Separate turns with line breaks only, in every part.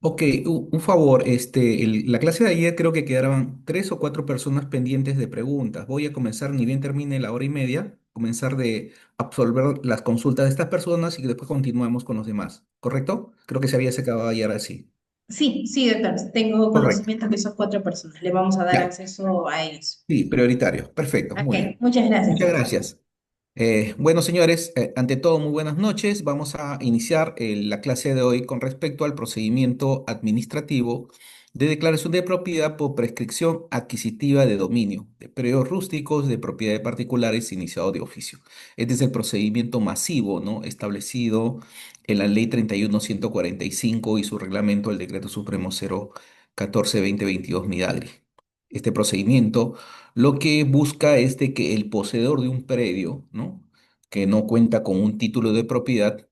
Ok, un favor, la clase de ayer creo que quedaron tres o cuatro personas pendientes de preguntas. Voy a comenzar, ni bien termine la hora y media, comenzar de absolver las consultas de estas personas y que después continuemos con los demás, ¿correcto? Creo que se había sacado ayer así.
Sí, sí, doctor. Tengo
Correcto.
conocimiento que son cuatro personas. Le vamos a dar
Ya.
acceso a ellos.
Sí, prioritario. Perfecto, muy
Ok,
bien.
muchas gracias,
Muchas
doctor.
gracias. Bueno, señores, ante todo, muy buenas noches. Vamos a iniciar la clase de hoy con respecto al procedimiento administrativo de declaración de propiedad por prescripción adquisitiva de dominio, de predios rústicos, de propiedad de particulares iniciado de oficio. Este es el procedimiento masivo, ¿no? Establecido en la Ley 31.145 y su reglamento, el Decreto Supremo 014-2022 Midagri. Este procedimiento lo que busca es de que el poseedor de un predio, ¿no? Que no cuenta con un título de propiedad,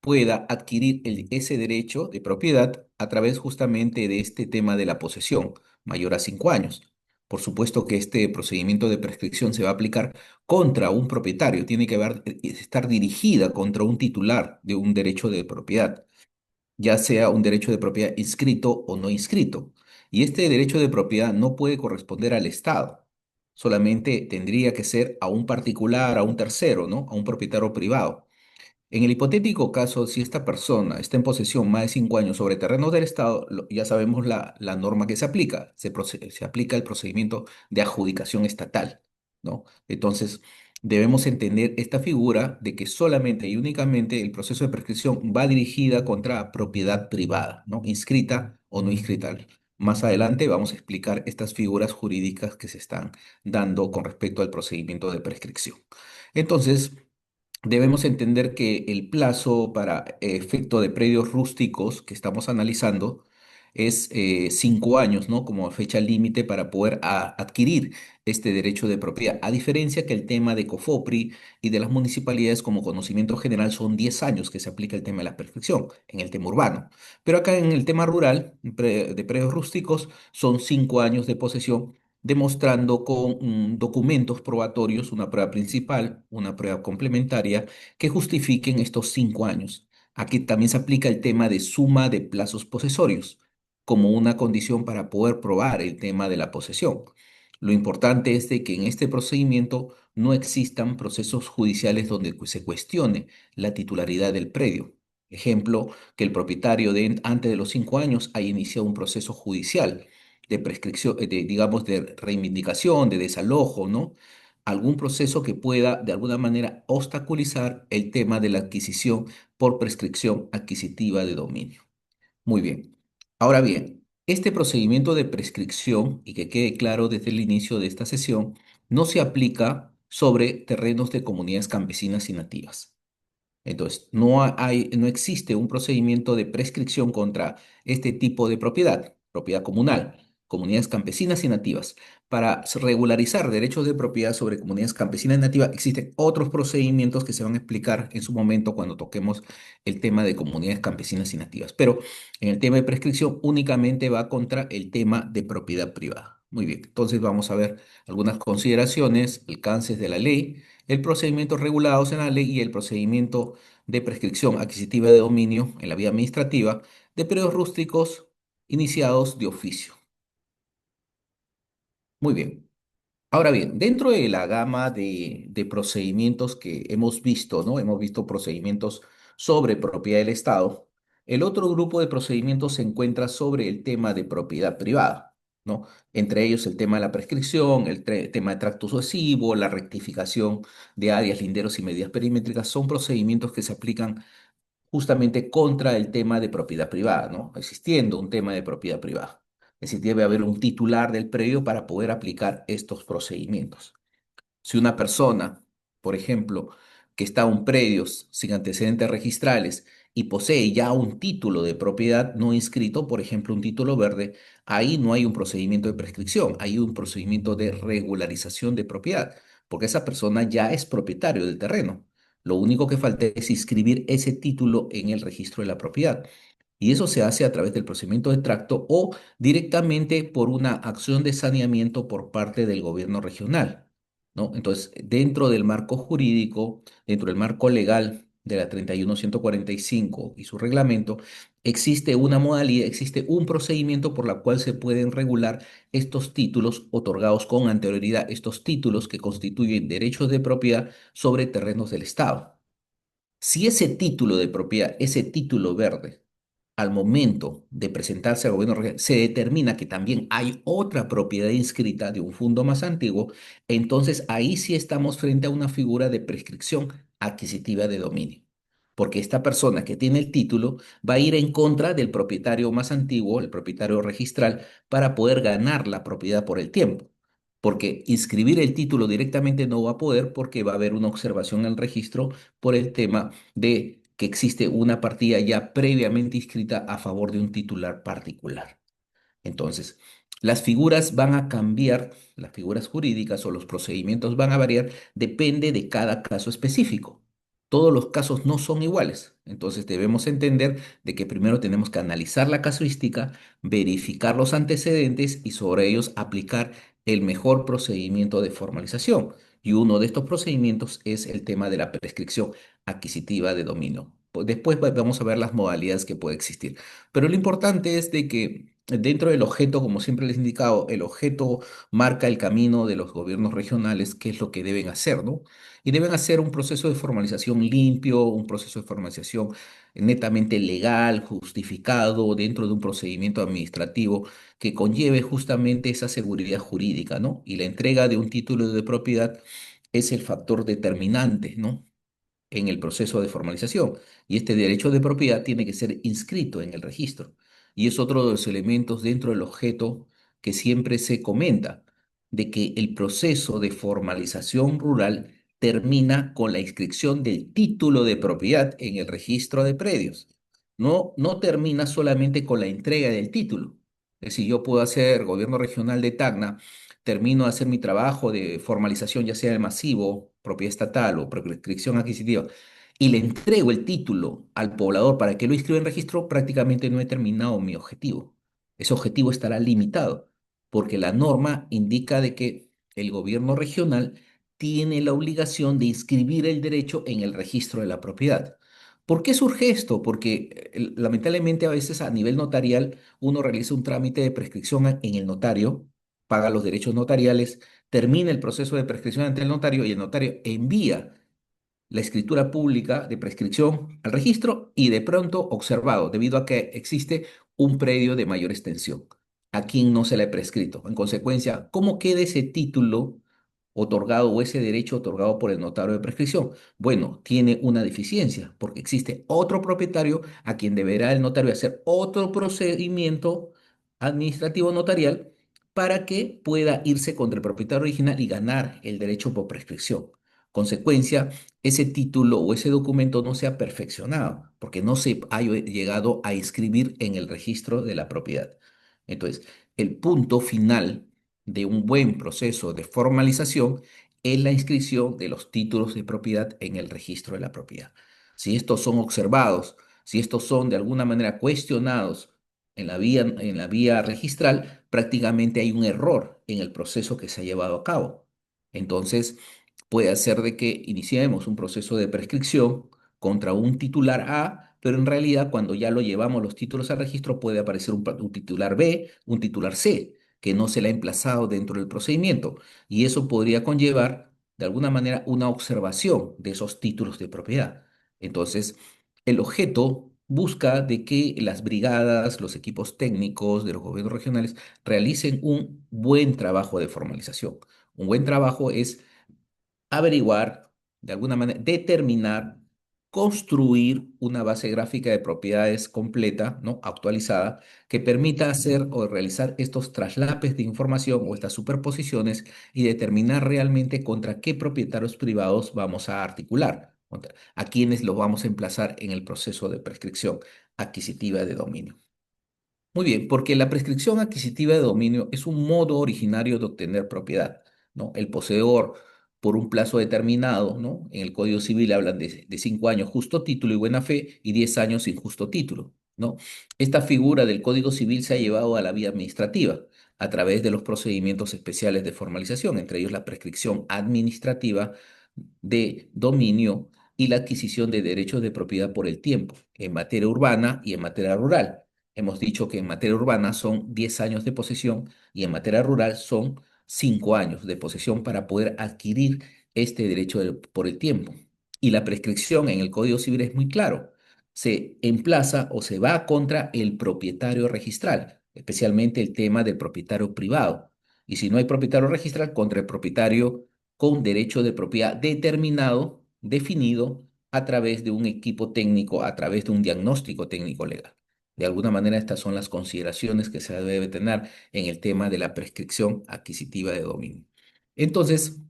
pueda adquirir ese derecho de propiedad a través justamente de este tema de la posesión, mayor a 5 años. Por supuesto que este procedimiento de prescripción se va a aplicar contra un propietario, tiene que estar dirigida contra un titular de un derecho de propiedad, ya sea un derecho de propiedad inscrito o no inscrito. Y este derecho de propiedad no puede corresponder al Estado, solamente tendría que ser a un particular, a un tercero, ¿no? A un propietario privado. En el hipotético caso, si esta persona está en posesión más de 5 años sobre terrenos del Estado, ya sabemos la norma que se aplica. Se aplica el procedimiento de adjudicación estatal, ¿no? Entonces, debemos entender esta figura de que solamente y únicamente el proceso de prescripción va dirigida contra propiedad privada, ¿no? Inscrita o no inscrita. Más adelante vamos a explicar estas figuras jurídicas que se están dando con respecto al procedimiento de prescripción. Entonces, debemos entender que el plazo para efecto de predios rústicos que estamos analizando es 5 años, ¿no? Como fecha límite para poder adquirir este derecho de propiedad. A diferencia que el tema de COFOPRI y de las municipalidades como conocimiento general son 10 años que se aplica el tema de la perfección en el tema urbano. Pero acá en el tema rural, de predios rústicos, son 5 años de posesión demostrando con documentos probatorios, una prueba principal, una prueba complementaria, que justifiquen estos 5 años. Aquí también se aplica el tema de suma de plazos posesorios como una condición para poder probar el tema de la posesión. Lo importante es de que en este procedimiento no existan procesos judiciales donde se cuestione la titularidad del predio. Ejemplo, que el propietario antes de los 5 años haya iniciado un proceso judicial de prescripción, digamos, de reivindicación, de desalojo, ¿no? Algún proceso que pueda de alguna manera obstaculizar el tema de la adquisición por prescripción adquisitiva de dominio. Muy bien. Ahora bien, este procedimiento de prescripción, y que quede claro desde el inicio de esta sesión, no se aplica sobre terrenos de comunidades campesinas y nativas. Entonces, no existe un procedimiento de prescripción contra este tipo de propiedad, propiedad comunal, comunidades campesinas y nativas. Para regularizar derechos de propiedad sobre comunidades campesinas y nativas, existen otros procedimientos que se van a explicar en su momento cuando toquemos el tema de comunidades campesinas y nativas. Pero en el tema de prescripción únicamente va contra el tema de propiedad privada. Muy bien, entonces vamos a ver algunas consideraciones, alcances de la ley, el procedimiento regulados en la ley y el procedimiento de prescripción adquisitiva de dominio en la vía administrativa de periodos rústicos iniciados de oficio. Muy bien. Ahora bien, dentro de la gama de procedimientos que hemos visto, ¿no? Hemos visto procedimientos sobre propiedad del Estado. El otro grupo de procedimientos se encuentra sobre el tema de propiedad privada, ¿no? Entre ellos el tema de la prescripción, tema de tracto sucesivo, la rectificación de áreas, linderos y medidas perimétricas, son procedimientos que se aplican justamente contra el tema de propiedad privada, ¿no? Existiendo un tema de propiedad privada. Es decir, debe haber un titular del predio para poder aplicar estos procedimientos. Si una persona, por ejemplo, que está en un predio sin antecedentes registrales y posee ya un título de propiedad no inscrito, por ejemplo, un título verde, ahí no hay un procedimiento de prescripción, hay un procedimiento de regularización de propiedad, porque esa persona ya es propietario del terreno. Lo único que falta es inscribir ese título en el registro de la propiedad. Y eso se hace a través del procedimiento de tracto o directamente por una acción de saneamiento por parte del gobierno regional, ¿no? Entonces, dentro del marco jurídico, dentro del marco legal de la 31145 y su reglamento, existe una modalidad, existe un procedimiento por la cual se pueden regular estos títulos otorgados con anterioridad, estos títulos que constituyen derechos de propiedad sobre terrenos del Estado. Si ese título de propiedad, ese título verde, al momento de presentarse al gobierno regional, se determina que también hay otra propiedad inscrita de un fondo más antiguo, entonces ahí sí estamos frente a una figura de prescripción adquisitiva de dominio. Porque esta persona que tiene el título va a ir en contra del propietario más antiguo, el propietario registral, para poder ganar la propiedad por el tiempo. Porque inscribir el título directamente no va a poder porque va a haber una observación al registro por el tema de que existe una partida ya previamente inscrita a favor de un titular particular. Entonces, las figuras van a cambiar, las figuras jurídicas o los procedimientos van a variar, depende de cada caso específico. Todos los casos no son iguales. Entonces debemos entender de que primero tenemos que analizar la casuística, verificar los antecedentes y sobre ellos aplicar el mejor procedimiento de formalización. Y uno de estos procedimientos es el tema de la prescripción adquisitiva de dominio. Pues después vamos a ver las modalidades que puede existir. Pero lo importante es de que dentro del objeto, como siempre les he indicado, el objeto marca el camino de los gobiernos regionales, qué es lo que deben hacer, ¿no? Y deben hacer un proceso de formalización limpio, un proceso de formalización netamente legal, justificado, dentro de un procedimiento administrativo que conlleve justamente esa seguridad jurídica, ¿no? Y la entrega de un título de propiedad es el factor determinante, ¿no? En el proceso de formalización. Y este derecho de propiedad tiene que ser inscrito en el registro. Y es otro de los elementos dentro del objeto que siempre se comenta, de que el proceso de formalización rural termina con la inscripción del título de propiedad en el registro de predios. No termina solamente con la entrega del título. Es decir, yo puedo hacer gobierno regional de Tacna, termino de hacer mi trabajo de formalización, ya sea de masivo, propiedad estatal o prescripción adquisitiva, y le entrego el título al poblador para que lo inscriba en registro, prácticamente no he terminado mi objetivo. Ese objetivo estará limitado, porque la norma indica de que el gobierno regional tiene la obligación de inscribir el derecho en el registro de la propiedad. ¿Por qué surge esto? Porque lamentablemente a veces a nivel notarial uno realiza un trámite de prescripción en el notario, paga los derechos notariales, termina el proceso de prescripción ante el notario y el notario envía la escritura pública de prescripción al registro y de pronto observado, debido a que existe un predio de mayor extensión, a quien no se le ha prescrito. En consecuencia, ¿cómo queda ese título otorgado o ese derecho otorgado por el notario de prescripción? Bueno, tiene una deficiencia porque existe otro propietario a quien deberá el notario hacer otro procedimiento administrativo notarial para que pueda irse contra el propietario original y ganar el derecho por prescripción. Consecuencia, ese título o ese documento no se ha perfeccionado porque no se ha llegado a inscribir en el registro de la propiedad. Entonces, el punto final de un buen proceso de formalización es la inscripción de los títulos de propiedad en el registro de la propiedad. Si estos son observados, si estos son de alguna manera cuestionados en la vía registral, prácticamente hay un error en el proceso que se ha llevado a cabo. Entonces, puede hacer de que iniciemos un proceso de prescripción contra un titular A, pero en realidad cuando ya lo llevamos los títulos al registro puede aparecer un titular B, un titular C, que no se le ha emplazado dentro del procedimiento. Y eso podría conllevar, de alguna manera, una observación de esos títulos de propiedad. Entonces, el objeto busca de que las brigadas, los equipos técnicos de los gobiernos regionales realicen un buen trabajo de formalización. Un buen trabajo es averiguar, de alguna manera, determinar, construir una base gráfica de propiedades completa, ¿no? Actualizada, que permita hacer o realizar estos traslapes de información o estas superposiciones y determinar realmente contra qué propietarios privados vamos a articular, a quienes los vamos a emplazar en el proceso de prescripción adquisitiva de dominio. Muy bien, porque la prescripción adquisitiva de dominio es un modo originario de obtener propiedad, ¿no? El poseedor, por un plazo determinado, ¿no? En el Código Civil hablan de 5 años justo título y buena fe y 10 años sin justo título, ¿no? Esta figura del Código Civil se ha llevado a la vía administrativa a través de los procedimientos especiales de formalización, entre ellos la prescripción administrativa de dominio y la adquisición de derechos de propiedad por el tiempo, en materia urbana y en materia rural. Hemos dicho que en materia urbana son 10 años de posesión y en materia rural son 5 años de posesión para poder adquirir este derecho por el tiempo. Y la prescripción en el Código Civil es muy claro. Se emplaza o se va contra el propietario registral, especialmente el tema del propietario privado. Y si no hay propietario registral, contra el propietario con derecho de propiedad determinado, definido a través de un equipo técnico, a través de un diagnóstico técnico legal. De alguna manera, estas son las consideraciones que se debe tener en el tema de la prescripción adquisitiva de dominio. Entonces,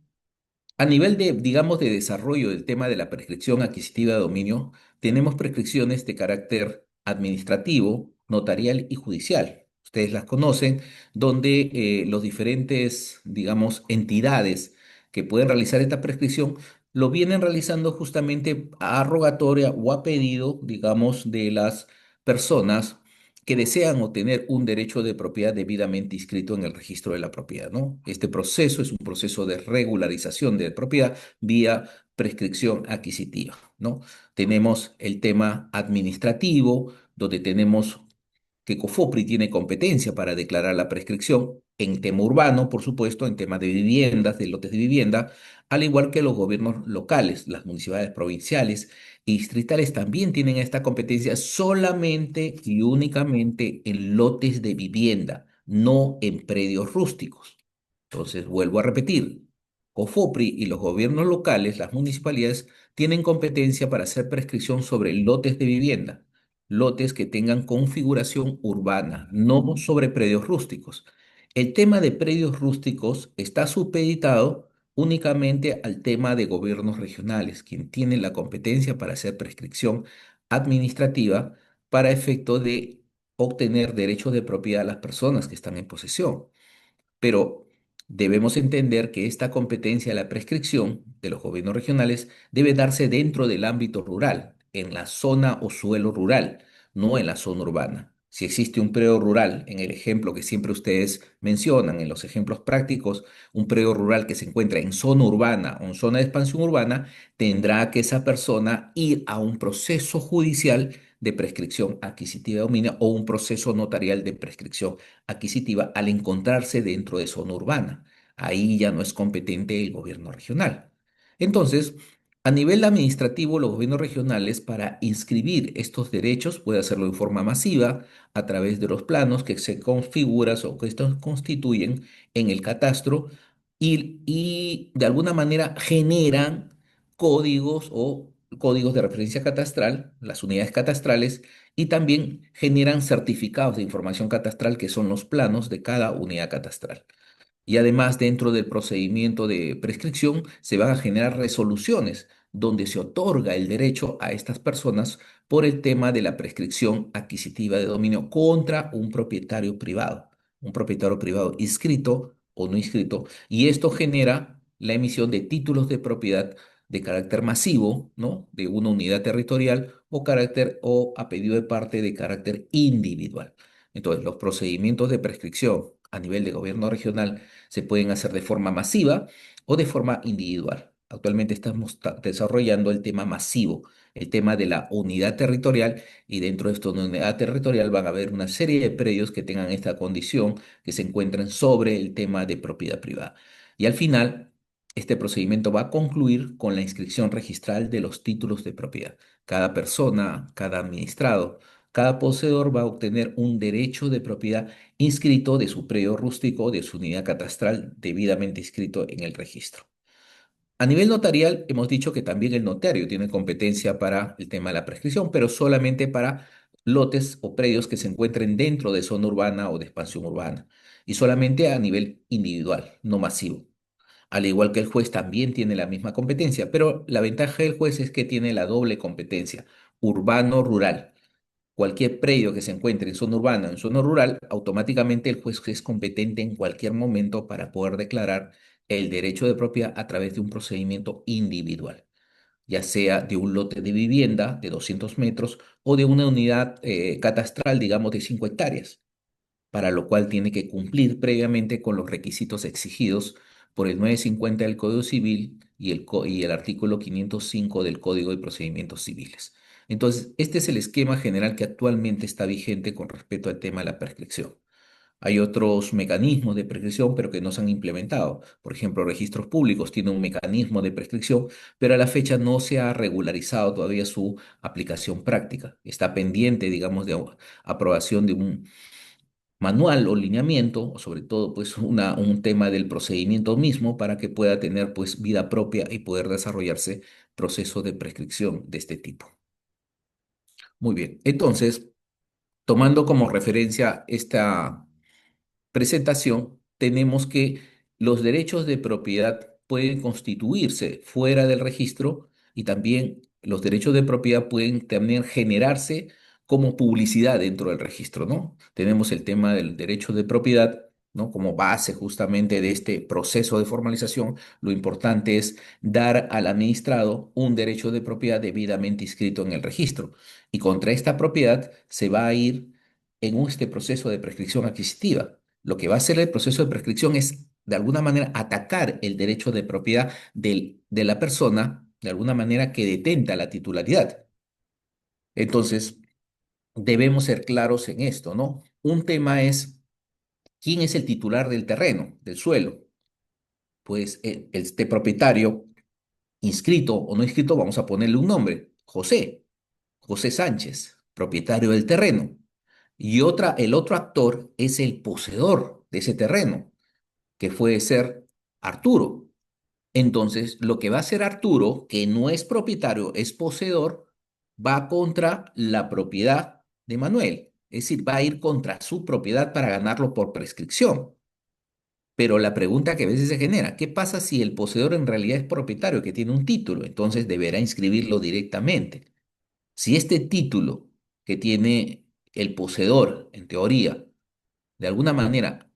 a nivel de, digamos, de desarrollo del tema de la prescripción adquisitiva de dominio, tenemos prescripciones de carácter administrativo, notarial y judicial. Ustedes las conocen, donde los diferentes, digamos, entidades que pueden realizar esta prescripción lo vienen realizando justamente a rogatoria o a pedido, digamos, de las personas que desean obtener un derecho de propiedad debidamente inscrito en el registro de la propiedad, ¿no? Este proceso es un proceso de regularización de propiedad vía prescripción adquisitiva, ¿no? Tenemos el tema administrativo, donde tenemos que COFOPRI tiene competencia para declarar la prescripción en tema urbano, por supuesto, en tema de viviendas, de lotes de vivienda, al igual que los gobiernos locales, las municipalidades provinciales y distritales también tienen esta competencia solamente y únicamente en lotes de vivienda, no en predios rústicos. Entonces, vuelvo a repetir, COFOPRI y los gobiernos locales, las municipalidades, tienen competencia para hacer prescripción sobre lotes de vivienda, lotes que tengan configuración urbana, no sobre predios rústicos. El tema de predios rústicos está supeditado únicamente al tema de gobiernos regionales, quien tiene la competencia para hacer prescripción administrativa para efecto de obtener derechos de propiedad a las personas que están en posesión. Pero debemos entender que esta competencia de la prescripción de los gobiernos regionales debe darse dentro del ámbito rural, en la zona o suelo rural, no en la zona urbana. Si existe un predio rural, en el ejemplo que siempre ustedes mencionan, en los ejemplos prácticos, un predio rural que se encuentra en zona urbana o en zona de expansión urbana, tendrá que esa persona ir a un proceso judicial de prescripción adquisitiva de dominio o un proceso notarial de prescripción adquisitiva al encontrarse dentro de zona urbana. Ahí ya no es competente el gobierno regional. Entonces, a nivel administrativo, los gobiernos regionales para inscribir estos derechos puede hacerlo de forma masiva a través de los planos que se configuran o que estos constituyen en el catastro y de alguna manera generan códigos o códigos de referencia catastral, las unidades catastrales, y también generan certificados de información catastral que son los planos de cada unidad catastral. Y además, dentro del procedimiento de prescripción, se van a generar resoluciones donde se otorga el derecho a estas personas por el tema de la prescripción adquisitiva de dominio contra un propietario privado inscrito o no inscrito, y esto genera la emisión de títulos de propiedad de carácter masivo, ¿no? De una unidad territorial o carácter o a pedido de parte de carácter individual. Entonces, los procedimientos de prescripción a nivel de gobierno regional se pueden hacer de forma masiva o de forma individual. Actualmente estamos desarrollando el tema masivo, el tema de la unidad territorial, y dentro de esta unidad territorial van a haber una serie de predios que tengan esta condición, que se encuentren sobre el tema de propiedad privada. Y al final, este procedimiento va a concluir con la inscripción registral de los títulos de propiedad. Cada persona, cada administrado, cada poseedor va a obtener un derecho de propiedad inscrito de su predio rústico, de su unidad catastral debidamente inscrito en el registro. A nivel notarial, hemos dicho que también el notario tiene competencia para el tema de la prescripción, pero solamente para lotes o predios que se encuentren dentro de zona urbana o de expansión urbana, y solamente a nivel individual, no masivo. Al igual que el juez también tiene la misma competencia, pero la ventaja del juez es que tiene la doble competencia, urbano-rural. Cualquier predio que se encuentre en zona urbana o en zona rural, automáticamente el juez es competente en cualquier momento para poder declarar el derecho de propiedad a través de un procedimiento individual, ya sea de un lote de vivienda de 200 metros o de una unidad catastral, digamos, de 5 hectáreas, para lo cual tiene que cumplir previamente con los requisitos exigidos por el 950 del Código Civil y el artículo 505 del Código de Procedimientos Civiles. Entonces, este es el esquema general que actualmente está vigente con respecto al tema de la prescripción. Hay otros mecanismos de prescripción, pero que no se han implementado. Por ejemplo, registros públicos tienen un mecanismo de prescripción, pero a la fecha no se ha regularizado todavía su aplicación práctica. Está pendiente, digamos, de aprobación de un manual o lineamiento, o sobre todo, pues, un tema del procedimiento mismo para que pueda tener, pues, vida propia y poder desarrollarse procesos de prescripción de este tipo. Muy bien. Entonces, tomando como referencia esta presentación, tenemos que los derechos de propiedad pueden constituirse fuera del registro y también los derechos de propiedad pueden también generarse como publicidad dentro del registro, ¿no? Tenemos el tema del derecho de propiedad, ¿no? Como base justamente de este proceso de formalización, lo importante es dar al administrado un derecho de propiedad debidamente inscrito en el registro. Y contra esta propiedad se va a ir en este proceso de prescripción adquisitiva. Lo que va a hacer el proceso de prescripción es, de alguna manera, atacar el derecho de propiedad de la persona, de alguna manera que detenta la titularidad. Entonces, debemos ser claros en esto, ¿no? Un tema es, ¿quién es el titular del terreno, del suelo? Pues este propietario, inscrito o no inscrito, vamos a ponerle un nombre, José, José Sánchez, propietario del terreno. Y el otro actor es el poseedor de ese terreno, que puede ser Arturo. Entonces, lo que va a hacer Arturo, que no es propietario, es poseedor, va contra la propiedad de Manuel. Es decir, va a ir contra su propiedad para ganarlo por prescripción. Pero la pregunta que a veces se genera, ¿qué pasa si el poseedor en realidad es propietario, que tiene un título? Entonces deberá inscribirlo directamente. Si este título que tiene el poseedor, en teoría, de alguna manera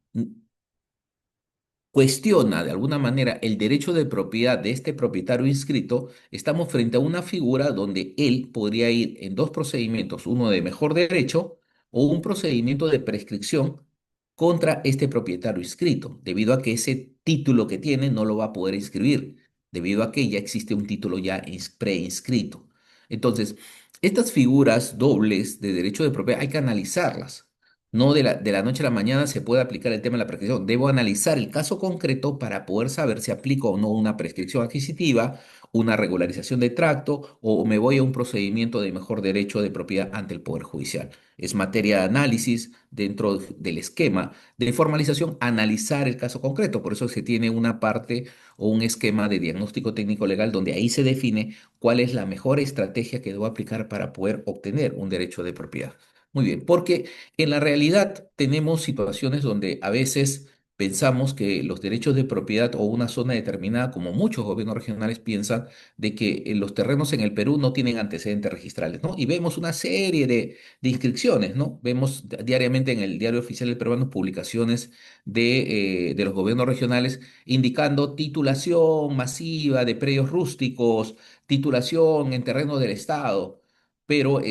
cuestiona de alguna manera el derecho de propiedad de este propietario inscrito, estamos frente a una figura donde él podría ir en dos procedimientos, uno de mejor derecho o un procedimiento de prescripción contra este propietario inscrito, debido a que ese título que tiene no lo va a poder inscribir, debido a que ya existe un título ya preinscrito. Entonces, estas figuras dobles de derecho de propiedad hay que analizarlas. No de la noche a la mañana se puede aplicar el tema de la prescripción. Debo analizar el caso concreto para poder saber si aplico o no una prescripción adquisitiva, una regularización de tracto o me voy a un procedimiento de mejor derecho de propiedad ante el Poder Judicial. Es materia de análisis dentro del esquema de formalización, analizar el caso concreto. Por eso se tiene una parte o un esquema de diagnóstico técnico legal donde ahí se define cuál es la mejor estrategia que debo aplicar para poder obtener un derecho de propiedad. Muy bien, porque en la realidad tenemos situaciones donde a veces pensamos que los derechos de propiedad o una zona determinada, como muchos gobiernos regionales piensan, de que los terrenos en el Perú no tienen antecedentes registrales, ¿no? Y vemos una serie de inscripciones, ¿no? Vemos diariamente en el Diario Oficial del Peruano publicaciones de los gobiernos regionales indicando titulación masiva de predios rústicos, titulación en terreno del Estado, pero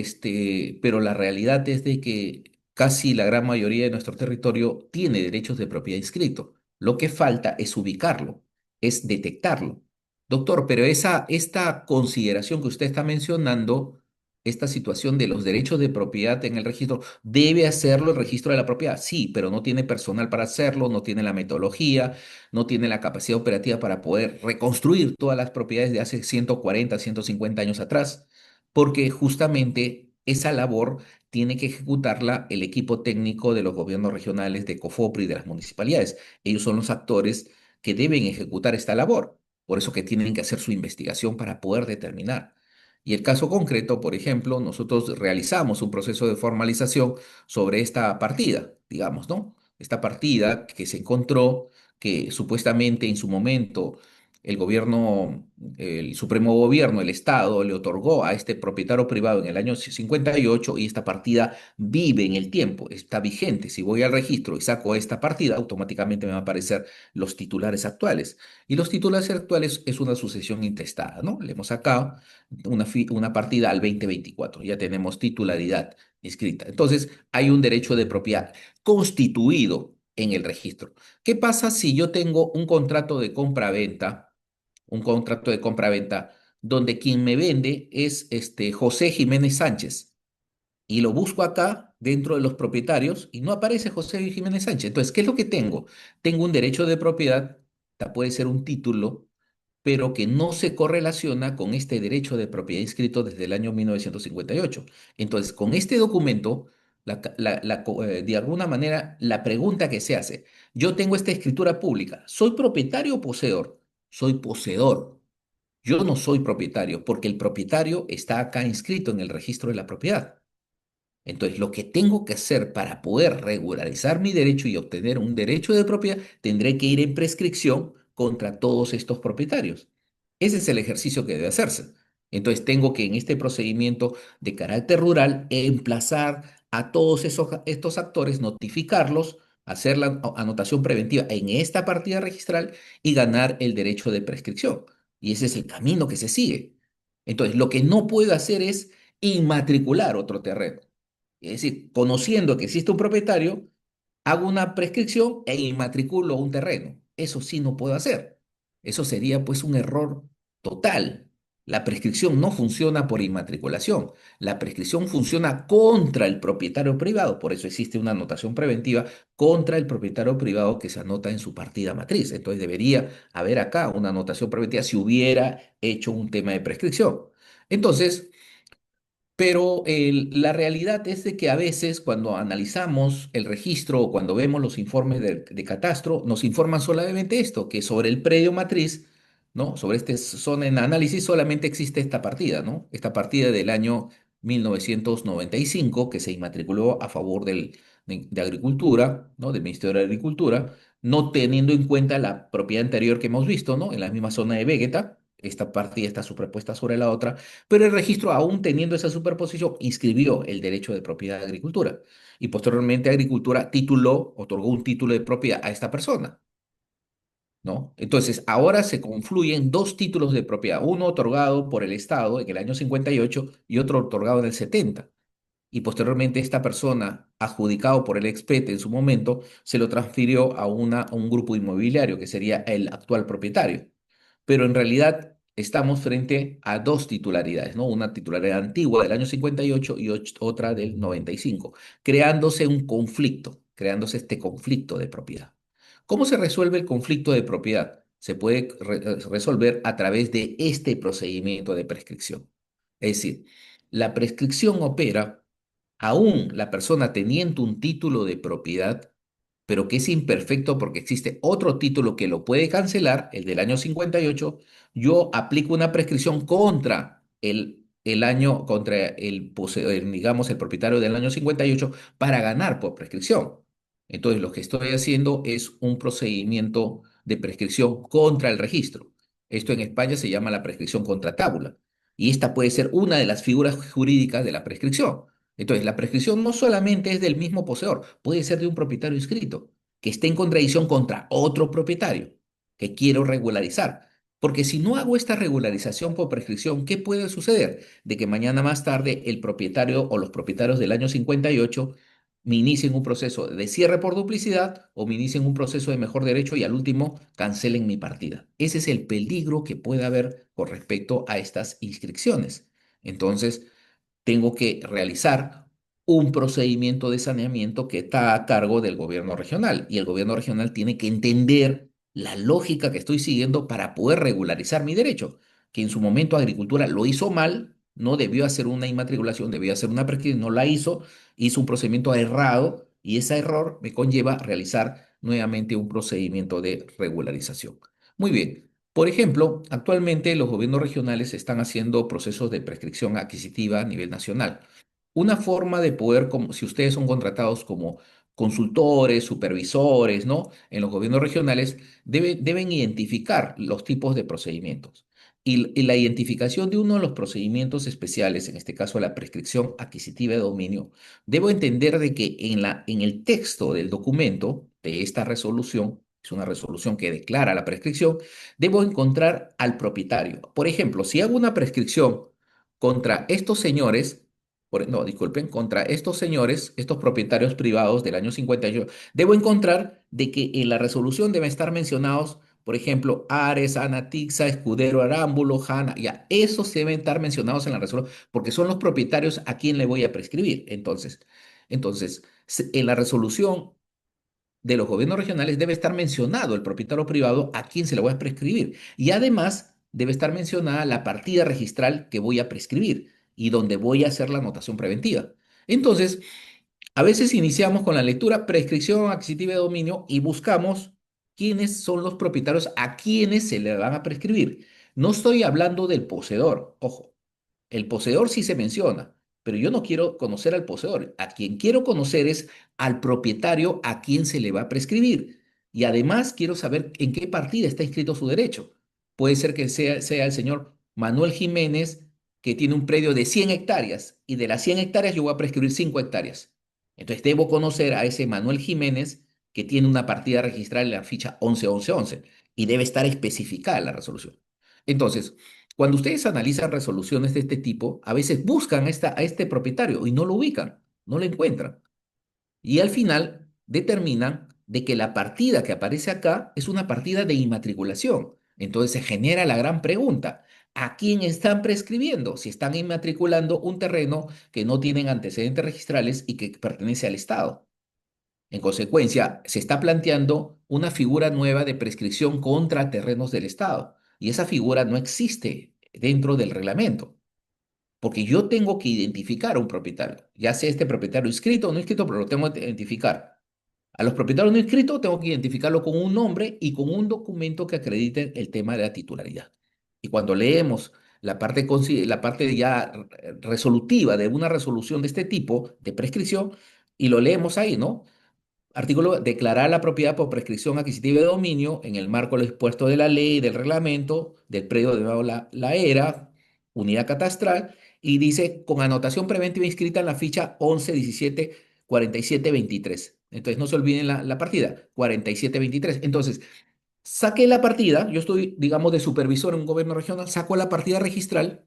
la realidad es de que casi la gran mayoría de nuestro territorio tiene derechos de propiedad inscrito. Lo que falta es ubicarlo, es detectarlo. Doctor, pero esta consideración que usted está mencionando, esta situación de los derechos de propiedad en el registro, ¿debe hacerlo el registro de la propiedad? Sí, pero no tiene personal para hacerlo, no tiene la metodología, no tiene la capacidad operativa para poder reconstruir todas las propiedades de hace 140, 150 años atrás, porque justamente esa labor tiene que ejecutarla el equipo técnico de los gobiernos regionales, de COFOPRI y de las municipalidades. Ellos son los actores que deben ejecutar esta labor, por eso que tienen que hacer su investigación para poder determinar. Y el caso concreto, por ejemplo, nosotros realizamos un proceso de formalización sobre esta partida, digamos, ¿no? Esta partida que se encontró que supuestamente en su momento el gobierno, el Supremo Gobierno, el Estado, le otorgó a este propietario privado en el año 58 y esta partida vive en el tiempo, está vigente. Si voy al registro y saco esta partida, automáticamente me van a aparecer los titulares actuales. Y los titulares actuales es una sucesión intestada, ¿no? Le hemos sacado una partida al 2024, ya tenemos titularidad inscrita. Entonces, hay un derecho de propiedad constituido en el registro. ¿Qué pasa si yo tengo un contrato de compra-venta, un contrato de compra-venta donde quien me vende es José Jiménez Sánchez y lo busco acá dentro de los propietarios y no aparece José Jiménez Sánchez? Entonces, ¿qué es lo que tengo? Tengo un derecho de propiedad, puede ser un título, pero que no se correlaciona con este derecho de propiedad inscrito desde el año 1958. Entonces, con este documento, de alguna manera, la pregunta que se hace, yo tengo esta escritura pública, ¿soy propietario o poseedor? Soy poseedor. Yo no soy propietario, porque el propietario está acá inscrito en el registro de la propiedad. Entonces, lo que tengo que hacer para poder regularizar mi derecho y obtener un derecho de propiedad, tendré que ir en prescripción contra todos estos propietarios. Ese es el ejercicio que debe hacerse. Entonces, tengo que en este procedimiento de carácter rural emplazar a todos estos actores, notificarlos, hacer la anotación preventiva en esta partida registral y ganar el derecho de prescripción. Y ese es el camino que se sigue. Entonces, lo que no puedo hacer es inmatricular otro terreno. Es decir, conociendo que existe un propietario, hago una prescripción e inmatriculo un terreno. Eso sí no puedo hacer. Eso sería pues un error total. La prescripción no funciona por inmatriculación. La prescripción funciona contra el propietario privado. Por eso existe una anotación preventiva contra el propietario privado que se anota en su partida matriz. Entonces debería haber acá una anotación preventiva si hubiera hecho un tema de prescripción. Entonces, pero la realidad es de que a veces cuando analizamos el registro o cuando vemos los informes de catastro, nos informan solamente esto, que sobre el predio matriz, ¿no? Sobre esta zona en análisis solamente existe esta partida, ¿no? Esta partida del año 1995 que se inmatriculó a favor de Agricultura, ¿no? Del Ministerio de Agricultura, no teniendo en cuenta la propiedad anterior que hemos visto, ¿no? En la misma zona de Vegeta. Esta partida está superpuesta sobre la otra, pero el registro, aún teniendo esa superposición, inscribió el derecho de propiedad de agricultura. Y posteriormente Agricultura tituló, otorgó un título de propiedad a esta persona, ¿no? Entonces, ahora se confluyen dos títulos de propiedad, uno otorgado por el Estado en el año 58 y otro otorgado en el 70. Y posteriormente esta persona, adjudicado por el expete en su momento, se lo transfirió a un grupo inmobiliario que sería el actual propietario. Pero en realidad estamos frente a dos titularidades, ¿no? Una titularidad antigua del año 58 y otra del 95, creándose un conflicto, creándose este conflicto de propiedad. ¿Cómo se resuelve el conflicto de propiedad? Se puede resolver a través de este procedimiento de prescripción. Es decir, la prescripción opera aún la persona teniendo un título de propiedad, pero que es imperfecto porque existe otro título que lo puede cancelar, el del año 58. Yo aplico una prescripción contra contra digamos, el propietario del año 58 para ganar por prescripción. Entonces, lo que estoy haciendo es un procedimiento de prescripción contra el registro. Esto en España se llama la prescripción contra tabula. Y esta puede ser una de las figuras jurídicas de la prescripción. Entonces, la prescripción no solamente es del mismo poseedor, puede ser de un propietario inscrito, que esté en contradicción contra otro propietario, que quiero regularizar. Porque si no hago esta regularización por prescripción, ¿qué puede suceder? De que mañana más tarde el propietario o los propietarios del año 58 me inicien un proceso de cierre por duplicidad o me inicien un proceso de mejor derecho y al último cancelen mi partida. Ese es el peligro que puede haber con respecto a estas inscripciones. Entonces, tengo que realizar un procedimiento de saneamiento que está a cargo del gobierno regional y el gobierno regional tiene que entender la lógica que estoy siguiendo para poder regularizar mi derecho, que en su momento Agricultura lo hizo mal, no debió hacer una inmatriculación, debió hacer una prescripción, no la hizo, hizo un procedimiento errado y ese error me conlleva realizar nuevamente un procedimiento de regularización. Muy bien. Por ejemplo, actualmente los gobiernos regionales están haciendo procesos de prescripción adquisitiva a nivel nacional. Una forma de poder, como, si ustedes son contratados como consultores, supervisores, ¿no? En los gobiernos regionales, deben identificar los tipos de procedimientos. Y la identificación de uno de los procedimientos especiales, en este caso la prescripción adquisitiva de dominio, debo entender de que en el texto del documento de esta resolución, es una resolución que declara la prescripción, debo encontrar al propietario. Por ejemplo, si hago una prescripción contra estos señores, no, disculpen, contra estos señores, estos propietarios privados del año 58, debo encontrar de que en la resolución deben estar mencionados, por ejemplo, Ares, Anatixa, Escudero, Arámbulo, Jana, ya, esos deben estar mencionados en la resolución, porque son los propietarios a quien le voy a prescribir. Entonces, en la resolución de los gobiernos regionales debe estar mencionado el propietario privado a quien se le voy a prescribir. Y además debe estar mencionada la partida registral que voy a prescribir y donde voy a hacer la anotación preventiva. Entonces, a veces iniciamos con la lectura prescripción adquisitiva de dominio y buscamos quiénes son los propietarios a quienes se le van a prescribir. No estoy hablando del poseedor, ojo. El poseedor sí se menciona, pero yo no quiero conocer al poseedor. A quien quiero conocer es al propietario a quien se le va a prescribir. Y además quiero saber en qué partida está inscrito su derecho. Puede ser que sea el señor Manuel Jiménez, que tiene un predio de 100 hectáreas, y de las 100 hectáreas yo voy a prescribir 5 hectáreas. Entonces debo conocer a ese Manuel Jiménez que tiene una partida registrada en la ficha 111111 y debe estar especificada en la resolución. Entonces, cuando ustedes analizan resoluciones de este tipo, a veces buscan a este propietario y no lo ubican, no lo encuentran. Y al final determinan de que la partida que aparece acá es una partida de inmatriculación. Entonces se genera la gran pregunta, ¿a quién están prescribiendo? Si están inmatriculando un terreno que no tienen antecedentes registrales y que pertenece al Estado. En consecuencia, se está planteando una figura nueva de prescripción contra terrenos del Estado. Y esa figura no existe dentro del reglamento, porque yo tengo que identificar a un propietario, ya sea este propietario inscrito o no inscrito, pero lo tengo que identificar. A los propietarios no inscritos tengo que identificarlo con un nombre y con un documento que acredite el tema de la titularidad. Y cuando leemos la parte ya resolutiva de una resolución de este tipo, de prescripción, y lo leemos ahí, ¿no? Artículo, declarar la propiedad por prescripción adquisitiva de dominio en el marco del expuesto de la ley, del reglamento, del predio de la era, unidad catastral, y dice con anotación preventiva inscrita en la ficha 11 17 47 23. Entonces no se olviden la partida, 47 23. Entonces, saqué la partida, yo estoy, digamos, de supervisor en un gobierno regional, saco la partida registral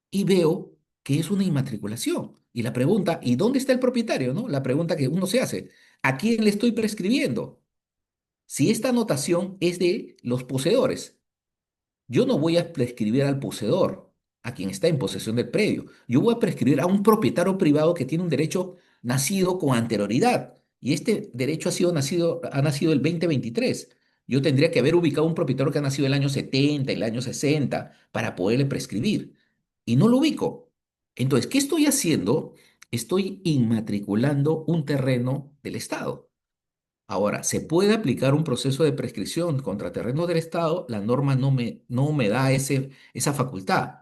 y veo que es una inmatriculación. Y la pregunta, ¿y dónde está el propietario? ¿No? La pregunta que uno se hace, ¿a quién le estoy prescribiendo? Si esta anotación es de los poseedores, yo no voy a prescribir al poseedor, a quien está en posesión del predio. Yo voy a prescribir a un propietario privado que tiene un derecho nacido con anterioridad. Y este derecho ha nacido el 2023. Yo tendría que haber ubicado un propietario que ha nacido el año 70, el año 60, para poderle prescribir. Y no lo ubico. Entonces, ¿qué estoy haciendo? Estoy inmatriculando un terreno del Estado. Ahora, ¿se puede aplicar un proceso de prescripción contra terrenos del Estado? La norma no me da esa facultad.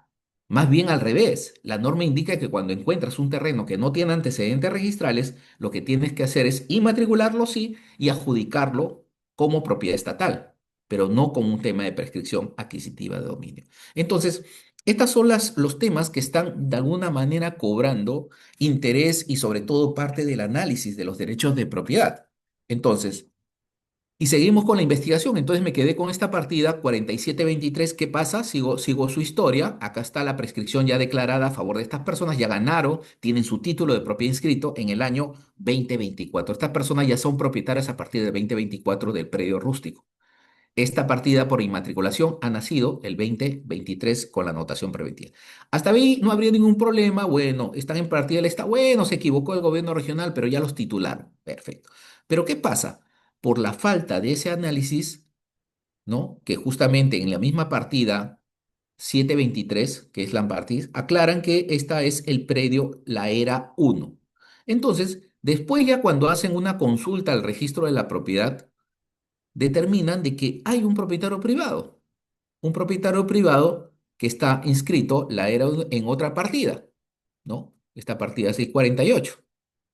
Más bien al revés, la norma indica que cuando encuentras un terreno que no tiene antecedentes registrales, lo que tienes que hacer es inmatricularlo, sí, y adjudicarlo como propiedad estatal, pero no como un tema de prescripción adquisitiva de dominio. Entonces, estos son los temas que están de alguna manera cobrando interés y sobre todo parte del análisis de los derechos de propiedad. Entonces, y seguimos con la investigación. Entonces me quedé con esta partida 47-23. ¿Qué pasa? Sigo su historia. Acá está la prescripción ya declarada a favor de estas personas. Ya ganaron, tienen su título de propiedad inscrito en el año 2024. Estas personas ya son propietarias a partir del 2024 del predio rústico. Esta partida por inmatriculación ha nacido el 2023 con la anotación preventiva. Hasta ahí no habría ningún problema. Bueno, están en partida del Estado. Bueno, se equivocó el gobierno regional, pero ya los titularon. Perfecto. Pero ¿qué pasa? Por la falta de ese análisis, ¿no? Que justamente en la misma partida 723, que es Lampartis, aclaran que esta es el predio La Era 1. Entonces, después ya cuando hacen una consulta al registro de la propiedad, determinan de que hay un propietario privado que está inscrito, la era en otra partida, ¿no? Esta partida 648.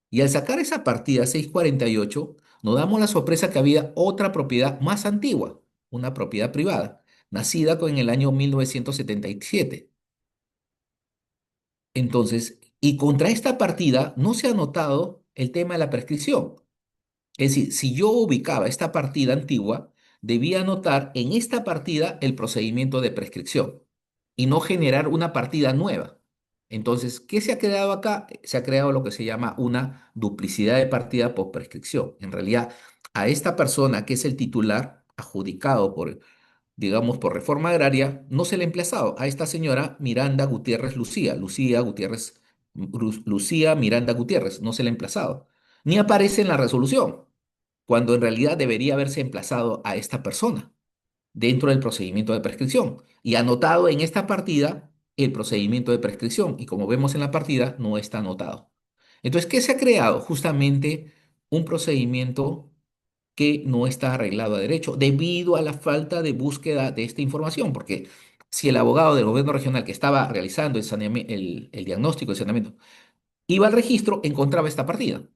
Y al sacar esa partida 648, nos damos la sorpresa que había otra propiedad más antigua, una propiedad privada, nacida en el año 1977. Entonces, y contra esta partida no se ha notado el tema de la prescripción. Es decir, si yo ubicaba esta partida antigua, debía anotar en esta partida el procedimiento de prescripción y no generar una partida nueva. Entonces, ¿qué se ha creado acá? Se ha creado lo que se llama una duplicidad de partida por prescripción. En realidad, a esta persona que es el titular adjudicado por, digamos, por reforma agraria, no se le ha emplazado a esta señora Miranda Gutiérrez Lucía, Lucía Miranda Gutiérrez, no se le ha emplazado, ni aparece en la resolución, cuando en realidad debería haberse emplazado a esta persona dentro del procedimiento de prescripción y anotado en esta partida el procedimiento de prescripción y como vemos en la partida no está anotado. Entonces, ¿qué se ha creado? Justamente un procedimiento que no está arreglado a derecho debido a la falta de búsqueda de esta información, porque si el abogado del gobierno regional que estaba realizando el diagnóstico de saneamiento iba al registro, encontraba esta partida,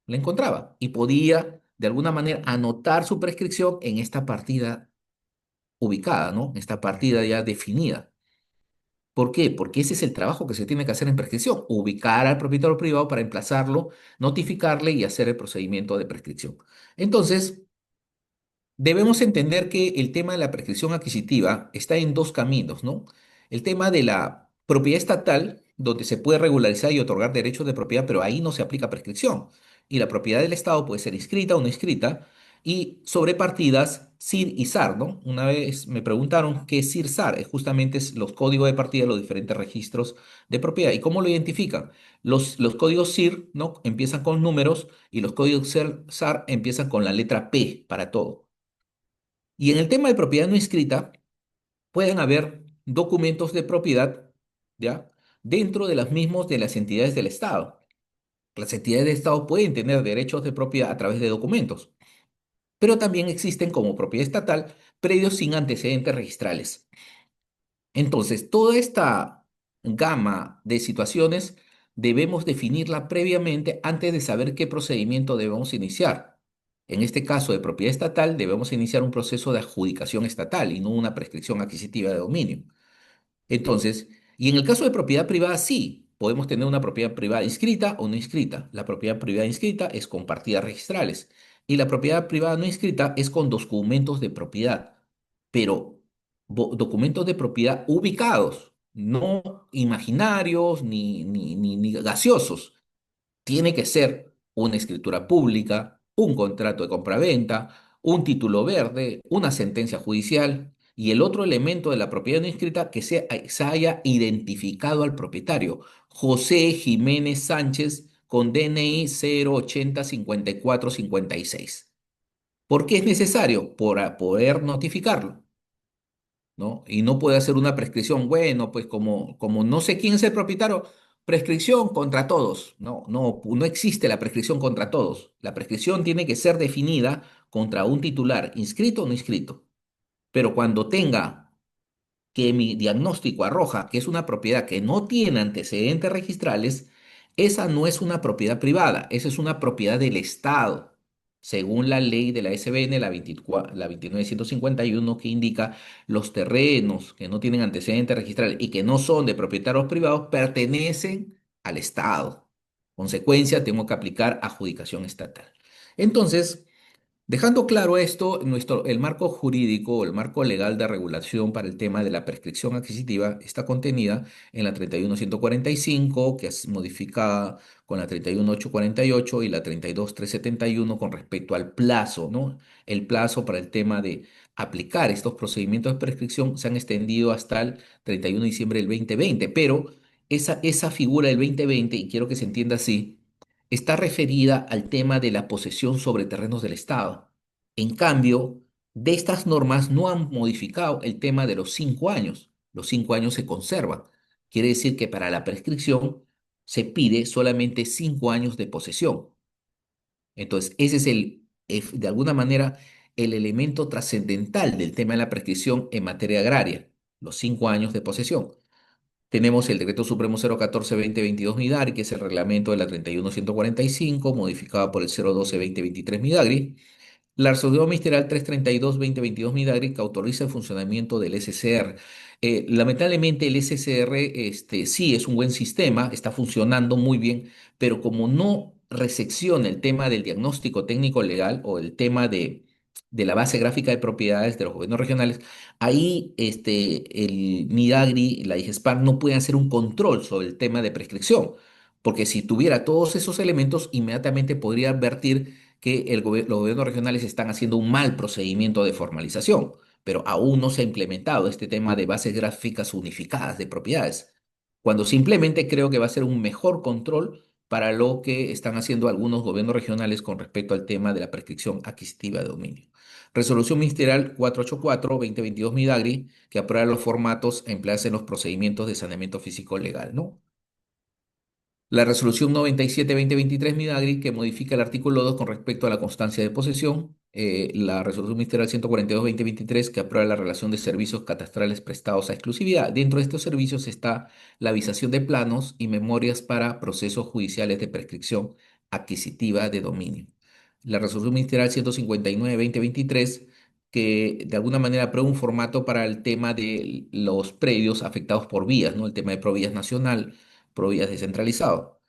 la encontraba y podía de alguna manera anotar su prescripción en esta partida ubicada, ¿no? Esta partida ya definida. ¿Por qué? Porque ese es el trabajo que se tiene que hacer en prescripción, ubicar al propietario privado para emplazarlo, notificarle y hacer el procedimiento de prescripción. Entonces, debemos entender que el tema de la prescripción adquisitiva está en dos caminos, ¿no? El tema de la propiedad estatal, donde se puede regularizar y otorgar derechos de propiedad, pero ahí no se aplica prescripción. Y la propiedad del Estado puede ser inscrita o no inscrita, y sobre partidas, SIR y SAR, ¿no? Una vez me preguntaron qué es SIR SAR, justamente es los códigos de partida de los diferentes registros de propiedad. ¿Y cómo lo identifican? Los códigos SIR, ¿no? Empiezan con números y los códigos SAR empiezan con la letra P para todo. Y en el tema de propiedad no inscrita, pueden haber documentos de propiedad, ¿ya? Dentro de las mismos de las entidades del Estado. Las entidades del Estado pueden tener derechos de propiedad a través de documentos, pero también existen como propiedad estatal predios sin antecedentes registrales. Entonces, toda esta gama de situaciones debemos definirla previamente antes de saber qué procedimiento debemos iniciar. En este caso de propiedad estatal, debemos iniciar un proceso de adjudicación estatal y no una prescripción adquisitiva de dominio. Entonces, y en el caso de propiedad privada, sí, podemos tener una propiedad privada inscrita o no inscrita. La propiedad privada inscrita es con partidas registrales y la propiedad privada no inscrita es con documentos de propiedad, pero documentos de propiedad ubicados, no imaginarios ni gaseosos. Tiene que ser una escritura pública, un contrato de compraventa, un título verde, una sentencia judicial y el otro elemento de la propiedad no inscrita que se haya identificado al propietario, José Jiménez Sánchez con DNI 0805456. ¿Por qué es necesario? Para poder notificarlo. ¿No? Y no puede hacer una prescripción. Bueno, pues como no sé quién es el propietario, prescripción contra todos. No, no, no existe la prescripción contra todos. La prescripción tiene que ser definida contra un titular, inscrito o no inscrito. Pero cuando tenga que mi diagnóstico arroja que es una propiedad que no tiene antecedentes registrales, esa no es una propiedad privada, esa es una propiedad del Estado, según la ley de la SBN, la 29151, que indica los terrenos que no tienen antecedentes registrales y que no son de propietarios privados pertenecen al Estado. Consecuencia, tengo que aplicar adjudicación estatal. Entonces, dejando claro esto, el marco jurídico, el marco legal de regulación para el tema de la prescripción adquisitiva está contenida en la 31145, que es modificada con la 31848 y la 32371 con respecto al plazo, ¿no? El plazo para el tema de aplicar estos procedimientos de prescripción se han extendido hasta el 31 de diciembre del 2020, pero esa figura del 2020, y quiero que se entienda así, está referida al tema de la posesión sobre terrenos del Estado. En cambio, de estas normas no han modificado el tema de los 5 años. Los 5 años se conservan. Quiere decir que para la prescripción se pide solamente 5 años de posesión. Entonces, ese es de alguna manera, el elemento trascendental del tema de la prescripción en materia agraria, los 5 años de posesión. Tenemos el Decreto Supremo 014-2022 Midagri, que es el reglamento de la 31145, modificado por el 012-2023 Midagri. La resolución ministerial 332-2022 Midagri, que autoriza el funcionamiento del SCR. Lamentablemente el SCR sí es un buen sistema, está funcionando muy bien, pero como no resecciona el tema del diagnóstico técnico legal o el tema de la base gráfica de propiedades de los gobiernos regionales, ahí el MIDAGRI, la IGESPAR, no pueden hacer un control sobre el tema de prescripción, porque si tuviera todos esos elementos, inmediatamente podría advertir que los gobiernos regionales están haciendo un mal procedimiento de formalización, pero aún no se ha implementado este tema de bases gráficas unificadas de propiedades, cuando simplemente creo que va a ser un mejor control para lo que están haciendo algunos gobiernos regionales con respecto al tema de la prescripción adquisitiva de dominio. Resolución Ministerial 484-2022 Midagri, que aprueba los formatos a emplearse en los procedimientos de saneamiento físico legal, ¿no? La resolución 97-2023 Midagri, que modifica el artículo 2 con respecto a la constancia de posesión. La resolución ministerial 142-2023, que aprueba la relación de servicios catastrales prestados a exclusividad. Dentro de estos servicios está la avisación de planos y memorias para procesos judiciales de prescripción adquisitiva de dominio. La resolución ministerial 159-2023, que de alguna manera aprueba un formato para el tema de los predios afectados por vías, ¿no? El tema de Provías Nacional, Provías descentralizado.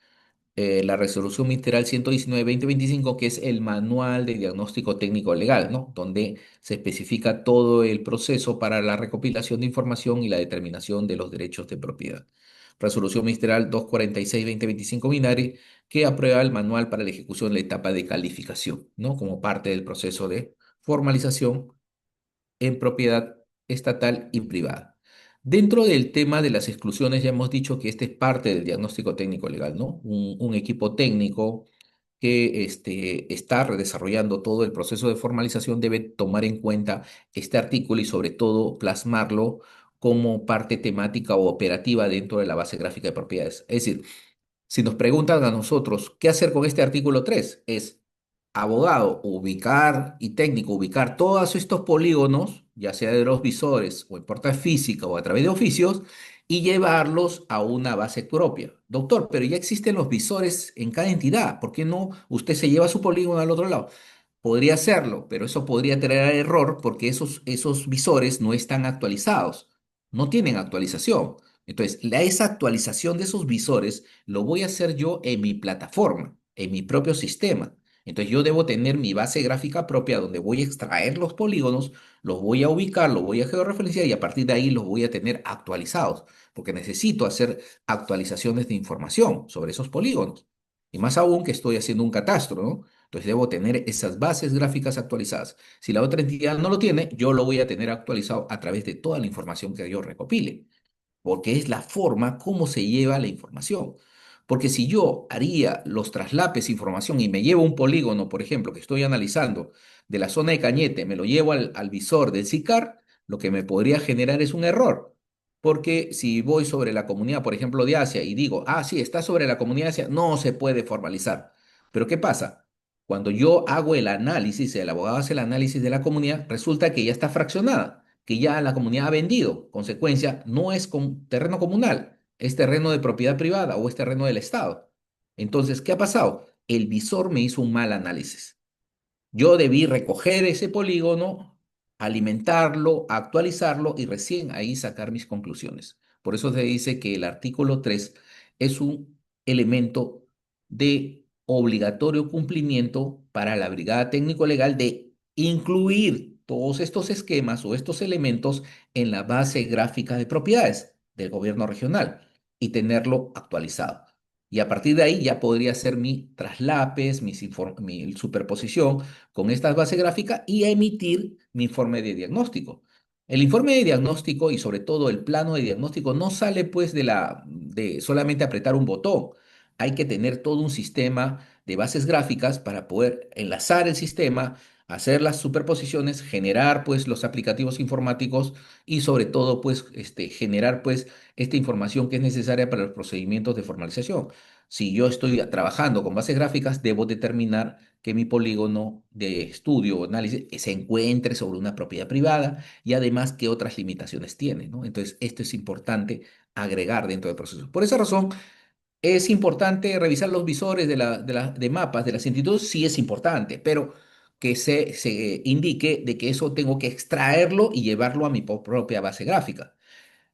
La resolución ministerial 119-2025, que es el manual de diagnóstico técnico legal, ¿no? Donde se especifica todo el proceso para la recopilación de información y la determinación de los derechos de propiedad. Resolución ministerial 246-2025 Minari, que aprueba el manual para la ejecución de la etapa de calificación, ¿no? Como parte del proceso de formalización en propiedad estatal y privada. Dentro del tema de las exclusiones, ya hemos dicho que este es parte del diagnóstico técnico legal, ¿no? Un equipo técnico que está desarrollando todo el proceso de formalización debe tomar en cuenta este artículo y sobre todo plasmarlo como parte temática o operativa dentro de la base gráfica de propiedades. Es decir, si nos preguntan a nosotros qué hacer con este artículo 3 es abogado, ubicar y técnico, ubicar todos estos polígonos, ya sea de los visores o en puerta física o a través de oficios, y llevarlos a una base propia. Doctor, pero ya existen los visores en cada entidad, ¿por qué no usted se lleva su polígono al otro lado? Podría hacerlo, pero eso podría traer error porque esos visores no están actualizados, no tienen actualización. Entonces, esa actualización de esos visores lo voy a hacer yo en mi plataforma, en mi propio sistema. Entonces, yo debo tener mi base gráfica propia donde voy a extraer los polígonos, los voy a ubicar, los voy a georreferenciar y a partir de ahí los voy a tener actualizados, porque necesito hacer actualizaciones de información sobre esos polígonos. Y más aún que estoy haciendo un catastro, ¿no? Entonces debo tener esas bases gráficas actualizadas. Si la otra entidad no lo tiene, yo lo voy a tener actualizado a través de toda la información que yo recopile, porque es la forma como se lleva la información. Porque si yo haría los traslapes de información y me llevo un polígono, por ejemplo, que estoy analizando de la zona de Cañete, me lo llevo al visor del SICAR, lo que me podría generar es un error. Porque si voy sobre la comunidad, por ejemplo, de Asia y digo, ah, sí, está sobre la comunidad de Asia, no se puede formalizar. Pero ¿qué pasa? Cuando yo hago el análisis, el abogado hace el análisis de la comunidad, resulta que ya está fraccionada, que ya la comunidad ha vendido. Consecuencia, no es terreno comunal, es terreno de propiedad privada o es terreno del Estado. Entonces, ¿qué ha pasado? El visor me hizo un mal análisis. Yo debí recoger ese polígono, alimentarlo, actualizarlo y recién ahí sacar mis conclusiones. Por eso se dice que el artículo 3 es un elemento de obligatorio cumplimiento para la Brigada Técnico-Legal de incluir todos estos esquemas o estos elementos en la base gráfica de propiedades del gobierno regional y tenerlo actualizado. Y a partir de ahí ya podría hacer mi traslapes, mi superposición con estas bases gráficas y emitir mi informe de diagnóstico. El informe de diagnóstico y sobre todo el plano de diagnóstico no sale pues de solamente apretar un botón. Hay que tener todo un sistema de bases gráficas para poder enlazar el sistema, hacer las superposiciones, generar pues los aplicativos informáticos y sobre todo pues generar pues esta información que es necesaria para los procedimientos de formalización. Si yo estoy trabajando con bases gráficas, debo determinar que mi polígono de estudio o análisis se encuentre sobre una propiedad privada y además qué otras limitaciones tiene, ¿no? Entonces, esto es importante agregar dentro del proceso. Por esa razón, es importante revisar los visores de mapas de las instituciones, sí es importante, pero que se indique de que eso tengo que extraerlo y llevarlo a mi propia base gráfica.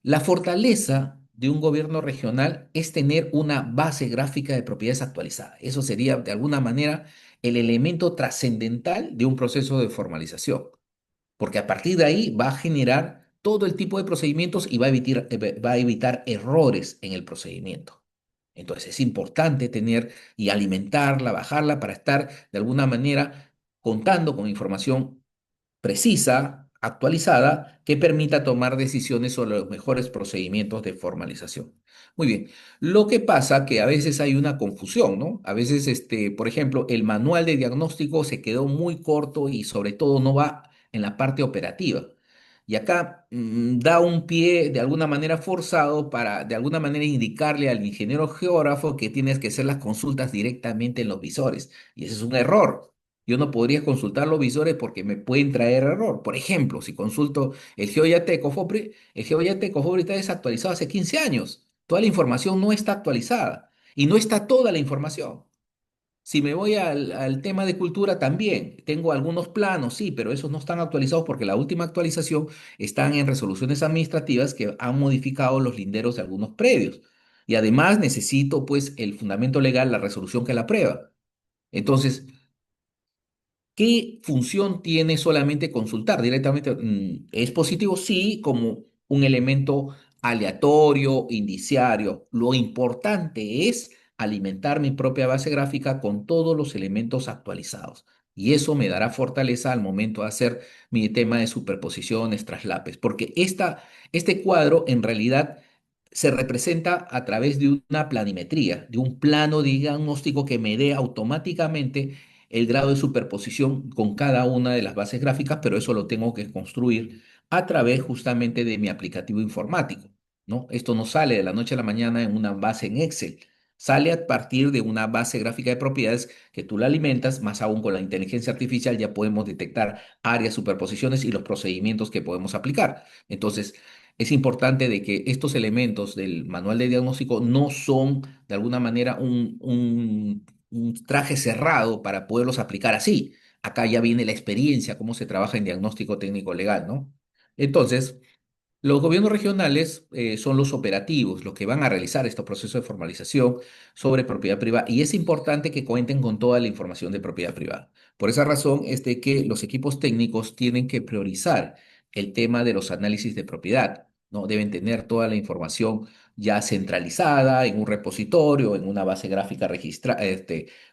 La fortaleza de un gobierno regional es tener una base gráfica de propiedades actualizada. Eso sería, de alguna manera, el elemento trascendental de un proceso de formalización, porque a partir de ahí va a generar todo el tipo de procedimientos y va a evitar errores en el procedimiento. Entonces es importante tener y alimentarla, bajarla para estar de alguna manera contando con información precisa, actualizada, que permita tomar decisiones sobre los mejores procedimientos de formalización. Muy bien. Lo que pasa que a veces hay una confusión, ¿no? A veces, por ejemplo, el manual de diagnóstico se quedó muy corto y sobre todo no va en la parte operativa. Y acá da un pie de alguna manera forzado para de alguna manera indicarle al ingeniero geógrafo que tienes que hacer las consultas directamente en los visores. Y ese es un error. Yo no podría consultar los visores porque me pueden traer error. Por ejemplo, si consulto el GeoYate Cofopri, el GeoYate Cofopri está desactualizado hace 15 años. Toda la información no está actualizada y no está toda la información. Si me voy al tema de cultura también, tengo algunos planos, sí, pero esos no están actualizados porque la última actualización están en resoluciones administrativas que han modificado los linderos de algunos predios. Y además necesito pues el fundamento legal, la resolución que la aprueba. Entonces, ¿qué función tiene solamente consultar directamente? ¿Es positivo? Sí, como un elemento aleatorio, indiciario. Lo importante es alimentar mi propia base gráfica con todos los elementos actualizados. Y eso me dará fortaleza al momento de hacer mi tema de superposiciones, traslapes, porque este cuadro en realidad se representa a través de una planimetría, de un plano diagnóstico que me dé automáticamente el grado de superposición con cada una de las bases gráficas, pero eso lo tengo que construir a través justamente de mi aplicativo informático, ¿no? Esto no sale de la noche a la mañana en una base en Excel, sale a partir de una base gráfica de propiedades que tú la alimentas, más aún con la inteligencia artificial ya podemos detectar áreas, superposiciones y los procedimientos que podemos aplicar. Entonces, es importante de que estos elementos del manual de diagnóstico no son de alguna manera un traje cerrado para poderlos aplicar así. Acá ya viene la experiencia, cómo se trabaja en diagnóstico técnico legal, ¿no? Entonces, los gobiernos regionales son los operativos, los que van a realizar estos procesos de formalización sobre propiedad privada y es importante que cuenten con toda la información de propiedad privada. Por esa razón es de que los equipos técnicos tienen que priorizar el tema de los análisis de propiedad, ¿no? Deben tener toda la información ya centralizada en un repositorio, en una base gráfica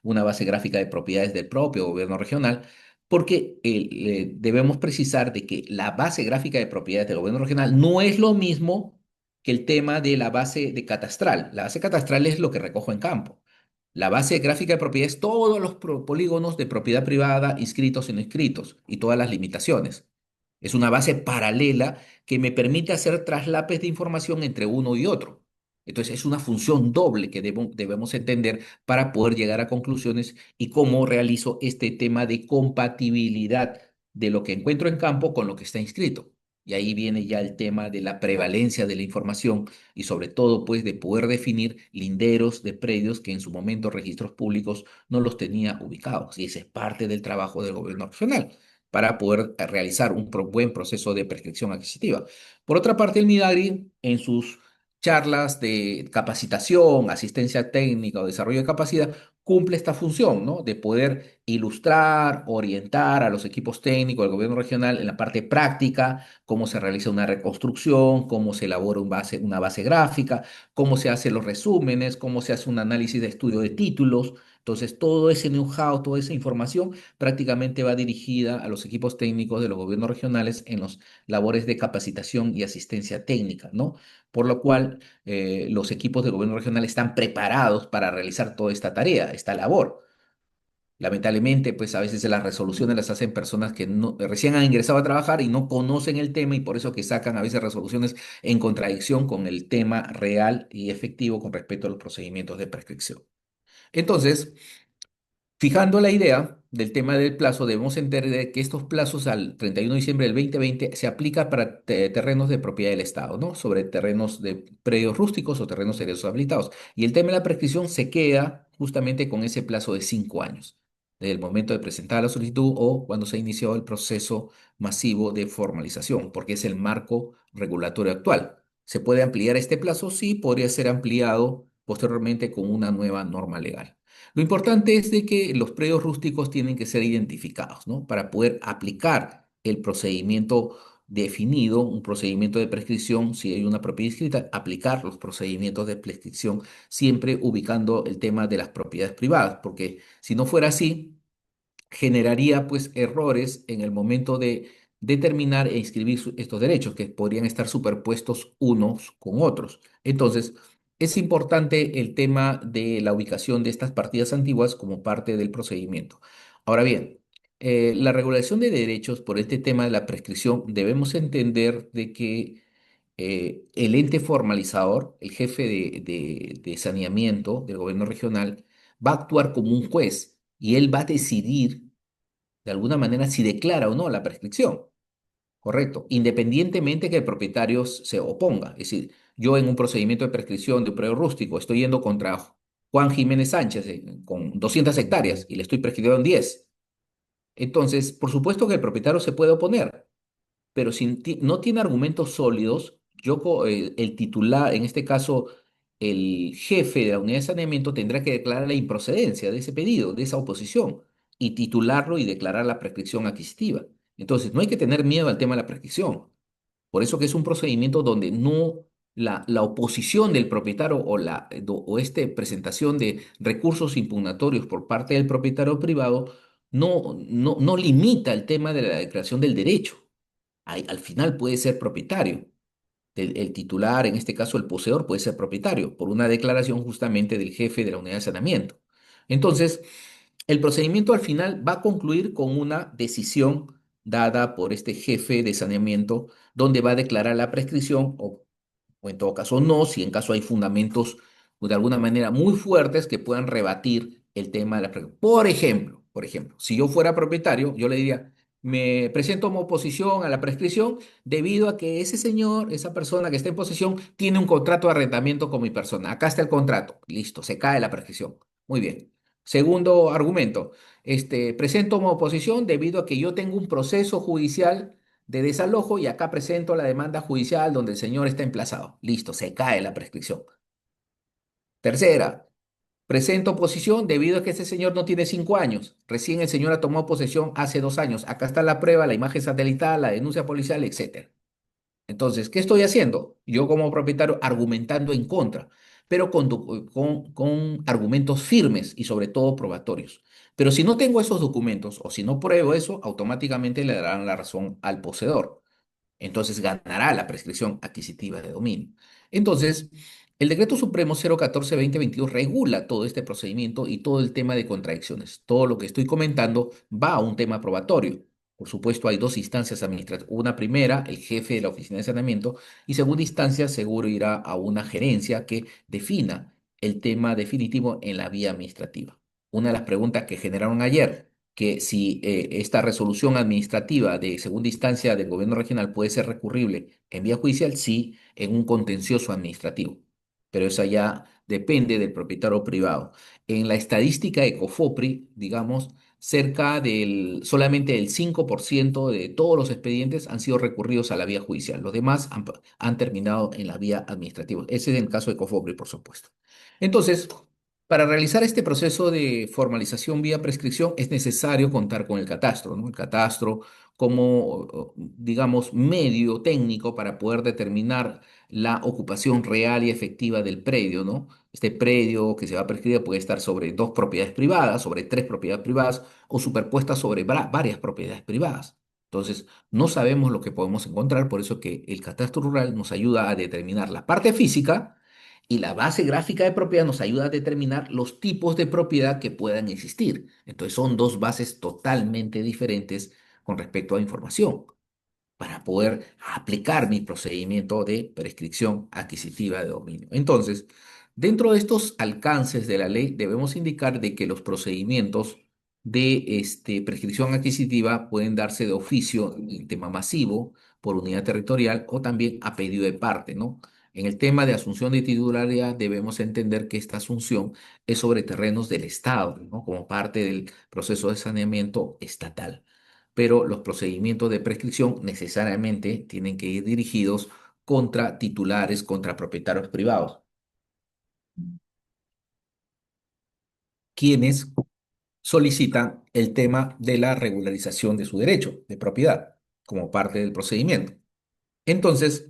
una base gráfica de propiedades del propio gobierno regional porque debemos precisar de que la base gráfica de propiedades del gobierno regional no es lo mismo que el tema de la base de catastral. La base catastral es lo que recojo en campo. La base gráfica de propiedades, todos los polígonos de propiedad privada inscritos y no inscritos y todas las limitaciones. Es una base paralela que me permite hacer traslapes de información entre uno y otro. Entonces es una función doble que debemos entender para poder llegar a conclusiones y cómo realizo este tema de compatibilidad de lo que encuentro en campo con lo que está inscrito. Y ahí viene ya el tema de la prevalencia de la información y sobre todo pues de poder definir linderos de predios que en su momento registros públicos no los tenía ubicados. Y ese es parte del trabajo del gobierno regional para poder realizar un buen proceso de prescripción adquisitiva. Por otra parte, el Midagri en sus charlas de capacitación, asistencia técnica o desarrollo de capacidad, cumple esta función, ¿no? De poder ilustrar, orientar a los equipos técnicos del gobierno regional en la parte práctica, cómo se realiza una reconstrucción, cómo se elabora una base gráfica, cómo se hacen los resúmenes, cómo se hace un análisis de estudio de títulos. Entonces, todo ese know-how, toda esa información prácticamente va dirigida a los equipos técnicos de los gobiernos regionales en las labores de capacitación y asistencia técnica, ¿no? Por lo cual los equipos de gobierno regional están preparados para realizar toda esta tarea, esta labor. Lamentablemente, pues a veces las resoluciones las hacen personas que recién han ingresado a trabajar y no conocen el tema y por eso que sacan a veces resoluciones en contradicción con el tema real y efectivo con respecto a los procedimientos de prescripción. Entonces, fijando la idea del tema del plazo, debemos entender que estos plazos al 31 de diciembre del 2020 se aplica para terrenos de propiedad del Estado, ¿no? Sobre terrenos de predios rústicos o terrenos seriosos habilitados. Y el tema de la prescripción se queda justamente con ese plazo de 5 años, desde el momento de presentar la solicitud o cuando se inició el proceso masivo de formalización, porque es el marco regulatorio actual. ¿Se puede ampliar este plazo? Sí, podría ser ampliado posteriormente con una nueva norma legal. Lo importante es de que los predios rústicos tienen que ser identificados, ¿no? Para poder aplicar el procedimiento definido, un procedimiento de prescripción, si hay una propiedad inscrita, aplicar los procedimientos de prescripción, siempre ubicando el tema de las propiedades privadas, porque si no fuera así, generaría pues errores en el momento de determinar e inscribir estos derechos que podrían estar superpuestos unos con otros. Entonces, es importante el tema de la ubicación de estas partidas antiguas como parte del procedimiento. Ahora bien, la regulación de derechos por este tema de la prescripción debemos entender de que el ente formalizador, el jefe de saneamiento del gobierno regional, va a actuar como un juez y él va a decidir de alguna manera si declara o no la prescripción, correcto, independientemente que el propietario se oponga. Es decir, yo en un procedimiento de prescripción de un predio rústico estoy yendo contra Juan Jiménez Sánchez con 200 hectáreas y le estoy prescribiendo en 10. Entonces, por supuesto que el propietario se puede oponer, pero si no tiene argumentos sólidos, el titular, en este caso el jefe de la unidad de saneamiento, tendrá que declarar la improcedencia de ese pedido, de esa oposición, y titularlo y declarar la prescripción adquisitiva. Entonces, no hay que tener miedo al tema de la prescripción. Por eso que es un procedimiento donde no la oposición del propietario o presentación de recursos impugnatorios por parte del propietario privado no limita el tema de la declaración del derecho. Al final puede ser propietario. El titular, en este caso el poseedor, puede ser propietario por una declaración justamente del jefe de la unidad de saneamiento. Entonces, el procedimiento al final va a concluir con una decisión dada por este jefe de saneamiento, donde va a declarar la prescripción o en todo caso no, si en caso hay fundamentos pues, de alguna manera muy fuertes que puedan rebatir el tema de la prescripción. Por ejemplo, si yo fuera propietario, yo le diría, me presento como oposición a la prescripción debido a que ese señor, esa persona que está en posesión, tiene un contrato de arrendamiento con mi persona. Acá está el contrato. Listo, se cae la prescripción. Muy bien. Segundo argumento, presento como oposición debido a que yo tengo un proceso judicial de desalojo y acá presento la demanda judicial donde el señor está emplazado. Listo, se cae la prescripción. Tercera, presento oposición debido a que ese señor no tiene 5 años. Recién el señor ha tomado posesión hace 2 años. Acá está la prueba, la imagen satelital, la denuncia policial, etcétera. Entonces, ¿qué estoy haciendo? Yo como propietario argumentando en contra, pero con argumentos firmes y sobre todo probatorios. Pero si no tengo esos documentos o si no pruebo eso, automáticamente le darán la razón al poseedor. Entonces ganará la prescripción adquisitiva de dominio. Entonces, el Decreto Supremo 014-2022 regula todo este procedimiento y todo el tema de contradicciones. Todo lo que estoy comentando va a un tema probatorio. Por supuesto, hay dos instancias administrativas. Una primera, el jefe de la oficina de saneamiento, y segunda instancia, seguro irá a una gerencia que defina el tema definitivo en la vía administrativa. Una de las preguntas que generaron ayer que si esta resolución administrativa de segunda instancia del gobierno regional puede ser recurrible en vía judicial, sí, en un contencioso administrativo, pero eso ya depende del propietario privado. En la estadística de COFOPRI, digamos, solamente el 5% de todos los expedientes han sido recurridos a la vía judicial. Los demás han terminado en la vía administrativa. Ese es el caso de COFOPRI, por supuesto. Entonces, para realizar este proceso de formalización vía prescripción es necesario contar con el catastro, ¿no? El catastro como, digamos, medio técnico para poder determinar la ocupación real y efectiva del predio, ¿no? Este predio que se va a prescribir puede estar sobre dos propiedades privadas, sobre tres propiedades privadas o superpuestas sobre varias propiedades privadas. Entonces, no sabemos lo que podemos encontrar, por eso que el catastro rural nos ayuda a determinar la parte física y la base gráfica de propiedad nos ayuda a determinar los tipos de propiedad que puedan existir. Entonces son dos bases totalmente diferentes con respecto a información para poder aplicar mi procedimiento de prescripción adquisitiva de dominio. Entonces, dentro de estos alcances de la ley, debemos indicar de que los procedimientos de prescripción adquisitiva pueden darse de oficio en tema masivo por unidad territorial o también a pedido de parte, ¿no? En el tema de asunción de titularidad debemos entender que esta asunción es sobre terrenos del Estado, ¿no? Como parte del proceso de saneamiento estatal, pero los procedimientos de prescripción necesariamente tienen que ir dirigidos contra titulares, contra propietarios privados, quienes solicitan el tema de la regularización de su derecho de propiedad como parte del procedimiento. Entonces,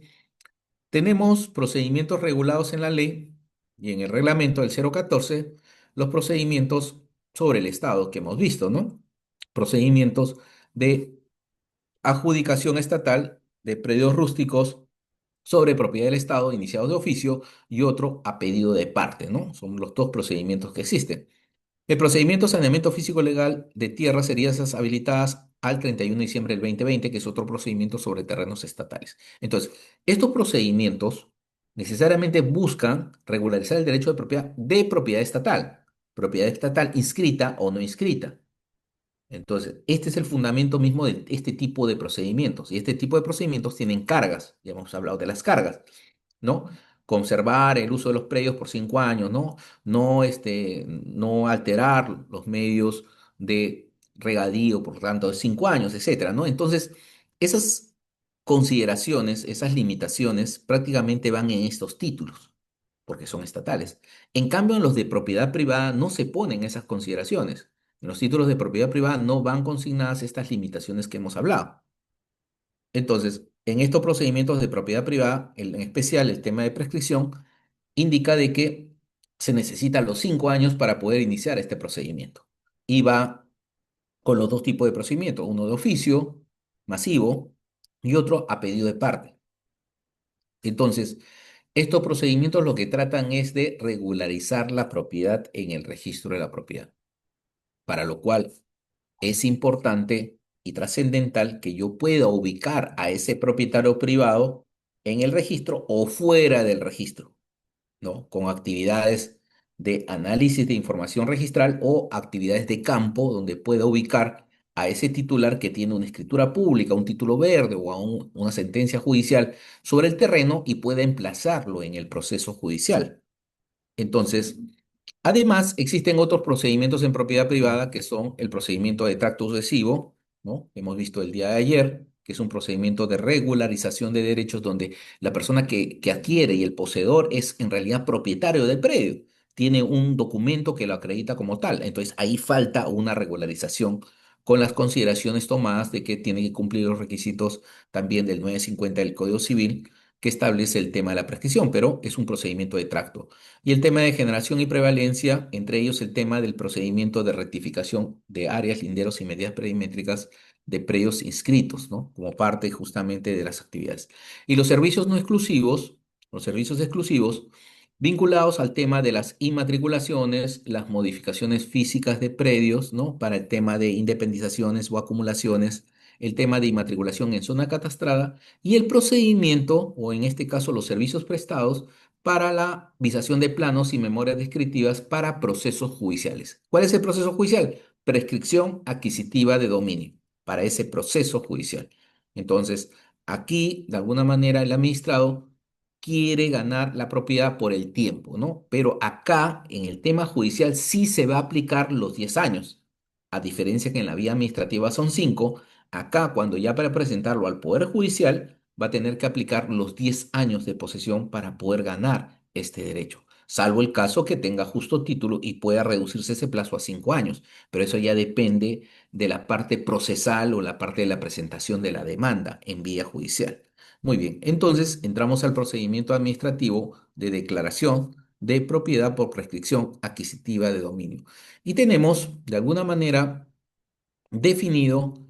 tenemos procedimientos regulados en la ley y en el reglamento del 014, los procedimientos sobre el Estado que hemos visto, ¿no? Procedimientos de adjudicación estatal de predios rústicos sobre propiedad del Estado iniciados de oficio y otro a pedido de parte, ¿no? Son los dos procedimientos que existen. El procedimiento de saneamiento físico legal de tierras heridas habilitadas al 31 de diciembre del 2020, que es otro procedimiento sobre terrenos estatales. Entonces, estos procedimientos necesariamente buscan regularizar el derecho de propiedad estatal inscrita o no inscrita. Entonces, este es el fundamento mismo de este tipo de procedimientos. Y este tipo de procedimientos tienen cargas. Ya hemos hablado de las cargas, ¿no? Conservar el uso de los predios por 5 años, ¿no? No alterar los medios de regadío por tanto de 5 años, etcétera, ¿no? Entonces, esas consideraciones, esas limitaciones prácticamente van en estos títulos, porque son estatales. En cambio, en los de propiedad privada no se ponen esas consideraciones. En los títulos de propiedad privada no van consignadas estas limitaciones que hemos hablado. Entonces, en estos procedimientos de propiedad privada, en especial el tema de prescripción, indica de que se necesitan los 5 años para poder iniciar este procedimiento. Y va con los dos tipos de procedimientos, uno de oficio, masivo, y otro a pedido de parte. Entonces, estos procedimientos lo que tratan es de regularizar la propiedad en el registro de la propiedad, para lo cual es importante y trascendental que yo pueda ubicar a ese propietario privado en el registro o fuera del registro, ¿no? Con actividades de análisis de información registral o actividades de campo donde pueda ubicar a ese titular que tiene una escritura pública, un título verde o una sentencia judicial sobre el terreno y pueda emplazarlo en el proceso judicial. Entonces, además, existen otros procedimientos en propiedad privada que son el procedimiento de tracto sucesivo, ¿no? Hemos visto el día de ayer, que es un procedimiento de regularización de derechos donde la persona que adquiere y el poseedor es en realidad propietario del predio. Tiene un documento que lo acredita como tal. Entonces, ahí falta una regularización con las consideraciones tomadas de que tiene que cumplir los requisitos también del 950 del Código Civil que establece el tema de la prescripción, pero es un procedimiento de tracto. Y el tema de generación y prevalencia, entre ellos el tema del procedimiento de rectificación de áreas, linderos y medidas perimétricas de predios inscritos, ¿no? Como parte justamente de las actividades. Y los servicios no exclusivos, los servicios exclusivos, vinculados al tema de las inmatriculaciones, las modificaciones físicas de predios, ¿no? Para el tema de independizaciones o acumulaciones, el tema de inmatriculación en zona catastrada y el procedimiento, o en este caso los servicios prestados, para la visación de planos y memorias descriptivas para procesos judiciales. ¿Cuál es el proceso judicial? Prescripción adquisitiva de dominio para ese proceso judicial. Entonces, aquí, de alguna manera, el administrado quiere ganar la propiedad por el tiempo, ¿no? Pero acá, en el tema judicial, sí se va a aplicar los 10 años. A diferencia que en la vía administrativa son 5, acá, cuando ya para presentarlo al Poder Judicial, va a tener que aplicar los 10 años de posesión para poder ganar este derecho, salvo el caso que tenga justo título y pueda reducirse ese plazo a 5 años, pero eso ya depende de la parte procesal o la parte de la presentación de la demanda en vía judicial. Muy bien, entonces entramos al procedimiento administrativo de declaración de propiedad por prescripción adquisitiva de dominio. Y tenemos, de alguna manera, definido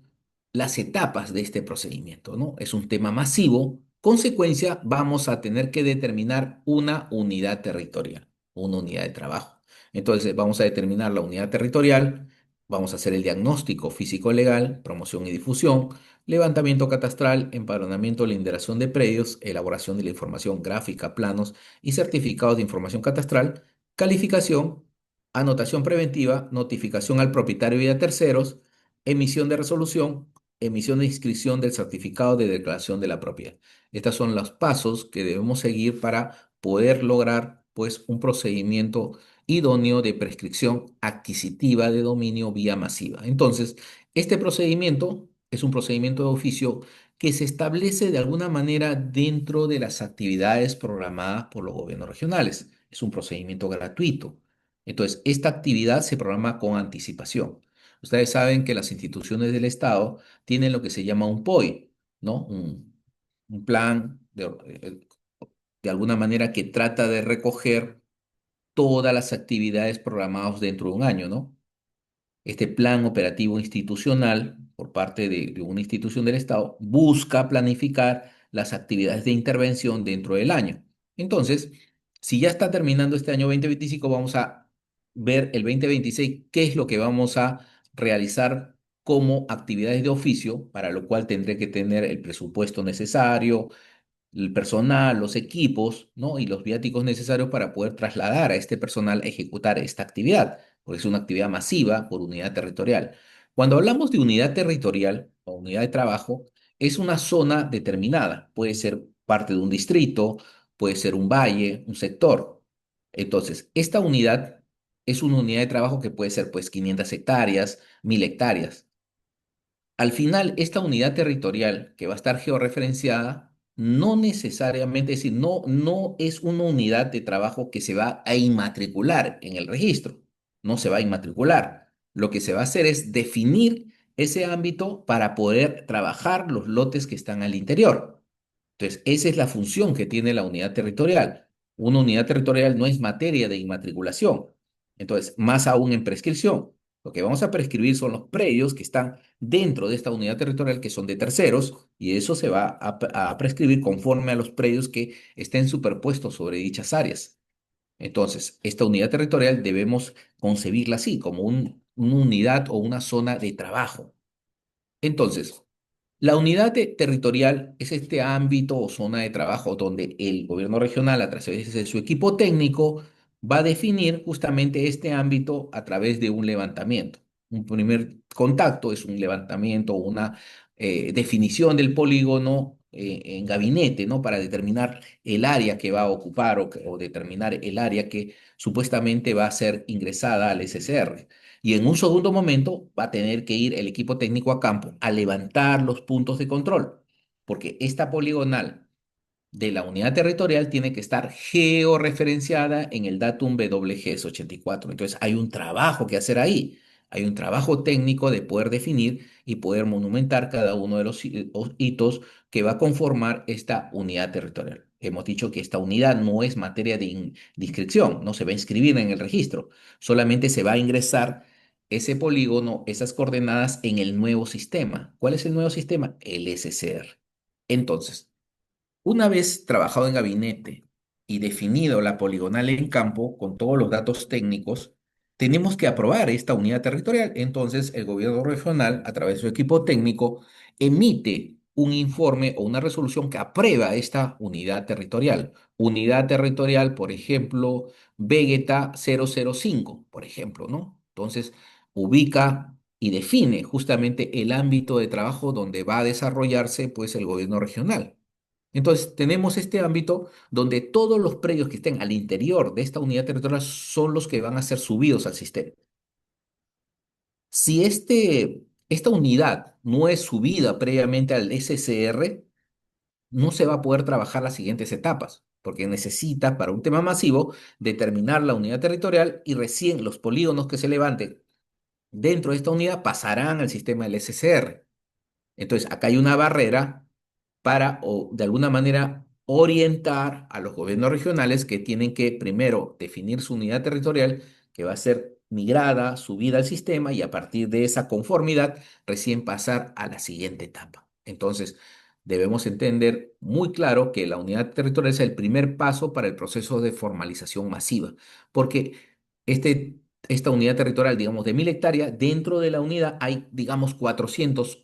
las etapas de este procedimiento, ¿no? Es un tema masivo. Consecuencia, vamos a tener que determinar una unidad territorial, una unidad de trabajo. Entonces, vamos a determinar la unidad territorial, vamos a hacer el diagnóstico físico-legal, promoción y difusión, levantamiento catastral, empadronamiento, linderación de predios, elaboración de la información gráfica, planos y certificados de información catastral, calificación, anotación preventiva, notificación al propietario y a terceros, emisión de resolución, emisión de inscripción del certificado de declaración de la propiedad. Estos son los pasos que debemos seguir para poder lograr, pues, un procedimiento idóneo de prescripción adquisitiva de dominio vía masiva. Entonces, este procedimiento es un procedimiento de oficio que se establece de alguna manera dentro de las actividades programadas por los gobiernos regionales. Es un procedimiento gratuito. Entonces, esta actividad se programa con anticipación. Ustedes saben que las instituciones del Estado tienen lo que se llama un POI, ¿no? Un plan de alguna manera que trata de recoger todas las actividades programadas dentro de un año, ¿no? Este plan operativo institucional por parte de una institución del Estado busca planificar las actividades de intervención dentro del año. Entonces, si ya está terminando este año 2025, vamos a ver el 2026 qué es lo que vamos a realizar como actividades de oficio, para lo cual tendré que tener el presupuesto necesario, el personal, los equipos, ¿no? Y los viáticos necesarios para poder trasladar a este personal a ejecutar esta actividad, porque es una actividad masiva por unidad territorial. Cuando hablamos de unidad territorial o unidad de trabajo, es una zona determinada, puede ser parte de un distrito, puede ser un valle, un sector. Entonces, esta unidad es una unidad de trabajo que puede ser pues 500 hectáreas, 1000 hectáreas. Al final, esta unidad territorial que va a estar georreferenciada no necesariamente, es decir, no es una unidad de trabajo que se va a inmatricular en el registro, no se va a inmatricular. Lo que se va a hacer es definir ese ámbito para poder trabajar los lotes que están al interior. Entonces, esa es la función que tiene la unidad territorial. Una unidad territorial no es materia de inmatriculación. Entonces, más aún en prescripción. Lo que vamos a prescribir son los predios que están dentro de esta unidad territorial, que son de terceros, y eso se va a prescribir conforme a los predios que estén superpuestos sobre dichas áreas. Entonces, esta unidad territorial debemos concebirla así, como una unidad o una zona de trabajo. Entonces, la unidad territorial es este ámbito o zona de trabajo donde el gobierno regional, a través de su equipo técnico, va a definir justamente este ámbito a través de un levantamiento. Un primer contacto es un levantamiento, una definición del polígono en gabinete, ¿no? Para determinar el área que va a ocupar o determinar el área que supuestamente va a ser ingresada al SCR. Y en un segundo momento va a tener que ir el equipo técnico a campo a levantar los puntos de control, porque esta poligonal de la unidad territorial tiene que estar georreferenciada en el datum WGS84. Entonces hay un trabajo que hacer ahí. Hay un trabajo técnico de poder definir y poder monumentar cada uno de los hitos que va a conformar esta unidad territorial. Hemos dicho que esta unidad no es materia de, de inscripción, no se va a inscribir en el registro, solamente se va a ingresar ese polígono, esas coordenadas en el nuevo sistema. ¿Cuál es el nuevo sistema? El SCR. Entonces, una vez trabajado en gabinete y definido la poligonal en campo con todos los datos técnicos, tenemos que aprobar esta unidad territorial. Entonces, el gobierno regional, a través de su equipo técnico, emite un informe o una resolución que aprueba esta unidad territorial. Unidad territorial, por ejemplo, Vegeta 005, por ejemplo, ¿no? Entonces, ubica y define justamente el ámbito de trabajo donde va a desarrollarse, pues, el gobierno regional. Entonces, tenemos este ámbito donde todos los predios que estén al interior de esta unidad territorial son los que van a ser subidos al sistema. Si esta unidad no es subida previamente al SCR, no se va a poder trabajar las siguientes etapas, porque necesita, para un tema masivo, determinar la unidad territorial y recién los polígonos que se levanten dentro de esta unidad pasarán al sistema del SCR. Entonces, acá hay una barrera para, o de alguna manera, orientar a los gobiernos regionales que tienen que primero definir su unidad territorial, que va a ser migrada, subida al sistema y a partir de esa conformidad recién pasar a la siguiente etapa. Entonces, debemos entender muy claro que la unidad territorial es el primer paso para el proceso de formalización masiva, porque esta unidad territorial, digamos, de 1000 hectáreas, dentro de la unidad hay, digamos, 400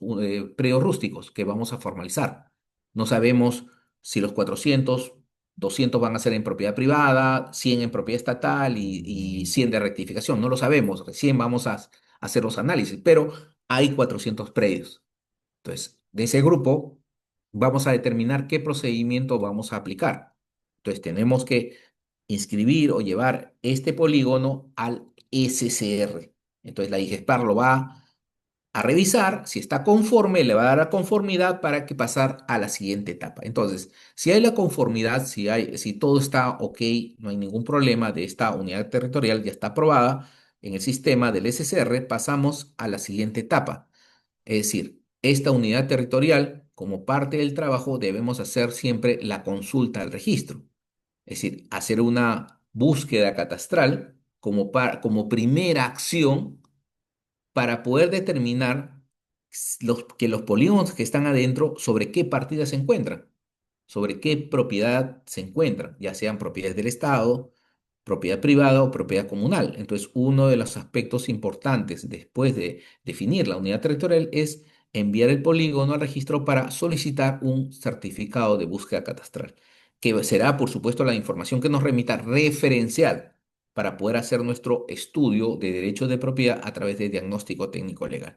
predios rústicos que vamos a formalizar. No sabemos si los 400, 200 van a ser en propiedad privada, 100 en propiedad estatal y 100 de rectificación. No lo sabemos, recién vamos a hacer los análisis, pero hay 400 predios. Entonces, de ese grupo vamos a determinar qué procedimiento vamos a aplicar. Entonces, tenemos que inscribir o llevar este polígono al SCR. Entonces, la IGESPAR lo va a revisar, si está conforme, le va a dar la conformidad para que pasar a la siguiente etapa. Entonces, si hay la conformidad, si todo está ok, no hay ningún problema de esta unidad territorial, ya está aprobada en el sistema del SSR, pasamos a la siguiente etapa. Es decir, esta unidad territorial, como parte del trabajo, debemos hacer siempre la consulta al registro. Es decir, hacer una búsqueda catastral como primera acción para poder determinar que los polígonos que están adentro sobre qué partida se encuentran, sobre qué propiedad se encuentran, ya sean propiedades del Estado, propiedad privada o propiedad comunal. Entonces, uno de los aspectos importantes después de definir la unidad territorial es enviar el polígono al registro para solicitar un certificado de búsqueda catastral, que será, por supuesto, la información que nos remita referencial para poder hacer nuestro estudio de derechos de propiedad a través de diagnóstico técnico legal.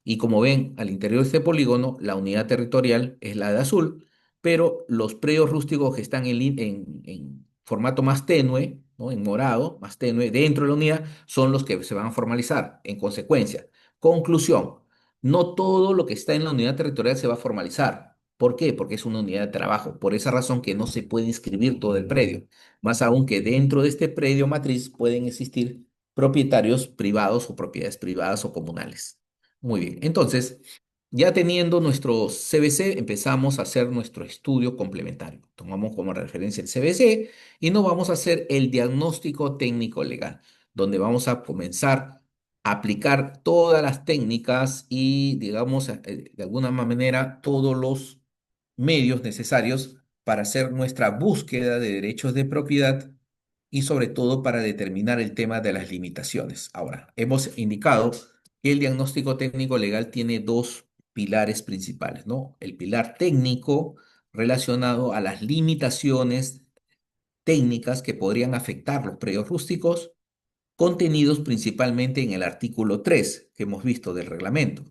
Y como ven, al interior de este polígono, la unidad territorial es la de azul, pero los predios rústicos que están en formato más tenue, ¿no? En morado, más tenue, dentro de la unidad, son los que se van a formalizar. En consecuencia, conclusión, no todo lo que está en la unidad territorial se va a formalizar. ¿Por qué? Porque es una unidad de trabajo. Por esa razón que no se puede inscribir todo el predio. Más aún que dentro de este predio matriz pueden existir propietarios privados o propiedades privadas o comunales. Muy bien, entonces, ya teniendo nuestro CBC, empezamos a hacer nuestro estudio complementario. Tomamos como referencia el CBC y nos vamos a hacer el diagnóstico técnico legal, donde vamos a comenzar a aplicar todas las técnicas y, digamos, de alguna manera, todos los medios necesarios para hacer nuestra búsqueda de derechos de propiedad y sobre todo para determinar el tema de las limitaciones. Ahora, hemos indicado que el diagnóstico técnico legal tiene dos pilares principales, ¿no? El pilar técnico relacionado a las limitaciones técnicas que podrían afectar los predios rústicos, contenidos principalmente en el artículo 3 que hemos visto del reglamento.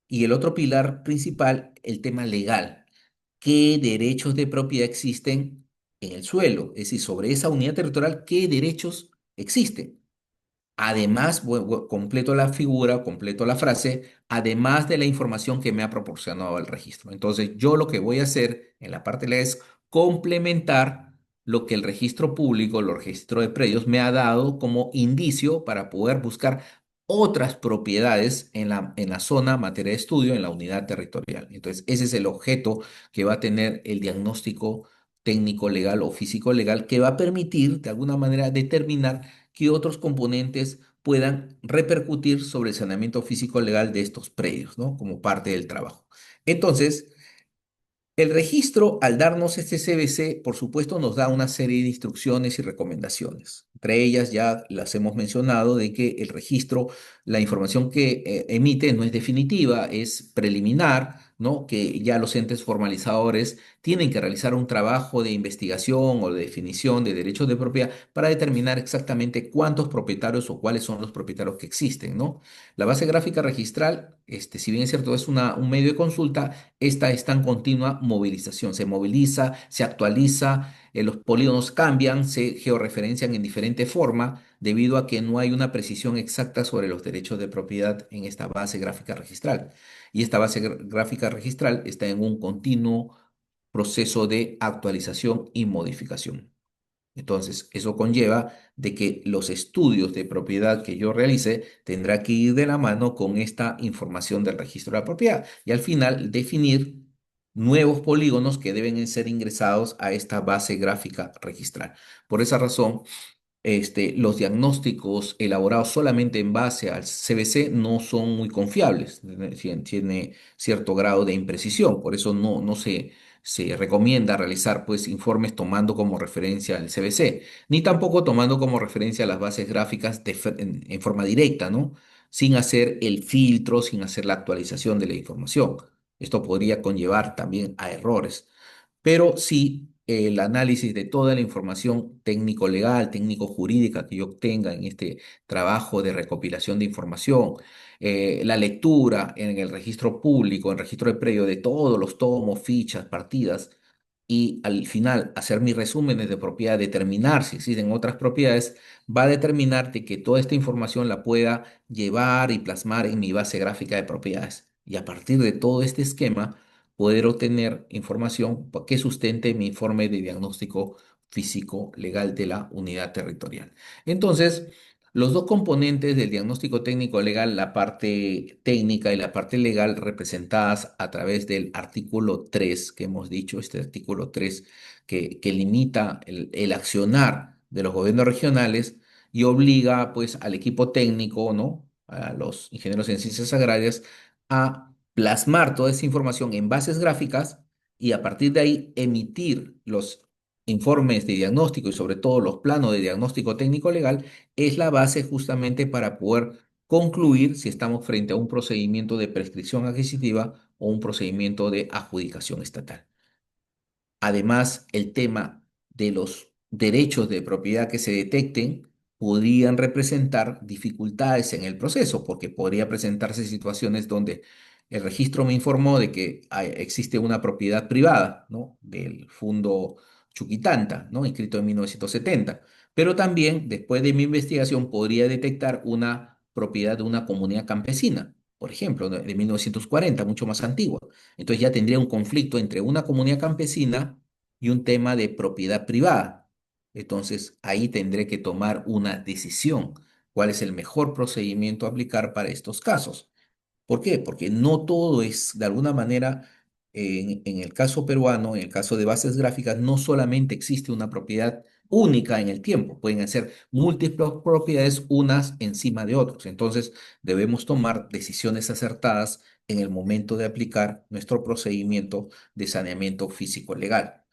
Y el otro pilar principal, el tema legal. ¿Qué derechos de propiedad existen en el suelo? Es decir, sobre esa unidad territorial, ¿qué derechos existen? Además, completo la figura, completo la frase, además de la información que me ha proporcionado el registro. Entonces, yo lo que voy a hacer en la parte legal es complementar lo que el registro público, el registro de predios, me ha dado como indicio para poder buscar otras propiedades en la zona materia de estudio, en la unidad territorial. Entonces, ese es el objeto que va a tener el diagnóstico técnico legal o físico legal, que va a permitir, de alguna manera, determinar que otros componentes puedan repercutir sobre el saneamiento físico legal de estos predios, ¿no? Como parte del trabajo. Entonces, el registro, al darnos este CBC, por supuesto, nos da una serie de instrucciones y recomendaciones. Entre ellas ya las hemos mencionado de que el registro, la información que emite no es definitiva, es preliminar, ¿no? Que ya los entes formalizadores tienen que realizar un trabajo de investigación o de definición de derechos de propiedad para determinar exactamente cuántos propietarios o cuáles son los propietarios que existen, ¿no? La base gráfica registral, si bien es cierto, es un medio de consulta, esta está en continua movilización. Se moviliza, se actualiza, los polígonos cambian, se georreferencian en diferente forma debido a que no hay una precisión exacta sobre los derechos de propiedad en esta base gráfica registral. Y esta base gráfica registral está en un continuo proceso de actualización y modificación. Entonces, eso conlleva de que los estudios de propiedad que yo realice tendrá que ir de la mano con esta información del registro de la propiedad y al final definir nuevos polígonos que deben ser ingresados a esta base gráfica registral. Por esa razón, los diagnósticos elaborados solamente en base al CBC no son muy confiables, tiene cierto grado de imprecisión, por eso no se recomienda realizar pues informes tomando como referencia el CBC, ni tampoco tomando como referencia las bases gráficas en forma directa, ¿no? Sin hacer el filtro, sin hacer la actualización de la información. Esto podría conllevar también a errores, pero sí el análisis de toda la información técnico-legal, técnico-jurídica que yo obtenga en este trabajo de recopilación de información, la lectura en el registro público, en el registro de predio de todos los tomos, fichas, partidas, y al final hacer mis resúmenes de propiedad, determinar si existen otras propiedades, va a determinar de que toda esta información la pueda llevar y plasmar en mi base gráfica de propiedades. Y a partir de todo este esquema, poder obtener información que sustente mi informe de diagnóstico físico legal de la unidad territorial. Entonces, los dos componentes del diagnóstico técnico legal, la parte técnica y la parte legal, representadas a través del artículo 3 que hemos dicho, este artículo 3 que limita el accionar de los gobiernos regionales y obliga pues al equipo técnico, ¿no? A los ingenieros en ciencias agrarias a plasmar toda esa información en bases gráficas y a partir de ahí emitir los informes de diagnóstico y sobre todo los planos de diagnóstico técnico legal es la base justamente para poder concluir si estamos frente a un procedimiento de prescripción adquisitiva o un procedimiento de adjudicación estatal. Además, el tema de los derechos de propiedad que se detecten podrían representar dificultades en el proceso, porque podría presentarse situaciones donde el registro me informó de que existe una propiedad privada, ¿no? Del Fundo Chuquitanta, ¿no? Inscrito en 1970, pero también después de mi investigación podría detectar una propiedad de una comunidad campesina, por ejemplo, de 1940, mucho más antigua. Entonces ya tendría un conflicto entre una comunidad campesina y un tema de propiedad privada. Entonces ahí tendré que tomar una decisión. ¿Cuál es el mejor procedimiento a aplicar para estos casos? ¿Por qué? Porque no todo es, de alguna manera, en el caso peruano, en el caso de bases gráficas, no solamente existe una propiedad única en el tiempo, pueden ser múltiples propiedades unas encima de otras. Entonces, debemos tomar decisiones acertadas en el momento de aplicar nuestro procedimiento de saneamiento físico legal.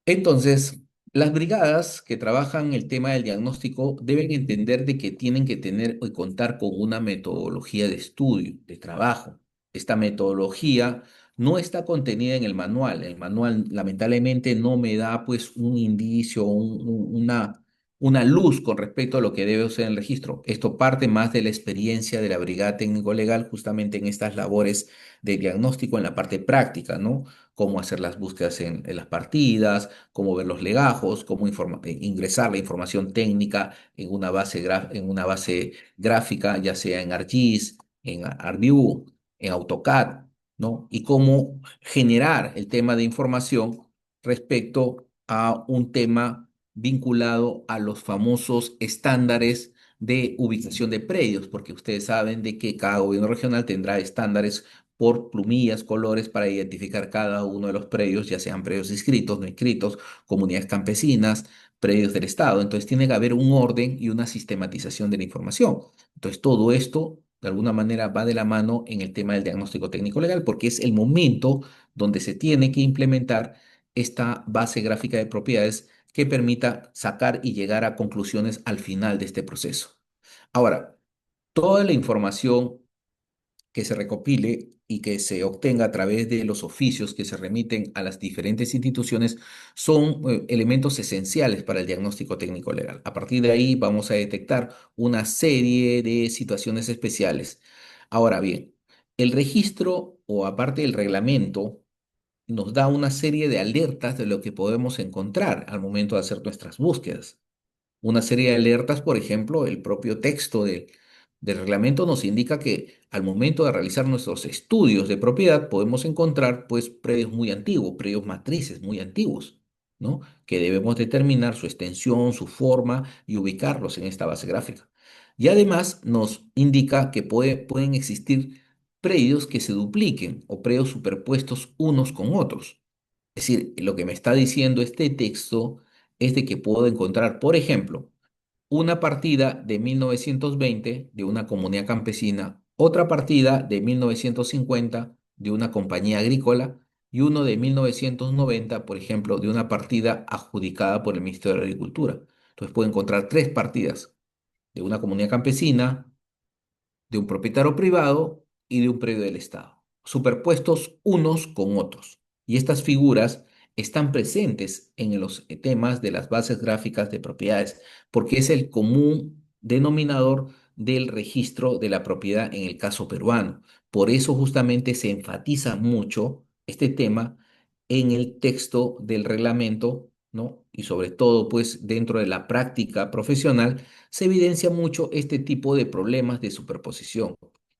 Entonces, las brigadas que trabajan el tema del diagnóstico deben entender de que tienen que tener y contar con una metodología de estudio, de trabajo. Esta metodología no está contenida en el manual. El manual lamentablemente no me da pues un indicio, una luz con respecto a lo que debe ser el registro. Esto parte más de la experiencia de la brigada técnico-legal justamente en estas labores de diagnóstico en la parte práctica, ¿no? Cómo hacer las búsquedas en las partidas, cómo ver los legajos, cómo ingresar la información técnica en una en una base gráfica, ya sea en ArcGIS, en ArcView, en AutoCAD, ¿no? Y cómo generar el tema de información respecto a un tema vinculado a los famosos estándares de ubicación de predios, porque ustedes saben de que cada gobierno regional tendrá estándares por plumillas, colores para identificar cada uno de los predios, ya sean predios inscritos, no inscritos, comunidades campesinas, predios del Estado. Entonces tiene que haber un orden y una sistematización de la información. Entonces todo esto, de alguna manera, va de la mano en el tema del diagnóstico técnico legal, porque es el momento donde se tiene que implementar esta base gráfica de propiedades que permita sacar y llegar a conclusiones al final de este proceso. Ahora, toda la información que se recopile y que se obtenga a través de los oficios que se remiten a las diferentes instituciones son elementos esenciales para el diagnóstico técnico legal. A partir de ahí vamos a detectar una serie de situaciones especiales. Ahora bien, el registro o aparte del reglamento nos da una serie de alertas de lo que podemos encontrar al momento de hacer nuestras búsquedas. Una serie de alertas, por ejemplo, el propio texto del reglamento nos indica que al momento de realizar nuestros estudios de propiedad podemos encontrar pues predios muy antiguos, predios matrices muy antiguos, ¿no? Que debemos determinar su extensión, su forma y ubicarlos en esta base gráfica. Y además nos indica que pueden existir predios que se dupliquen o predios superpuestos unos con otros. Es decir, lo que me está diciendo este texto es de que puedo encontrar, por ejemplo, una partida de 1920 de una comunidad campesina, otra partida de 1950 de una compañía agrícola y uno de 1990, por ejemplo, de una partida adjudicada por el Ministerio de Agricultura. Entonces puedo encontrar tres partidas de una comunidad campesina, de un propietario privado y de un predio del Estado, superpuestos unos con otros. Y estas figuras están presentes en los temas de las bases gráficas de propiedades, porque es el común denominador del registro de la propiedad en el caso peruano. Por eso justamente se enfatiza mucho este tema en el texto del reglamento, ¿no? Y sobre todo, pues, dentro de la práctica profesional, se evidencia mucho este tipo de problemas de superposición.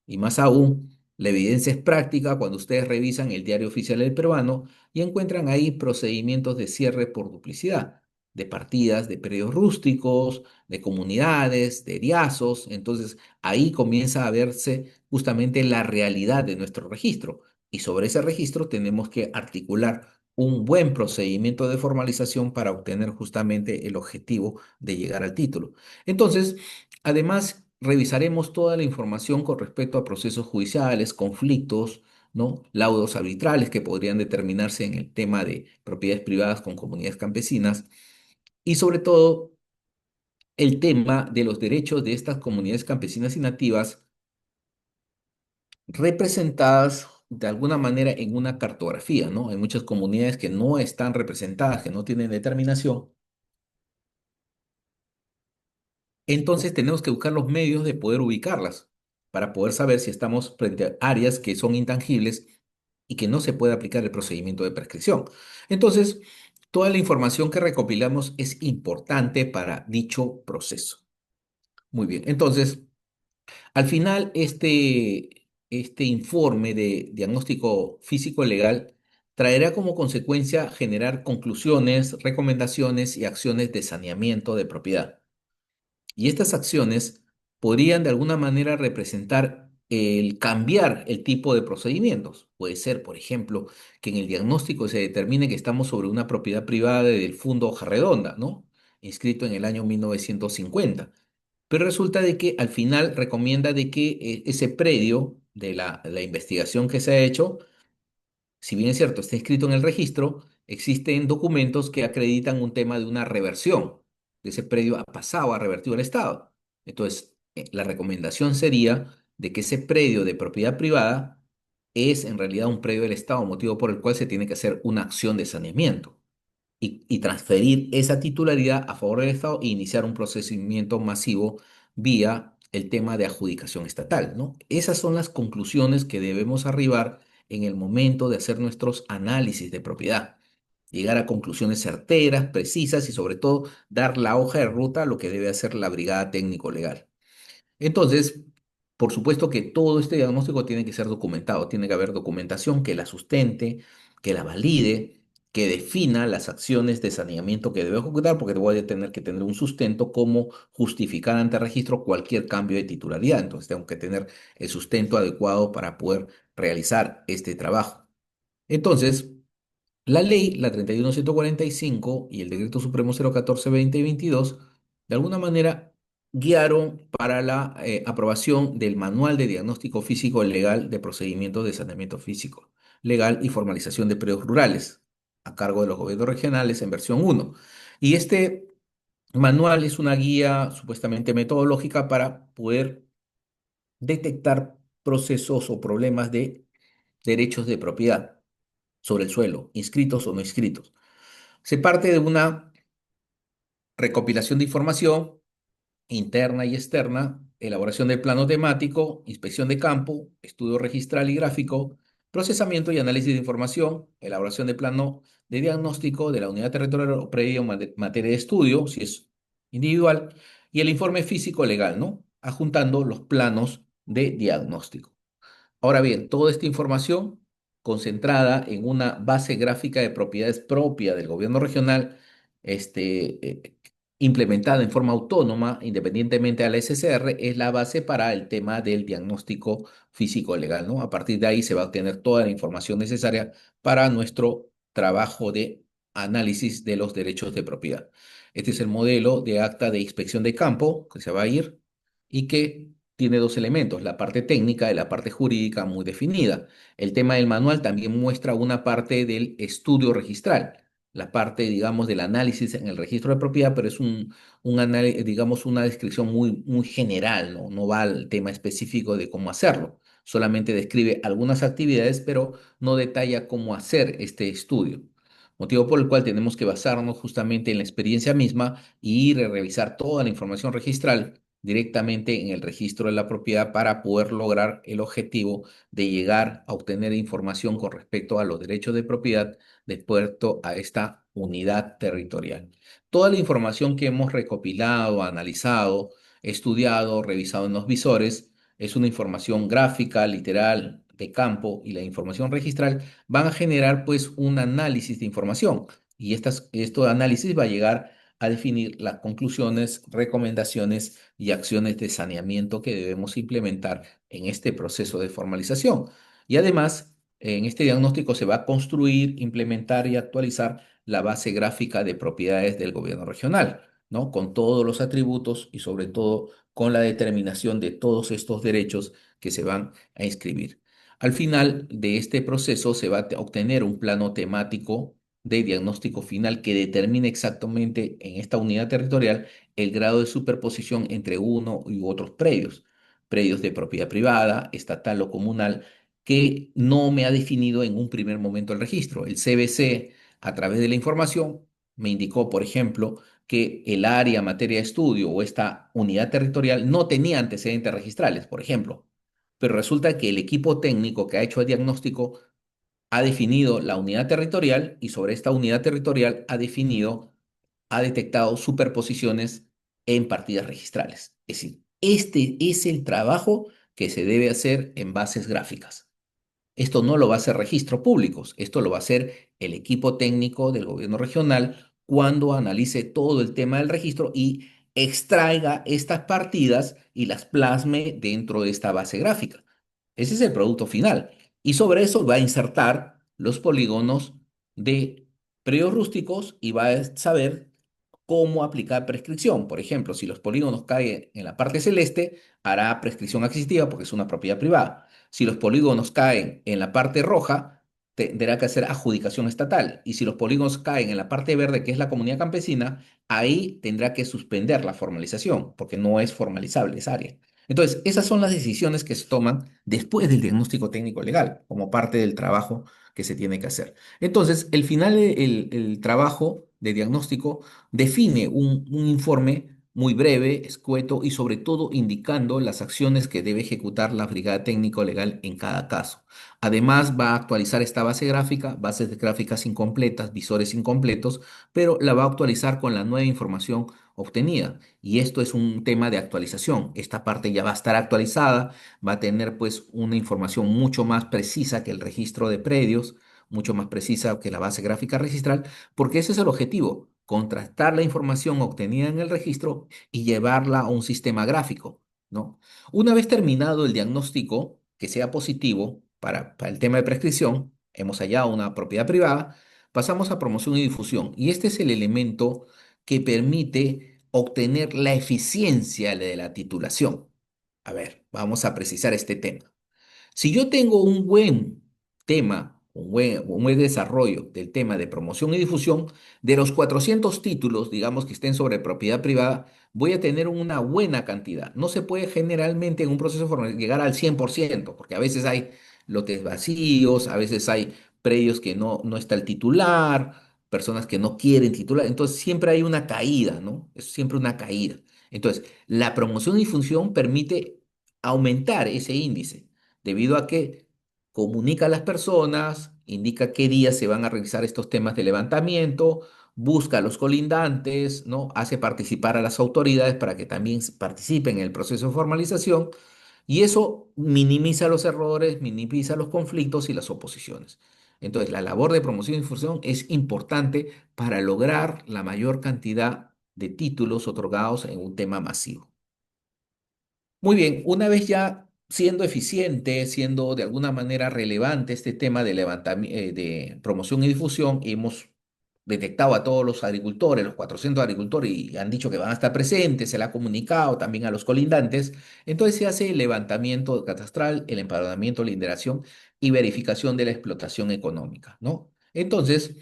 Y más aún, la evidencia es práctica cuando ustedes revisan el Diario Oficial del Peruano y encuentran ahí procedimientos de cierre por duplicidad, de partidas, de predios rústicos, de comunidades, de eriazos. Entonces, ahí comienza a verse justamente la realidad de nuestro registro. Y sobre ese registro tenemos que articular un buen procedimiento de formalización para obtener justamente el objetivo de llegar al título. Entonces, además, revisaremos toda la información con respecto a procesos judiciales, conflictos, ¿no? Laudos arbitrales que podrían determinarse en el tema de propiedades privadas con comunidades campesinas y sobre todo el tema de los derechos de estas comunidades campesinas y nativas representadas de alguna manera en una cartografía, ¿no? Hay muchas comunidades que no están representadas, que no tienen determinación. Entonces tenemos que buscar los medios de poder ubicarlas para poder saber si estamos frente a áreas que son intangibles y que no se puede aplicar el procedimiento de prescripción. Entonces, toda la información que recopilamos es importante para dicho proceso. Muy bien, entonces, al final, este informe de diagnóstico físico legal traerá como consecuencia generar conclusiones, recomendaciones y acciones de saneamiento de propiedad. Y estas acciones podrían de alguna manera representar el cambiar el tipo de procedimientos. Puede ser, por ejemplo, que en el diagnóstico se determine que estamos sobre una propiedad privada del Fundo Hojarredonda, ¿no? Inscrito en el año 1950. Pero resulta de que al final recomienda de que ese predio de la investigación que se ha hecho, si bien es cierto, está inscrito en el registro, existen documentos que acreditan un tema de una reversión. De ese predio ha pasado, ha revertido el Estado. Entonces, la recomendación sería de que ese predio de propiedad privada es en realidad un predio del Estado, motivo por el cual se tiene que hacer una acción de saneamiento y transferir esa titularidad a favor del Estado e iniciar un procedimiento masivo vía el tema de adjudicación estatal, ¿no? Esas son las conclusiones que debemos arribar en el momento de hacer nuestros análisis de propiedad. Llegar a conclusiones certeras, precisas y sobre todo dar la hoja de ruta a lo que debe hacer la brigada técnico-legal. Entonces, por supuesto que todo este diagnóstico tiene que ser documentado, tiene que haber documentación que la sustente, que la valide, que defina las acciones de saneamiento que debe ejecutar, porque voy a tener que tener un sustento como justificar ante registro cualquier cambio de titularidad. Entonces, tengo que tener el sustento adecuado para poder realizar este trabajo. Entonces, la ley, la 31145 y el Decreto Supremo 014-2022, de alguna manera guiaron para la aprobación del Manual de Diagnóstico Físico Legal de Procedimientos de Saneamiento Físico Legal y Formalización de Predios Rurales, a cargo de los gobiernos regionales en versión uno. Y este manual es una guía supuestamente metodológica para poder detectar procesos o problemas de derechos de propiedad sobre el suelo, inscritos o no inscritos. Se parte de una recopilación de información interna y externa, elaboración del plano temático, inspección de campo, estudio registral y gráfico, procesamiento y análisis de información, elaboración de plano de diagnóstico de la unidad territorial o previa en materia de estudio, si es individual, y el informe físico legal, ¿no? Adjuntando los planos de diagnóstico. Ahora bien, toda esta información concentrada en una base gráfica de propiedades propia del gobierno regional, implementada en forma autónoma, independientemente a la SCR, es la base para el tema del diagnóstico físico legal, ¿no? A partir de ahí se va a obtener toda la información necesaria para nuestro trabajo de análisis de los derechos de propiedad. Este es el modelo de acta de inspección de campo que se va a ir y que tiene dos elementos, la parte técnica y la parte jurídica muy definida. El tema del manual también muestra una parte del estudio registral, la parte, digamos, del análisis en el registro de propiedad, pero es digamos, una descripción muy general, ¿no? No va al tema específico de cómo hacerlo. Solamente describe algunas actividades, pero no detalla cómo hacer este estudio. Motivo por el cual tenemos que basarnos justamente en la experiencia misma y ir a revisar toda la información registral directamente en el registro de la propiedad para poder lograr el objetivo de llegar a obtener información con respecto a los derechos de propiedad de puerto a esta unidad territorial. Toda la información que hemos recopilado, analizado, estudiado, revisado en los visores, es una información gráfica, literal, de campo, y la información registral van a generar pues un análisis de información, y este análisis va a llegar a definir las conclusiones, recomendaciones y acciones de saneamiento que debemos implementar en este proceso de formalización. Y además, en este diagnóstico se va a construir, implementar y actualizar la base gráfica de propiedades del gobierno regional, ¿no? Con todos los atributos y sobre todo con la determinación de todos estos derechos que se van a inscribir. Al final de este proceso se va a obtener un plano temático de diagnóstico final que determine exactamente en esta unidad territorial el grado de superposición entre uno y otros predios de propiedad privada, estatal o comunal, que no me ha definido en un primer momento el registro. El CBC, a través de la información, me indicó, por ejemplo, que el área materia de estudio o esta unidad territorial no tenía antecedentes registrales, por ejemplo. Pero resulta que el equipo técnico que ha hecho el diagnóstico ha definido la unidad territorial, y sobre esta unidad territorial ha detectado superposiciones en partidas registrales. Es decir, este es el trabajo que se debe hacer en bases gráficas. Esto no lo va a hacer registros públicos, esto lo va a hacer el equipo técnico del gobierno regional cuando analice todo el tema del registro y extraiga estas partidas y las plasme dentro de esta base gráfica. Ese es el producto final. Y sobre eso va a insertar los polígonos de predios rústicos y va a saber cómo aplicar prescripción. Por ejemplo, si los polígonos caen en la parte celeste, hará prescripción adquisitiva porque es una propiedad privada. Si los polígonos caen en la parte roja, tendrá que hacer adjudicación estatal. Y si los polígonos caen en la parte verde, que es la comunidad campesina, ahí tendrá que suspender la formalización porque no es formalizable esa área. Entonces, esas son las decisiones que se toman después del diagnóstico técnico legal, como parte del trabajo que se tiene que hacer. Entonces, el final, el trabajo de diagnóstico define un informe muy breve, escueto y sobre todo indicando las acciones que debe ejecutar la brigada técnico-legal en cada caso. Además, va a actualizar esta base gráfica, bases de gráficas incompletas, visores incompletos, pero la va a actualizar con la nueva información obtenida. Y esto es un tema de actualización. Esta parte ya va a estar actualizada, va a tener pues una información mucho más precisa que el registro de predios, mucho más precisa que la base gráfica registral, porque ese es el objetivo: contrastar la información obtenida en el registro y llevarla a un sistema gráfico, ¿no? Una vez terminado el diagnóstico, que sea positivo para el tema de prescripción, hemos hallado una propiedad privada, pasamos a promoción y difusión. Y este es el elemento que permite obtener la eficiencia de la titulación. A ver, vamos a precisar este tema. Si yo tengo un buen tema, un buen desarrollo del tema de promoción y difusión, de los 400 títulos, digamos que estén sobre propiedad privada, voy a tener una buena cantidad. No se puede generalmente en un proceso formal llegar al 100%, porque a veces hay lotes vacíos, a veces hay predios que no está el titular, personas que no quieren titular, entonces siempre hay una caída, ¿no? Es siempre una caída. Entonces, la promoción y difusión permite aumentar ese índice debido a que comunica a las personas, indica qué días se van a realizar estos temas de levantamiento, busca a los colindantes, ¿no? Hace participar a las autoridades para que también participen en el proceso de formalización, y eso minimiza los errores, minimiza los conflictos y las oposiciones. Entonces, la labor de promoción y difusión es importante para lograr la mayor cantidad de títulos otorgados en un tema masivo. Muy bien, una vez ya siendo eficiente, siendo de alguna manera relevante este tema de de promoción y difusión, hemos detectado a todos los agricultores, los 400 agricultores, y han dicho que van a estar presentes, se le ha comunicado también a los colindantes. Entonces se hace el levantamiento catastral, el empadronamiento, la inderación y verificación de la explotación económica, ¿no? Entonces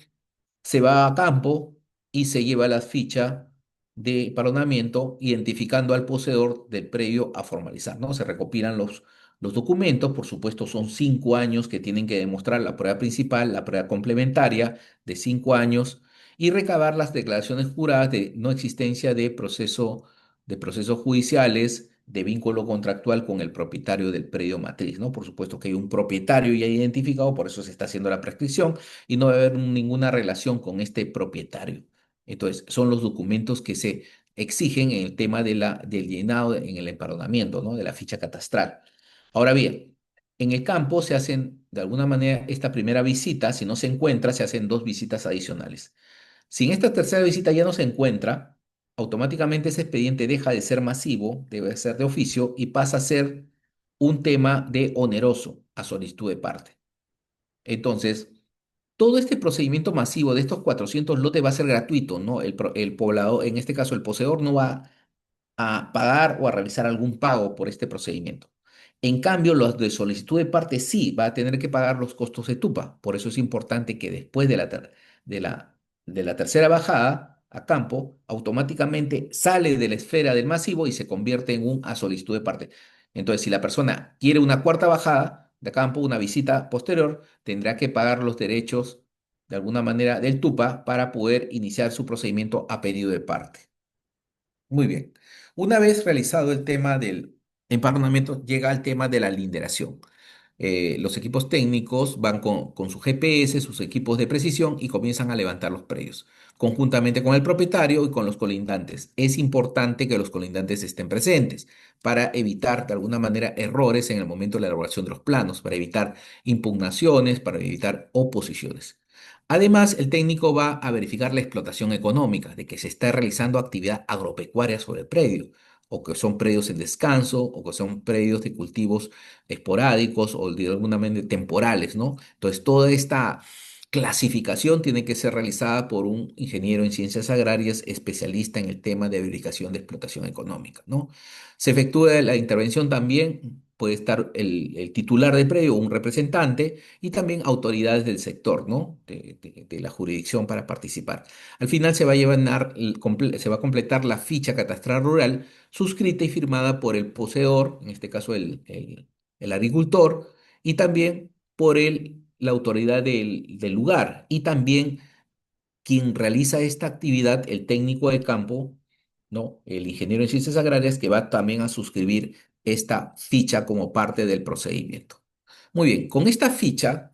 se va a campo y se lleva la ficha de empadronamiento identificando al poseedor del predio a formalizar, ¿no? Se recopilan los documentos, por supuesto son 5 años que tienen que demostrar la prueba principal, la prueba complementaria de 5 años, y recabar las declaraciones juradas de no existencia de proceso de procesos judiciales de vínculo contractual con el propietario del predio matriz, ¿no? Por supuesto que hay un propietario ya identificado, por eso se está haciendo la prescripción y no va a haber ninguna relación con este propietario. Entonces, son los documentos que se exigen en el tema del llenado en el empadronamiento, ¿no? De la ficha catastral. Ahora bien, en el campo se hacen, de alguna manera, esta primera visita, si no se encuentra, se hacen dos visitas adicionales. Si en esta tercera visita ya no se encuentra, automáticamente ese expediente deja de ser masivo, debe ser de oficio y pasa a ser un tema de oneroso a solicitud de parte. Entonces, todo este procedimiento masivo de estos 400 lotes va a ser gratuito, ¿no? El poblador, en este caso el poseedor, no va a pagar o a realizar algún pago por este procedimiento. En cambio, los de solicitud de parte sí va a tener que pagar los costos de TUPA. Por eso es importante que después de la, de la tercera bajada a campo, automáticamente sale de la esfera del masivo y se convierte en un a solicitud de parte. Entonces, si la persona quiere una cuarta bajada de campo, una visita posterior, tendrá que pagar los derechos de alguna manera del TUPA para poder iniciar su procedimiento a pedido de parte. Muy bien. Una vez realizado el tema del empadronamiento, llega el tema de la linderación. Los equipos técnicos van con su GPS, sus equipos de precisión y comienzan a levantar los predios, conjuntamente con el propietario y con los colindantes. Es importante que los colindantes estén presentes para evitar de alguna manera errores en el momento de la elaboración de los planos, para evitar impugnaciones, para evitar oposiciones. Además, el técnico va a verificar la explotación económica, de que se está realizando actividad agropecuaria sobre el predio, o que son predios en descanso, o que son predios de cultivos esporádicos o de alguna manera temporales, ¿no? Entonces, toda esta clasificación tiene que ser realizada por un ingeniero en ciencias agrarias especialista en el tema de verificación de explotación económica, ¿no? Se efectúa la intervención también, puede estar el titular del predio o un representante y también autoridades del sector, ¿no? De la jurisdicción para participar. Al final se va a llevar, se va a completar la ficha catastral rural suscrita y firmada por el poseedor, en este caso el agricultor, y también por la autoridad del lugar, y también quien realiza esta actividad, el técnico de campo, ¿no? El ingeniero en ciencias agrarias, que va también a suscribir esta ficha como parte del procedimiento. Muy bien, con esta ficha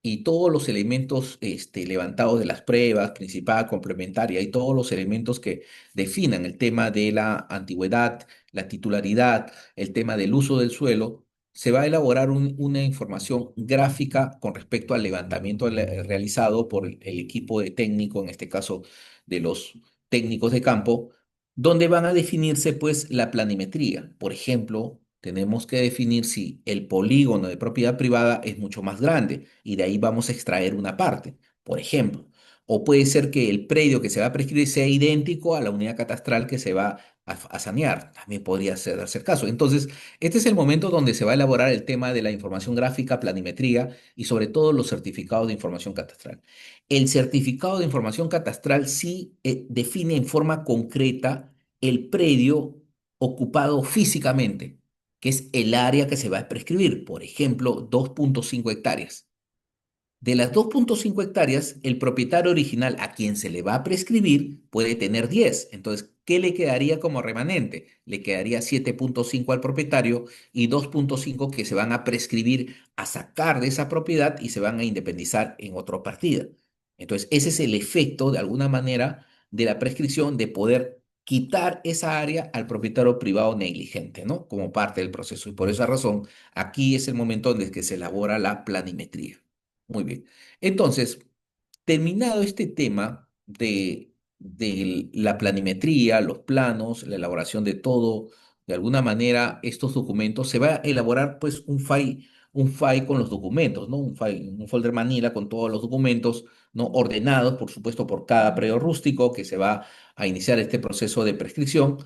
y todos los elementos levantados de las pruebas, principal, complementaria, y todos los elementos que definan el tema de la antigüedad, la titularidad, el tema del uso del suelo, se va a elaborar una información gráfica con respecto al levantamiento realizado por el equipo de técnico, en este caso de los técnicos de campo, donde van a definirse pues la planimetría. Por ejemplo, tenemos que definir si el polígono de propiedad privada es mucho más grande y de ahí vamos a extraer una parte, por ejemplo. O puede ser que el predio que se va a prescribir sea idéntico a la unidad catastral que se va a sanear. También podría ser, darse el caso. Entonces, este es el momento donde se va a elaborar el tema de la información gráfica, planimetría y sobre todo los certificados de información catastral. El certificado de información catastral sí define en forma concreta el predio ocupado físicamente, que es el área que se va a prescribir, por ejemplo, 2,5 hectáreas. De las 2,5 hectáreas, el propietario original a quien se le va a prescribir puede tener 10. Entonces, ¿qué le quedaría como remanente? Le quedaría 7,5 al propietario y 2,5 que se van a prescribir a sacar de esa propiedad y se van a independizar en otra partida. Entonces, ese es el efecto, de alguna manera, de la prescripción de poder quitar esa área al propietario privado negligente, ¿no? Como parte del proceso. Y por esa razón, aquí es el momento en el que se elabora la planimetría. Muy bien. Entonces, terminado este tema de la planimetría, los planos, la elaboración de todo, de alguna manera, estos documentos, se va a elaborar pues un file con los documentos, ¿no? Un folder Manila con todos los documentos, ¿no? Ordenados, por supuesto, por cada predio rústico que se va a iniciar este proceso de prescripción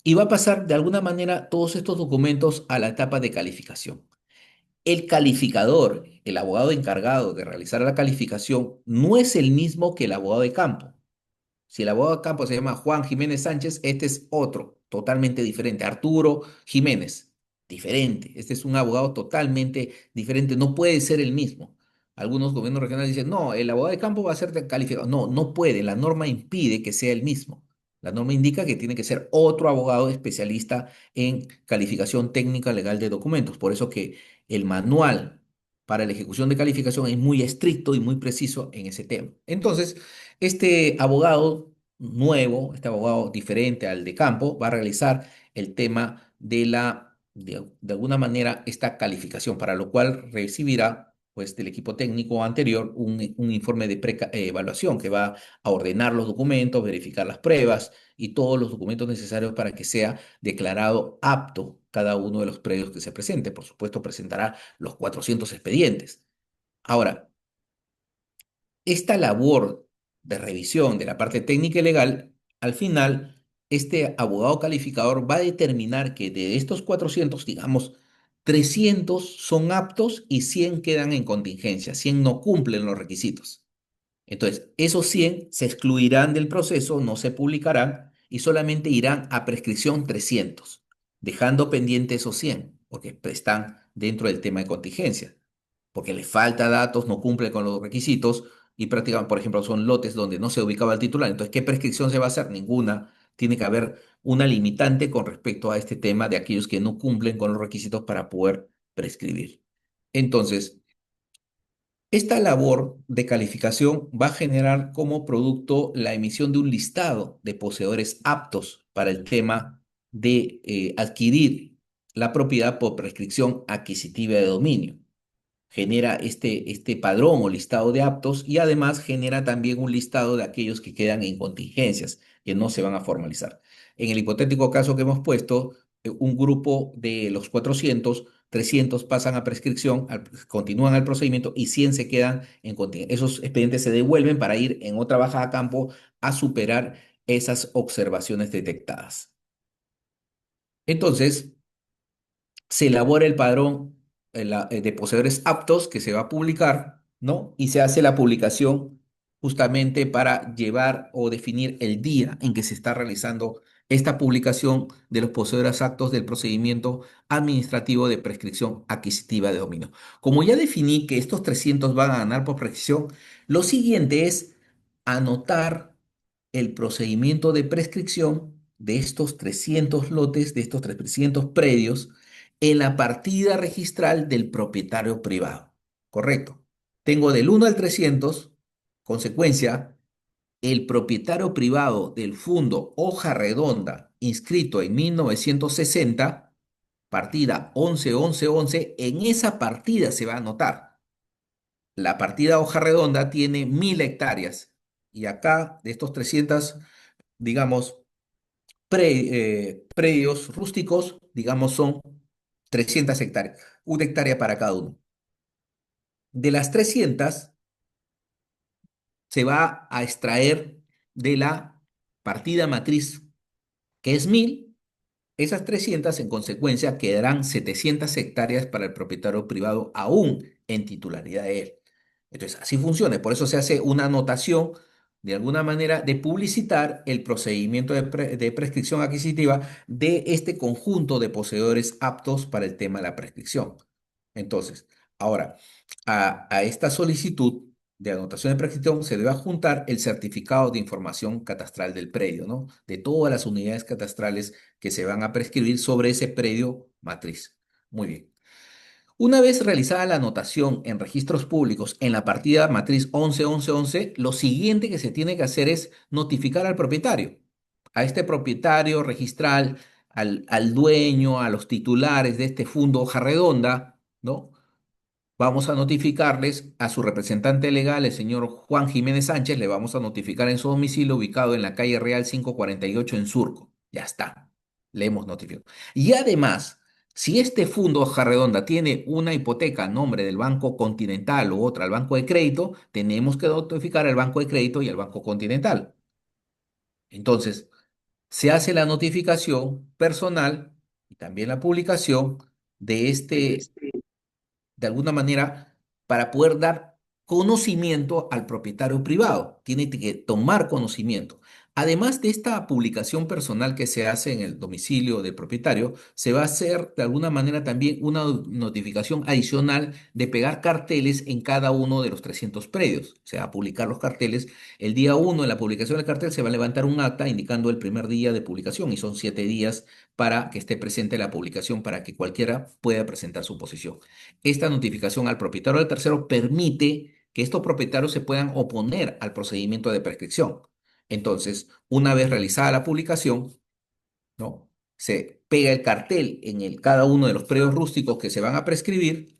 y va a pasar de alguna manera todos estos documentos a la etapa de calificación. El calificador, el abogado encargado de realizar la calificación, no es el mismo que el abogado de campo. Si el abogado de campo se llama Juan Jiménez Sánchez, este es otro, totalmente diferente. Arturo Jiménez, diferente. Este es un abogado totalmente diferente, no puede ser el mismo. Algunos gobiernos regionales dicen, no, el abogado de campo va a ser calificado. No, no puede, la norma impide que sea el mismo. La norma indica que tiene que ser otro abogado especialista en calificación técnica legal de documentos. Por eso que el manual para la ejecución de calificación es muy estricto y muy preciso en ese tema. Entonces, este abogado nuevo, este abogado diferente al de campo, va a realizar el tema de alguna manera, esta calificación, para lo cual recibirá, pues, del equipo técnico anterior un informe de evaluación que va a ordenar los documentos, verificar las pruebas y todos los documentos necesarios para que sea declarado apto cada uno de los predios que se presente. Por supuesto, presentará los 400 expedientes. Ahora, esta labor de revisión de la parte técnica y legal, al final, este abogado calificador va a determinar que de estos 400, digamos, 300 son aptos y 100 quedan en contingencia, 100 no cumplen los requisitos. Entonces, esos 100 se excluirán del proceso, no se publicarán y solamente irán a prescripción 300, dejando pendiente esos 100, porque están dentro del tema de contingencia, porque les falta datos, no cumple con los requisitos y prácticamente, por ejemplo, son lotes donde no se ubicaba el titular. Entonces, ¿qué prescripción se va a hacer? Ninguna. Tiene que haber una limitante con respecto a este tema de aquellos que no cumplen con los requisitos para poder prescribir. Entonces, esta labor de calificación va a generar como producto la emisión de un listado de poseedores aptos para el tema de adquirir la propiedad por prescripción adquisitiva de dominio. Genera este padrón o listado de aptos y además genera también un listado de aquellos que quedan en contingencias, que no se van a formalizar. En el hipotético caso que hemos puesto, un grupo de los 400, 300 pasan a prescripción, continúan el procedimiento y 100 se quedan en contingencia. Esos expedientes se devuelven para ir en otra baja a campo a superar esas observaciones detectadas. Entonces, se elabora el padrón de poseedores aptos que se va a publicar, ¿no? Y se hace la publicación justamente para llevar o definir el día en que se está realizando esta publicación de los poseedores aptos del procedimiento administrativo de prescripción adquisitiva de dominio. Como ya definí que estos 300 van a ganar por prescripción, lo siguiente es anotar el procedimiento de prescripción de estos 300 lotes, de estos 300 predios, en la partida registral del propietario privado. Correcto. Tengo del 1 al 300, consecuencia, el propietario privado del fondo Hoja Redonda, inscrito en 1960, partida 11-11-11, en esa partida se va a anotar. La partida Hoja Redonda tiene 1000 hectáreas y acá de estos 300, digamos, predios rústicos, digamos, son 300 hectáreas, 1 hectárea para cada uno. De las 300 se va a extraer de la partida matriz, que es 1000. Esas 300 en consecuencia quedarán 700 hectáreas para el propietario privado aún en titularidad de él. Entonces, así funciona. Por eso se hace una anotación de alguna manera de publicitar el procedimiento de prescripción adquisitiva de este conjunto de poseedores aptos para el tema de la prescripción. Entonces, ahora, a esta solicitud de anotación de prescripción se debe adjuntar el certificado de información catastral del predio, ¿no? De todas las unidades catastrales que se van a prescribir sobre ese predio matriz. Muy bien. Una vez realizada la anotación en registros públicos en la partida matriz 11-11-11, lo siguiente que se tiene que hacer es notificar al propietario, a este propietario registral, al dueño, a los titulares de este fondo hoja redonda, ¿no? Vamos a notificarles a su representante legal, el señor Juan Jiménez Sánchez, le vamos a notificar en su domicilio ubicado en la calle Real 548 en Surco. Ya está, le hemos notificado. Y además, si este fondo hoja redonda tiene una hipoteca a nombre del Banco Continental u otra al Banco de Crédito, tenemos que notificar al Banco de Crédito y al Banco Continental. Entonces, se hace la notificación personal y también la publicación de de alguna manera, para poder dar conocimiento al propietario privado. Tiene que tomar conocimiento. Además de esta publicación personal que se hace en el domicilio del propietario, se va a hacer de alguna manera también una notificación adicional de pegar carteles en cada uno de los 300 predios. Se va a publicar los carteles. El día uno de la publicación del cartel se va a levantar un acta indicando el primer día de publicación y son 7 días para que esté presente la publicación para que cualquiera pueda presentar su posición. Esta notificación al propietario del tercero permite que estos propietarios se puedan oponer al procedimiento de prescripción. Entonces, una vez realizada la publicación, ¿no? Se pega el cartel en cada uno de los predios rústicos que se van a prescribir.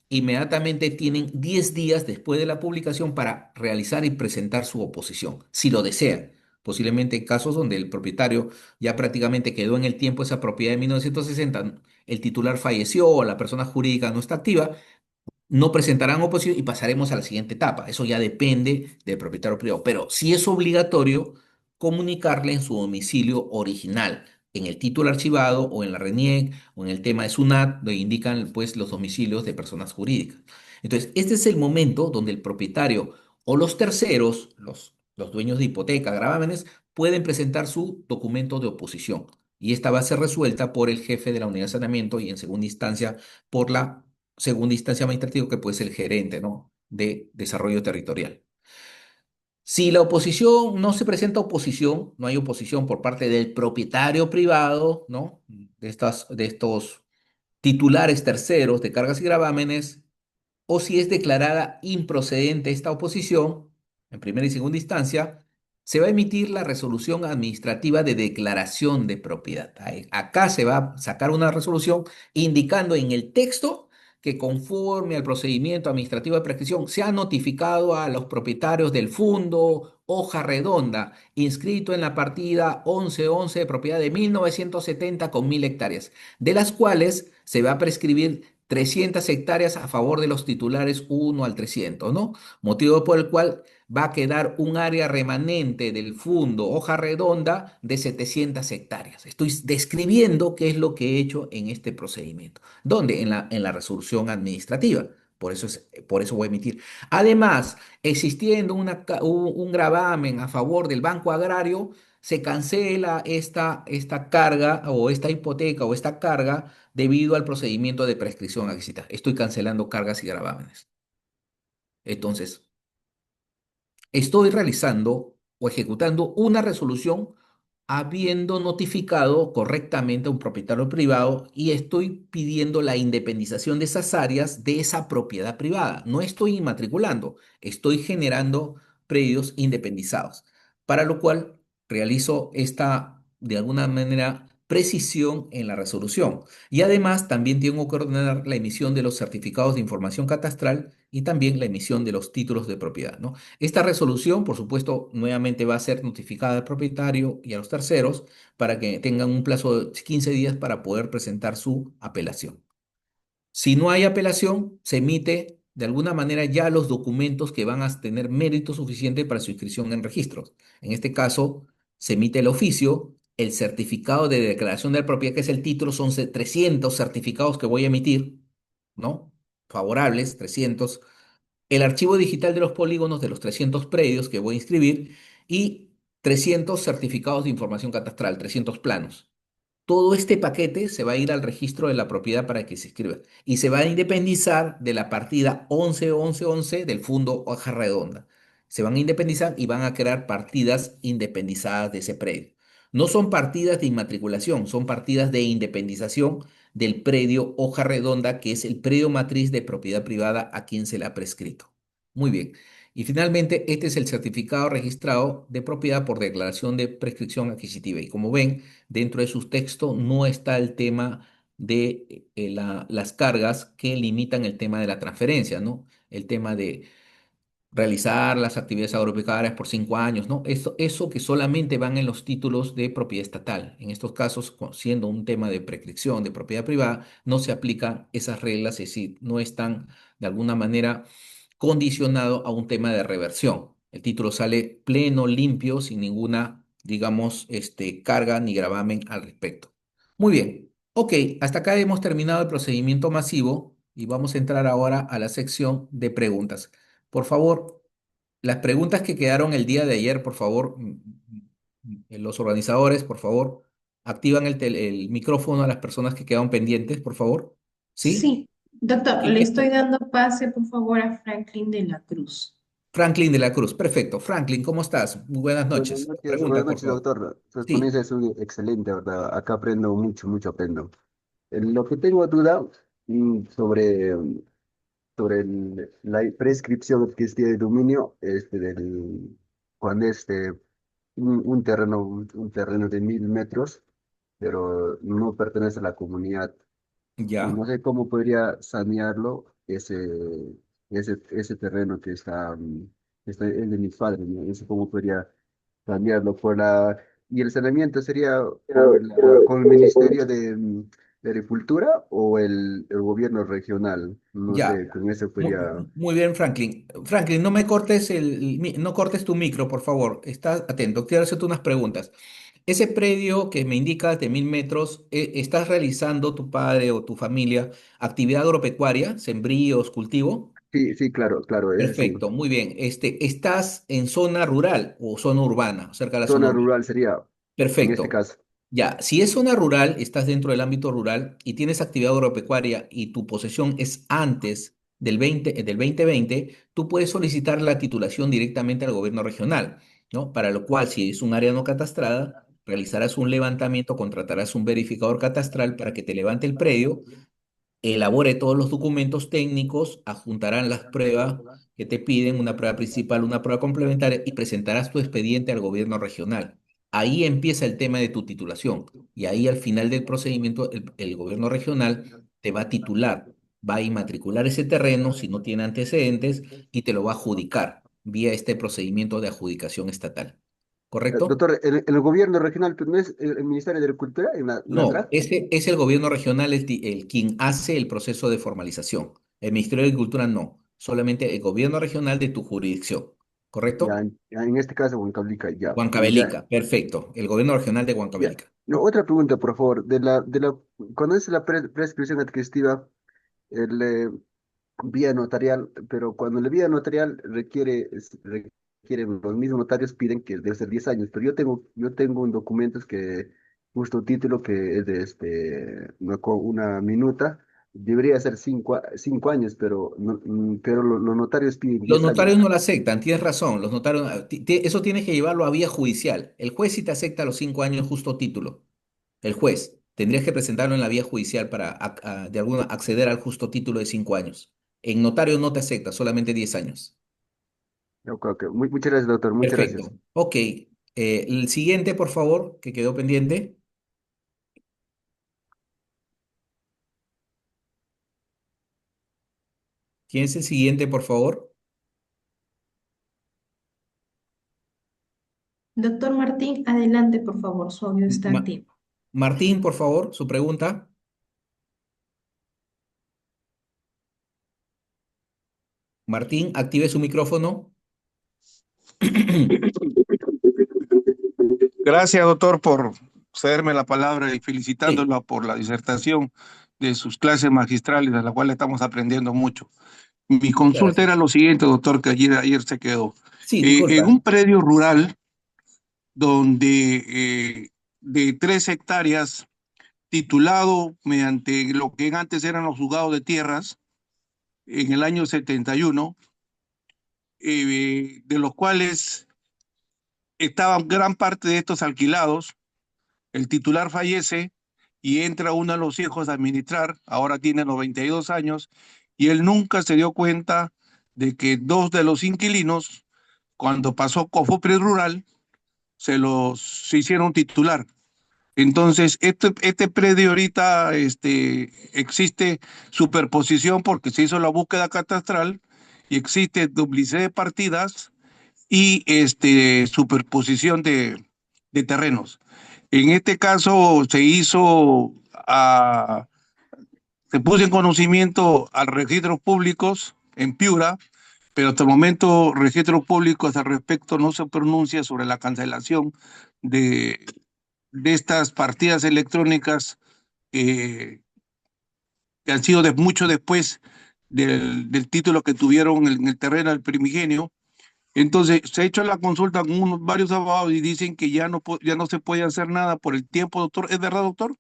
Inmediatamente tienen 10 días después de la publicación para realizar y presentar su oposición, si lo desean. Posiblemente en casos donde el propietario ya prácticamente quedó en el tiempo esa propiedad de 1960, el titular falleció o la persona jurídica no está activa, no presentarán oposición y pasaremos a la siguiente etapa. Eso ya depende del propietario privado, pero sí es obligatorio comunicarle en su domicilio original, en el título archivado o en la RENIEC o en el tema de SUNAT, donde indican pues los domicilios de personas jurídicas. Entonces, este es el momento donde el propietario o los terceros, los dueños de hipoteca, gravámenes, pueden presentar su documento de oposición. Y esta va a ser resuelta por el jefe de la unidad de saneamiento y en segunda instancia por la segunda instancia administrativa, que puede ser el gerente, ¿no? De desarrollo territorial. Si la oposición no se presenta oposición, no hay oposición por parte del propietario privado, ¿no? De estos titulares terceros de cargas y gravámenes, o si es declarada improcedente esta oposición, en primera y segunda instancia, se va a emitir la resolución administrativa de declaración de propiedad. Acá se va a sacar una resolución indicando en el texto que conforme al procedimiento administrativo de prescripción se ha notificado a los propietarios del fondo hoja redonda inscrito en la partida 1111 de propiedad de 1970 con 1000 hectáreas, de las cuales se va a prescribir 300 hectáreas a favor de los titulares 1 al 300, ¿no? Motivo por el cual va a quedar un área remanente del fondo hoja redonda de 700 hectáreas. Estoy describiendo qué es lo que he hecho en este procedimiento. ¿Dónde? En la resolución administrativa. Por eso voy a emitir. Además, existiendo un gravamen a favor del Banco Agrario, se cancela esta carga o esta hipoteca o esta carga debido al procedimiento de prescripción exita. Estoy cancelando cargas y gravámenes. Entonces, estoy realizando o ejecutando una resolución habiendo notificado correctamente a un propietario privado y estoy pidiendo la independización de esas áreas de esa propiedad privada. No estoy inmatriculando, estoy generando predios independizados, para lo cual realizo esta, de alguna manera, precisión en la resolución. Y además también tengo que ordenar la emisión de los certificados de información catastral y también la emisión de los títulos de propiedad, ¿no? Esta resolución, por supuesto, nuevamente va a ser notificada al propietario y a los terceros para que tengan un plazo de 15 días para poder presentar su apelación. Si no hay apelación, se emite de alguna manera ya los documentos que van a tener mérito suficiente para su inscripción en registros. En este caso, se emite el oficio, el certificado de declaración de la propiedad, que es el título, son 300 certificados que voy a emitir, ¿no? Favorables, 300 el archivo digital de los polígonos de los 300 predios que voy a inscribir y 300 certificados de información catastral, 300 planos. Todo este paquete se va a ir al registro de la propiedad para que se inscriba y se va a independizar de la partida 111111 del fondo hoja redonda. Se van a independizar y van a crear partidas independizadas de ese predio. No son partidas de inmatriculación, son partidas de independización del predio hoja redonda, que es el predio matriz de propiedad privada a quien se le ha prescrito. Muy bien. Y finalmente, este es el certificado registrado de propiedad por declaración de prescripción adquisitiva. Y como ven, dentro de sus textos no está el tema de las cargas que limitan el tema de la transferencia, ¿no? El tema de realizar las actividades agropecuarias por 5 años, ¿no? Eso que solamente van en los títulos de propiedad estatal. En estos casos, siendo un tema de prescripción de propiedad privada, no se aplican esas reglas, es decir, no están de alguna manera condicionado a un tema de reversión. El título sale pleno, limpio, sin ninguna, digamos, carga ni gravamen al respecto. Muy bien. Ok, hasta acá hemos terminado el procedimiento masivo y vamos a entrar ahora a la sección de preguntas. Por favor, las preguntas que quedaron el día de ayer, por favor, Los organizadores, por favor, activan el micrófono a las personas que quedan pendientes, por favor. ¿Sí?
Sí, doctor, le estoy
Esto,
dando pase, por favor, a Franklin de la Cruz.
Franklin de la Cruz, perfecto. Franklin, ¿cómo estás? Muy buenas noches. Pregunta,
Buenas
por
noches,
favor.
doctor. Su
Sí,
exponencia es excelente, ¿verdad? Acá aprendo mucho, mucho aprendo. Lo que tengo duda sobre la prescripción que es de dominio, cuando un terreno de 1000 metros, pero no pertenece a la comunidad. Y
ya.
no sé cómo podría sanearlo ese terreno es de mis padres, ¿no? No sé cómo podría sanearlo y el saneamiento sería con el Ministerio de Agricultura o el gobierno regional. No
Ya,
sé, con eso podría.
muy bien, Franklin. Franklin, no me cortes no cortes tu micro, por favor. Estás atento. Quiero hacerte unas preguntas. Ese predio que me indicas de 1000 metros, ¿estás realizando tu padre o tu familia actividad agropecuaria, sembríos, cultivo?
Sí, sí, claro, claro, ese sí.
Perfecto, muy bien. ¿Estás en zona rural o zona urbana, cerca de la zona
Zona
urbana?
rural sería, en este
Perfecto.
caso.
Ya, si es zona rural, estás dentro del ámbito rural y tienes actividad agropecuaria y tu posesión es antes del 2020, tú puedes solicitar la titulación directamente al gobierno regional, ¿no? Para lo cual, si es un área no catastrada, realizarás un levantamiento, contratarás un verificador catastral para que te levante el predio, elabore todos los documentos técnicos, adjuntarán las pruebas que te piden, una prueba principal, una prueba complementaria, y presentarás tu expediente al gobierno regional. Ahí empieza el tema de tu titulación y ahí al final del procedimiento el gobierno regional te va a titular, va a inmatricular ese terreno si no tiene antecedentes y te lo va a adjudicar vía este procedimiento de adjudicación estatal. ¿Correcto?
Doctor, el gobierno regional, pues, ¿no es el Ministerio de Agricultura en la
No,
atrás?
ese es el gobierno regional el quien hace el proceso de formalización. El Ministerio de Agricultura no, solamente el gobierno regional de tu jurisdicción.
Ya,
¿Correcto?
ya en este caso, Huancavelica, ya. Ya.
Huancavelica, perfecto. El gobierno regional de
Ya.
Huancavelica.
No, otra pregunta, por favor. Cuando es la prescripción adquisitiva, el, vía notarial, pero cuando la vía notarial requieren, los mismos notarios piden que debe ser 10 años, pero yo tengo un documento que, justo título que es una minuta, debería ser 5 años, pero, pero los notarios piden
Los
10
notarios
años.
no lo aceptan, tienes razón. Los notarios, eso tienes que llevarlo a vía judicial. El juez sí te acepta los 5 años justo título. El juez. Tendrías que presentarlo en la vía judicial para de alguna acceder al justo título de 5 años. En notario no te acepta, solamente 10 años.
Ok, ok. Muchas gracias, doctor, muchas gracias.
Perfecto. Ok. El siguiente, por favor, que quedó pendiente. ¿Quién es el siguiente, por favor?
Doctor Martín, adelante, por favor, su audio está
Ma-
activo.
Martín, por favor, su pregunta. Martín, active su micrófono.
Gracias, doctor, por cederme la palabra y
Sí,
felicitándolo por la disertación de sus clases magistrales, de la cual estamos aprendiendo mucho. Mi
muchas
consulta era
gracias.
lo siguiente, doctor, que ayer se quedó.
Sí,
En
disculpa.
un predio rural donde de 3 hectáreas, titulado mediante lo que antes eran los juzgados de tierras, en el año 71, de los cuales estaban gran parte de estos alquilados. El titular fallece y entra uno de los hijos a administrar, ahora tiene 92 años, y él nunca se dio cuenta de que dos de los inquilinos, cuando pasó Cofupri Rural, se hicieron titular. Entonces, este predio ahorita existe superposición porque se hizo la búsqueda catastral y existe duplicité de partidas y superposición de terrenos. En este caso se puso en conocimiento al registros públicos en Piura, pero hasta el momento registros públicos al respecto no se pronuncia sobre la cancelación de, de estas partidas electrónicas eh, que han sido mucho después del título que tuvieron en el terreno del primigenio. Entonces, se ha hecho la consulta con varios abogados y dicen que ya no se puede hacer nada por el tiempo, doctor. ¿Es verdad, doctor?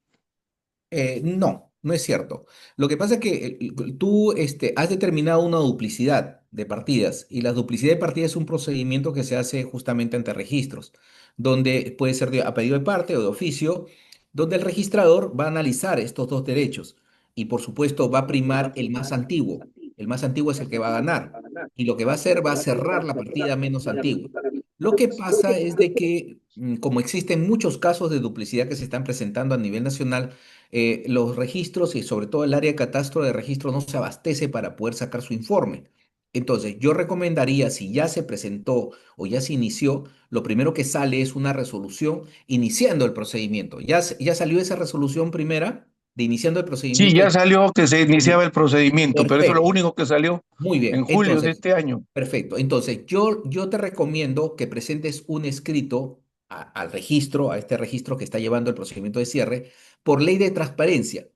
No, no es cierto. Lo que pasa es que tú has determinado una duplicidad de partidas y la duplicidad de partidas es un procedimiento que se hace justamente ante registros, donde puede ser a pedido de parte o de oficio, donde el registrador va a analizar estos dos derechos y por supuesto va a primar el más antiguo. El más antiguo es el que va a ganar y lo que va a hacer va a cerrar la partida menos antigua. Lo que pasa es de que, como existen muchos casos de duplicidad que se están presentando a nivel nacional, los registros y sobre todo el área de catastro de registro no se abastece para poder sacar su informe. Entonces, yo recomendaría, si ya se presentó o ya se inició, lo primero que sale es una resolución iniciando el procedimiento. Ya salió esa resolución primera de iniciando el
Sí,
procedimiento.
ya salió que se iniciaba el procedimiento, pero eso es lo
Perfecto.
único que salió
Muy
en
bien.
julio de
Entonces,
este año.
perfecto. Entonces, yo te recomiendo que presentes un escrito al registro, a este registro que está llevando el procedimiento de cierre, por ley de transparencia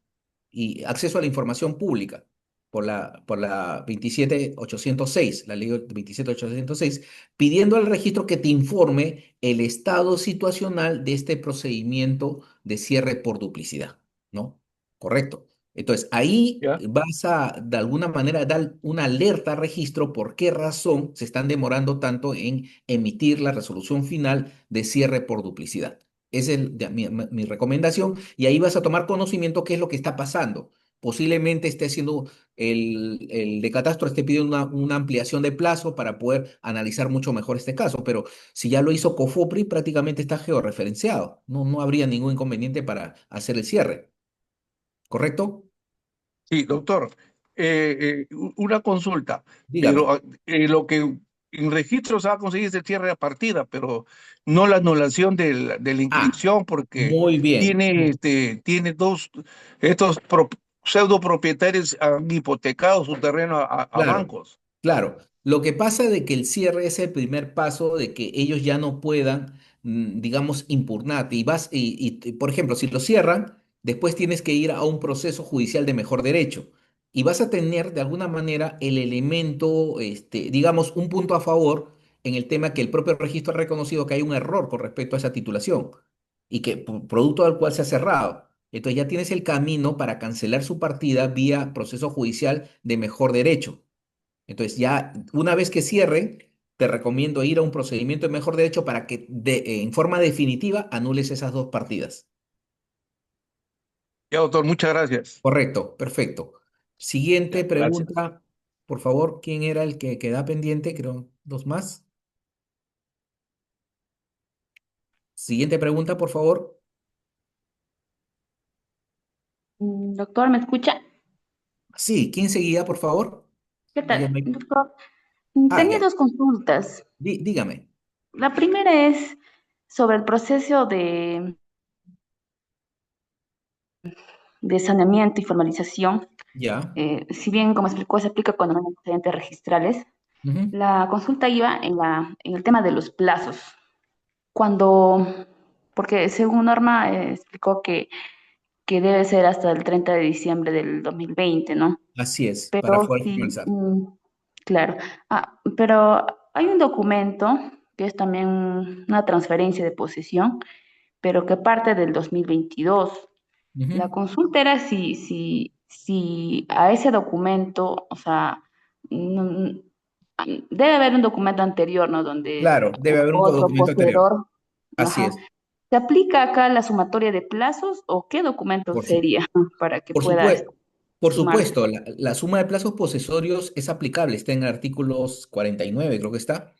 y acceso a la información pública, por la 27806, la ley 27806, pidiendo al registro que te informe el estado situacional de este procedimiento de cierre por duplicidad, ¿no? Correcto. Entonces, ahí
¿Ya?
vas a, de alguna manera, dar una alerta al registro por qué razón se están demorando tanto en emitir la resolución final de cierre por duplicidad. Mi recomendación y ahí vas a tomar conocimiento qué es lo que está pasando. Posiblemente esté haciendo el de catastro, esté pidiendo una ampliación de plazo para poder analizar mucho mejor este caso, pero si ya lo hizo COFOPRI, prácticamente está georreferenciado. No habría ningún inconveniente para hacer el cierre, ¿correcto?
Sí, doctor. Una consulta,
Dígame.
pero lo que en registro se va a conseguir es el cierre de partida, pero no la anulación de la
Ah,
inscripción, porque
muy bien.
tiene estos pseudo propietarios han hipotecado su terreno a
Claro,
bancos.
claro. Lo que pasa de que el cierre es el primer paso de que ellos ya no puedan, digamos, impugnar. Por ejemplo, si lo cierran, después tienes que ir a un proceso judicial de mejor derecho y vas a tener de alguna manera el elemento, digamos, un punto a favor en el tema que el propio registro ha reconocido que hay un error con respecto a esa titulación y que producto del cual se ha cerrado. Entonces ya tienes el camino para cancelar su partida vía proceso judicial de mejor derecho. Entonces, ya una vez que cierren, te recomiendo ir a un procedimiento de mejor derecho para que en forma definitiva anules esas dos partidas.
Ya, doctor, muchas gracias.
Correcto, perfecto. Siguiente
Ya, gracias.
pregunta, por favor, ¿quién era el que queda pendiente? Creo, dos más. Siguiente pregunta, por favor.
Doctor, ¿me escucha?
Sí, ¿quién seguía, por favor?
¿Qué
Ya
tal?
no hay-
Doctor,
Ah,
tenía
ya.
dos consultas.
Dígame.
La primera es sobre el proceso de saneamiento y formalización.
Ya.
Si bien, como explicó, se aplica cuando no hay antecedentes registrales,
Ujú.
la consulta iba en el tema de los plazos. Cuando, porque según Norma explicó que debe ser hasta el 30 de diciembre del 2020, ¿no?
Así es, para
Pero
poder
sí,
formalizar.
claro. Pero hay un documento que es también una transferencia de posesión, pero que parte del 2022. La
Ujú.
consulta era si a ese documento, o sea, no- debe haber un documento anterior, ¿no? Donde
Claro, debe haber un
otro
documento anterior.
poseedor,
Así
ajá.
es.
¿Se aplica acá la sumatoria de plazos o qué documento
Por su-
sería para que
Por
pueda
supuesto, por
sumarse?
supuesto, la suma de plazos posesorios es aplicable, está en el artículo 49, creo que está,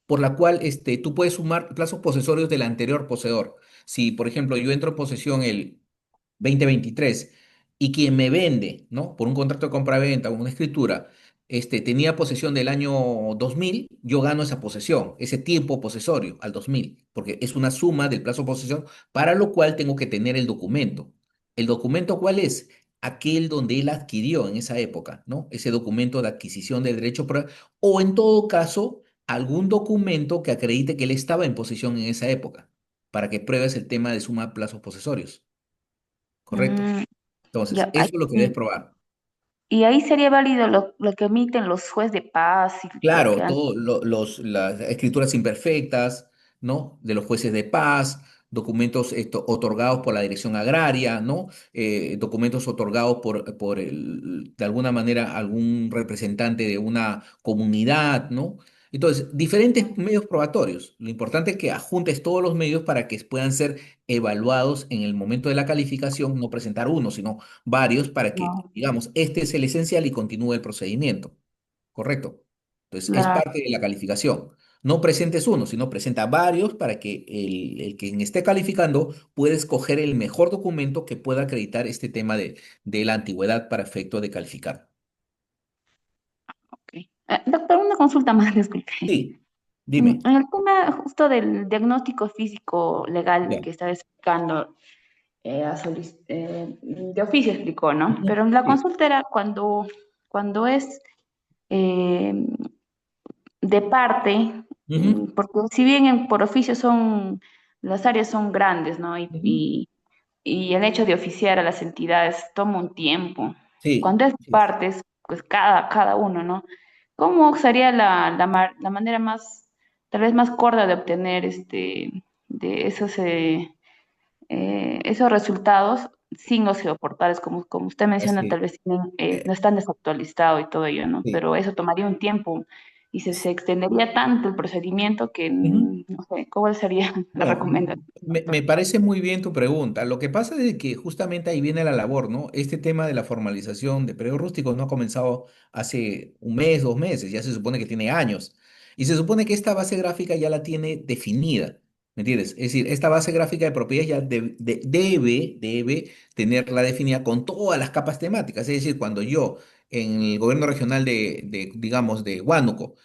por la cual tú puedes sumar plazos posesorios del anterior poseedor. Si, por ejemplo, yo entro en posesión el 2023 y quien me vende, ¿no? Por un contrato de compra-venta o una escritura, tenía posesión del año 2000, yo gano esa posesión, ese tiempo posesorio al 2000, porque es una suma del plazo de posesión, para lo cual tengo que tener el documento. ¿El documento cuál es? Aquel donde él adquirió en esa época, ¿no? Ese documento de adquisición del derecho, o en todo caso, algún documento que acredite que él estaba en posesión en esa época, para que pruebes el tema de suma de plazos posesorios. Correcto.
Mm,
Entonces,
ya,
eso es lo que debes probar.
Y ahí sería válido lo que emiten los jueces de paz y lo que
Claro,
han...
las escrituras imperfectas, ¿no? De los jueces de paz, documentos otorgados por la Dirección Agraria, ¿no? Documentos otorgados de alguna manera, algún representante de una comunidad, ¿no? Entonces, diferentes medios probatorios. Lo importante es que adjuntes todos los medios para que puedan ser evaluados en el momento de la calificación, no presentar uno, sino varios para que,
No,
digamos, este es el esencial y continúe el procedimiento. ¿Correcto? Entonces, es
claro,
parte de la calificación. No presentes uno, sino presenta varios para que el quien esté calificando pueda escoger el mejor documento que pueda acreditar este tema de la antigüedad para efecto de calificar.
ok. Doctor, una consulta más, disculpe.
Sí, dime.
En el tema justo del diagnóstico físico legal
Ya.
que estaba explicando, de oficio explicó, ¿no?
Ujú.
Pero la
Sí.
consulta era cuando es eh, de parte,
Ujú.
porque si bien por oficio las áreas son grandes, ¿no?
Ujú.
Y el hecho de oficiar a las entidades toma un tiempo.
Sí.
Cuando es
Sí.
partes, pues cada uno, ¿no? ¿Cómo sería la manera más, tal vez más corta de obtener de esos resultados sin los geoportales? Como usted menciona, tal
Así.
vez
eh,
no están desactualizados y todo ello, ¿no?
sí.
Pero eso tomaría un tiempo y se extendería tanto el procedimiento que
Ujú.
no sé, ¿cuál sería la
No,
recomendación,
me
doctor?
parece muy bien tu pregunta. Lo que pasa es que justamente ahí viene la labor, ¿no? Este tema de la formalización de predios rústicos no ha comenzado hace un mes, 2 meses, ya se supone que tiene años. Y se supone que esta base gráfica ya la tiene definida, ¿me entiendes? Es decir, esta base gráfica de propiedades ya debe tenerla definida con todas las capas temáticas. Es decir, cuando yo en el gobierno regional digamos, de Huánuco,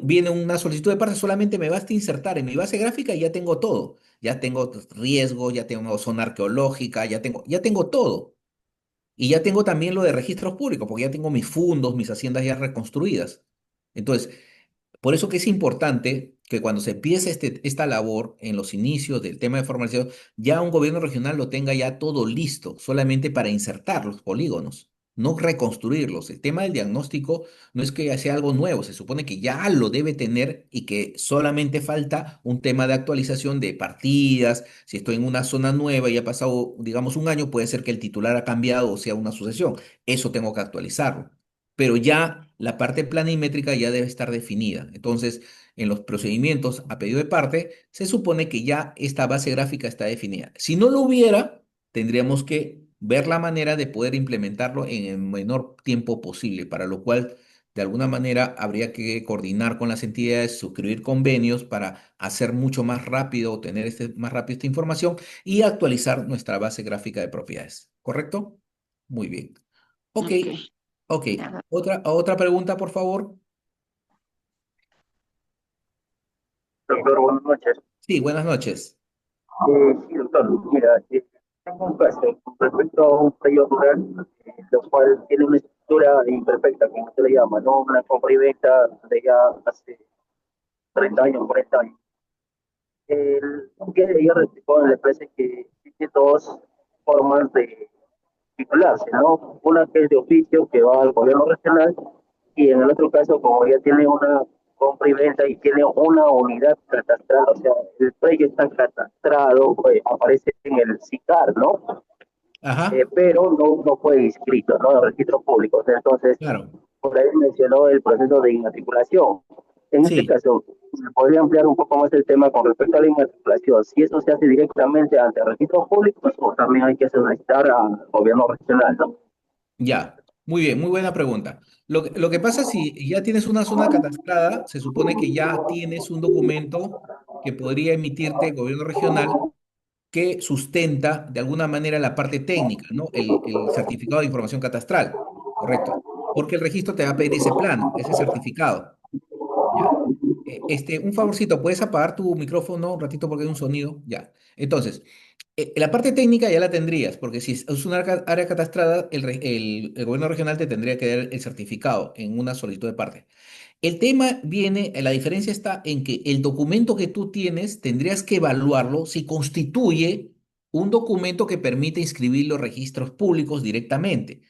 viene una solicitud de parte, solamente me basta insertar en mi base gráfica y ya tengo todo. Ya tengo riesgo, ya tengo zona arqueológica, ya tengo todo. Y ya tengo también lo de registros públicos, porque ya tengo mis fundos, mis haciendas ya reconstruidas. Entonces, por eso que es importante que cuando se empiece esta labor en los inicios del tema de formalización, ya un gobierno regional lo tenga ya todo listo, solamente para insertar los polígonos, no reconstruirlos. El tema del diagnóstico no es que sea algo nuevo, se supone que ya lo debe tener y que solamente falta un tema de actualización de partidas. Si estoy en una zona nueva y ha pasado, digamos, un año, puede ser que el titular ha cambiado o sea una sucesión. Eso tengo que actualizarlo, pero ya la parte planimétrica ya debe estar definida. Entonces, en los procedimientos a pedido de parte, se supone que ya esta base gráfica está definida. Si no lo hubiera, tendríamos que ver la manera de poder implementarlo en el menor tiempo posible, para lo cual, de alguna manera, habría que coordinar con las entidades, suscribir convenios para hacer mucho más rápido, obtener más rápido esta información y actualizar nuestra base gráfica de propiedades. ¿Correcto? Muy bien. Ok,
Ok,
ok.
ya,
Otra pregunta, por favor.
Doctor, buenas noches.
Sí, buenas noches.
Sí, doctor, mira, tengo un caso con respecto a un predio rural, lo cual tiene una estructura imperfecta, como se le llama, ¿no? Una compra y venta de ya hace 30 años, 40 años. El que de ella replicó en la empresa que existe dos formas de titularse, ¿no? Una que es de oficio, que va al gobierno regional, y en el otro caso, como ya tiene una compra y venta y tiene una unidad catastral, o sea, el predio está catastrado, aparece en el SICAR, ¿no?
Ajá,
Pero no fue inscrito, ¿no? En registros públicos. Entonces,
claro.
por ahí mencionó el proceso de inmatriculación. En este
Sí.
caso, ¿me podría ampliar un poco más el tema con respecto a la inmatriculación? Si eso se hace directamente ante registros públicos o también hay que solicitar al gobierno regional, ¿no?
Ya, muy bien, muy buena pregunta. Lo que pasa, si ya tienes una zona catastrada, se supone que ya tienes un documento que podría emitirte el gobierno regional que sustenta de alguna manera la parte técnica, ¿no? El certificado de información catastral, correcto. Porque el registro te va a pedir ese plano, ese certificado. Ya. Un favorcito, ¿puedes apagar tu micrófono un ratito porque hay un sonido? Ya. Entonces, la parte técnica ya la tendrías, porque si es una área catastrada, el gobierno regional te tendría que dar el certificado en una solicitud de parte. El tema viene, la diferencia está en que el documento que tú tienes tendrías que evaluarlo si constituye un documento que permite inscribir los registros públicos directamente.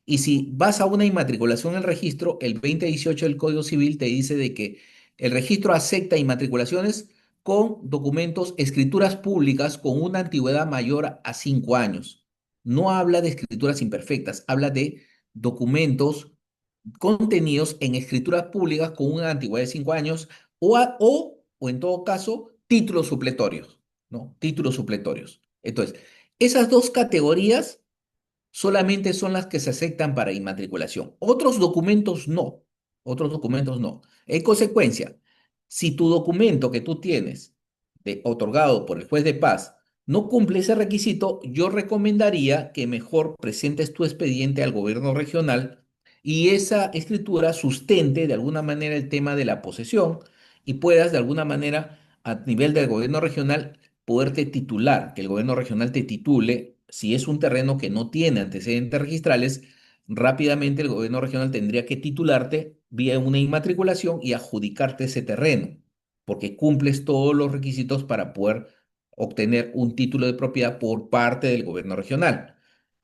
Y si vas a una inmatriculación al registro, el 2018 del Código Civil te dice de que el registro acepta inmatriculaciones con documentos, escrituras públicas con una antigüedad mayor a 5 años. No habla de escrituras imperfectas, habla de documentos contenidos en escrituras públicas con una antigüedad de 5 años o en todo caso, títulos supletorios, ¿no? Títulos supletorios. Entonces, esas dos categorías solamente son las que se aceptan para inmatriculación. Otros documentos no. Otros documentos no. En consecuencia, si tu documento que tú tienes otorgado por el juez de paz no cumple ese requisito, yo recomendaría que mejor presentes tu expediente al gobierno regional y esa escritura sustente de alguna manera el tema de la posesión y puedas de alguna manera a nivel del gobierno regional poderte titular, que el gobierno regional te titule. Si es un terreno que no tiene antecedentes registrales, rápidamente el gobierno regional tendría que titularte vía una inmatriculación y adjudicarte ese terreno, porque cumples todos los requisitos para poder obtener un título de propiedad por parte del gobierno regional.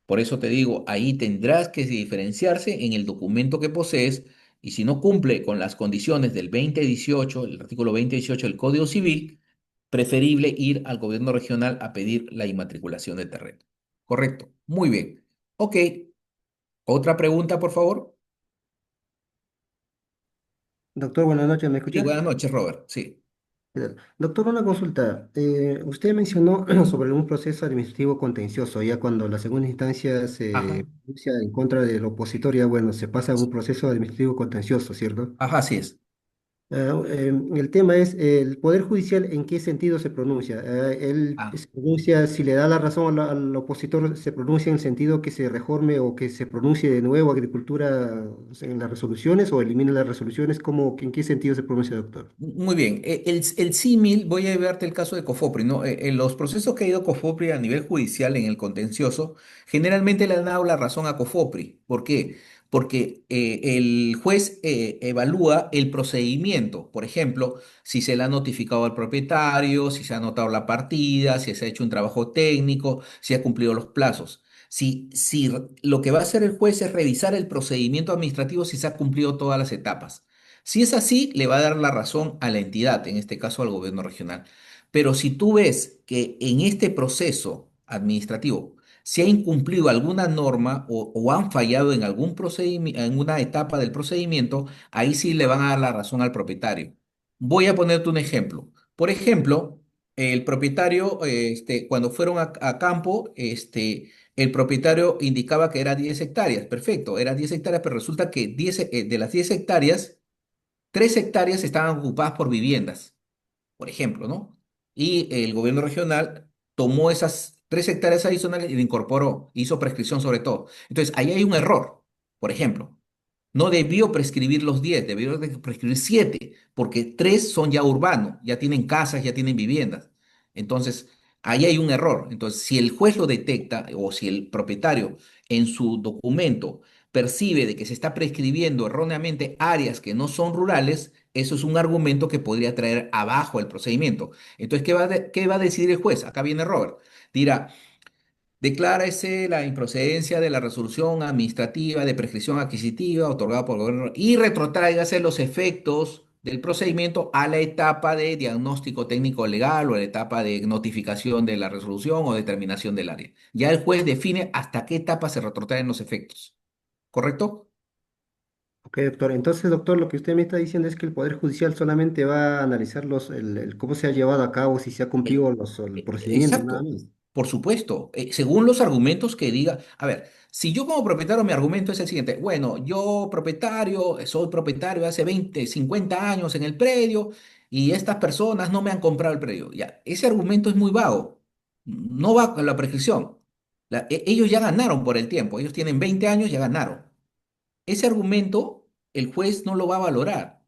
Por eso te digo, ahí tendrás que diferenciarse en el documento que posees y si no cumple con las condiciones del 2018, el artículo 2018 del Código Civil, preferible ir al gobierno regional a pedir la inmatriculación del terreno. Correcto. Muy bien. Ok. Otra pregunta, por favor.
Doctor, buenas noches, ¿me
Sí,
escucha?
buenas noches, Robert. Sí.
¿Qué tal? Doctor, una consulta. Usted mencionó sobre un proceso administrativo contencioso, ya cuando la segunda instancia
Ajá.
se pronuncia en contra del opositor, ya bueno, se pasa a un proceso administrativo contencioso, ¿cierto?
Ajá, así es.
El tema es el Poder Judicial en qué sentido se pronuncia. Él
Ah,
se pronuncia, si le da la razón al opositor, se pronuncia en el sentido que se reforme o que se pronuncie de nuevo agricultura en las resoluciones o elimine las resoluciones. ¿Cómo, en qué sentido se pronuncia, doctor?
muy bien. El símil, voy a llevarte el caso de Cofopri, ¿no? En los procesos que ha ido Cofopri a nivel judicial en el contencioso, generalmente le han dado la razón a Cofopri. ¿Por qué? Porque el juez evalúa el procedimiento. Por ejemplo, si se le ha notificado al propietario, si se ha anotado la partida, si se ha hecho un trabajo técnico, si ha cumplido los plazos. Si lo que va a hacer el juez es revisar el procedimiento administrativo si se ha cumplido todas las etapas. Si es así, le va a dar la razón a la entidad, en este caso al gobierno regional. Pero si tú ves que en este proceso administrativo se ha incumplido alguna norma o han fallado en algún procedimiento, en una etapa del procedimiento, ahí sí le van a dar la razón al propietario. Voy a ponerte un ejemplo. Por ejemplo, el propietario, cuando fueron a campo, el propietario indicaba que era 10 hectáreas. Perfecto, era 10 hectáreas, pero resulta que de las 10 hectáreas, 3 hectáreas estaban ocupadas por viviendas, por ejemplo, ¿no? Y el gobierno regional tomó esas 3 hectáreas adicionales y le incorporó, hizo prescripción sobre todo. Entonces, ahí hay un error, por ejemplo. No debió prescribir los 10, debió prescribir 7, porque 3 son ya urbanos, ya tienen casas, ya tienen viviendas. Entonces, ahí hay un error. Entonces, si el juez lo detecta o si el propietario en su documento percibe de que se está prescribiendo erróneamente áreas que no son rurales, eso es un argumento que podría traer abajo el procedimiento. Entonces, ¿qué va a decidir el juez? Acá viene Robert. Dirá, declárese la improcedencia de la resolución administrativa de prescripción adquisitiva otorgada por el gobierno y retrotráigase los efectos del procedimiento a la etapa de diagnóstico técnico legal o a la etapa de notificación de la resolución o determinación del área. Ya el juez define hasta qué etapa se retrotraen los efectos. ¿Correcto?
Ok, doctor. Entonces, doctor, lo que usted me está diciendo es que el Poder Judicial solamente va a analizar cómo se ha llevado a cabo, si se ha
Eh,
cumplido el procedimiento, nada
Exacto,
más.
por supuesto, según los argumentos que diga, a ver, si yo como propietario mi argumento es el siguiente, bueno, yo propietario, soy propietario hace 20, 50 años en el predio y estas personas no me han comprado el predio, ya, ese argumento es muy vago, no va con la prescripción. Ellos ya ganaron por el tiempo, ellos tienen 20 años, ya ganaron. Ese argumento el juez no lo va a valorar.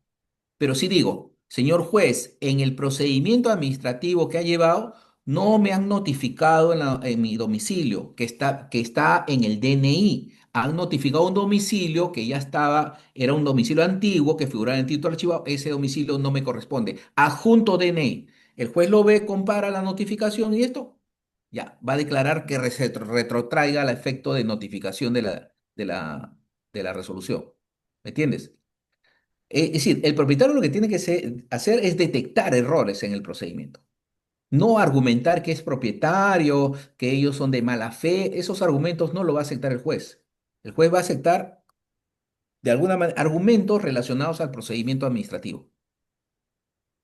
Pero sí digo, señor juez, en el procedimiento administrativo que ha llevado, no me han notificado en mi domicilio, que está en el DNI. Han notificado un domicilio que ya estaba, era un domicilio antiguo que figuraba en el título archivado. Ese domicilio no me corresponde. Adjunto DNI. El juez lo ve, compara la notificación y esto, ya, va a declarar que se retrotraiga el efecto de notificación de la resolución. ¿Me entiendes? Es decir, el propietario lo que tiene que hacer es detectar errores en el procedimiento. No argumentar que es propietario, que ellos son de mala fe. Esos argumentos no lo va a aceptar el juez. El juez va a aceptar, de alguna manera, argumentos relacionados al procedimiento administrativo.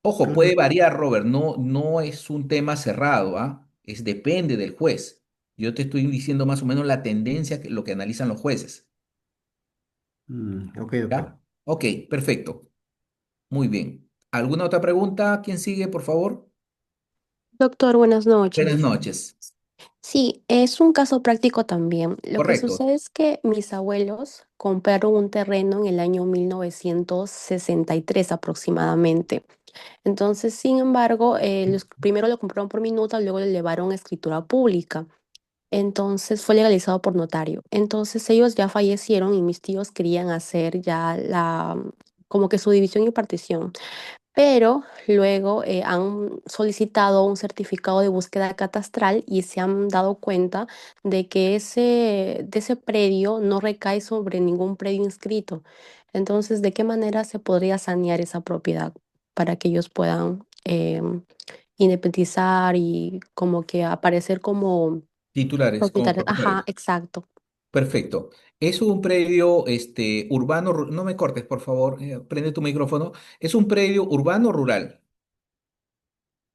Ojo,
Claro.
puede variar, Robert, no es un tema cerrado, ¿ah? Depende del juez. Yo te estoy diciendo más o menos la tendencia, lo que analizan los jueces,
Ok, doctor.
¿ya? Ok, perfecto. Muy bien. ¿Alguna otra pregunta? ¿Quién sigue, por favor?
Doctor, buenas
Buenas
noches.
noches.
Sí, es un caso práctico también. Lo que
Correcto.
sucede es que mis abuelos compraron un terreno en el año 1963 aproximadamente. Entonces, sin embargo, primero lo compraron por minuta, luego lo llevaron a escritura pública. Entonces fue legalizado por notario. Entonces ellos ya fallecieron y mis tíos querían hacer ya como que su división y partición, pero luego han solicitado un certificado de búsqueda catastral y se han dado cuenta de que de ese predio no recae sobre ningún predio inscrito. Entonces, ¿de qué manera se podría sanear esa propiedad para que ellos puedan independizar y como que aparecer como
Titulares, como
propietarios? Ajá,
propietarios.
exacto.
Perfecto. Es un predio urbano, no me cortes, por favor, prende tu micrófono. Es un predio urbano o rural.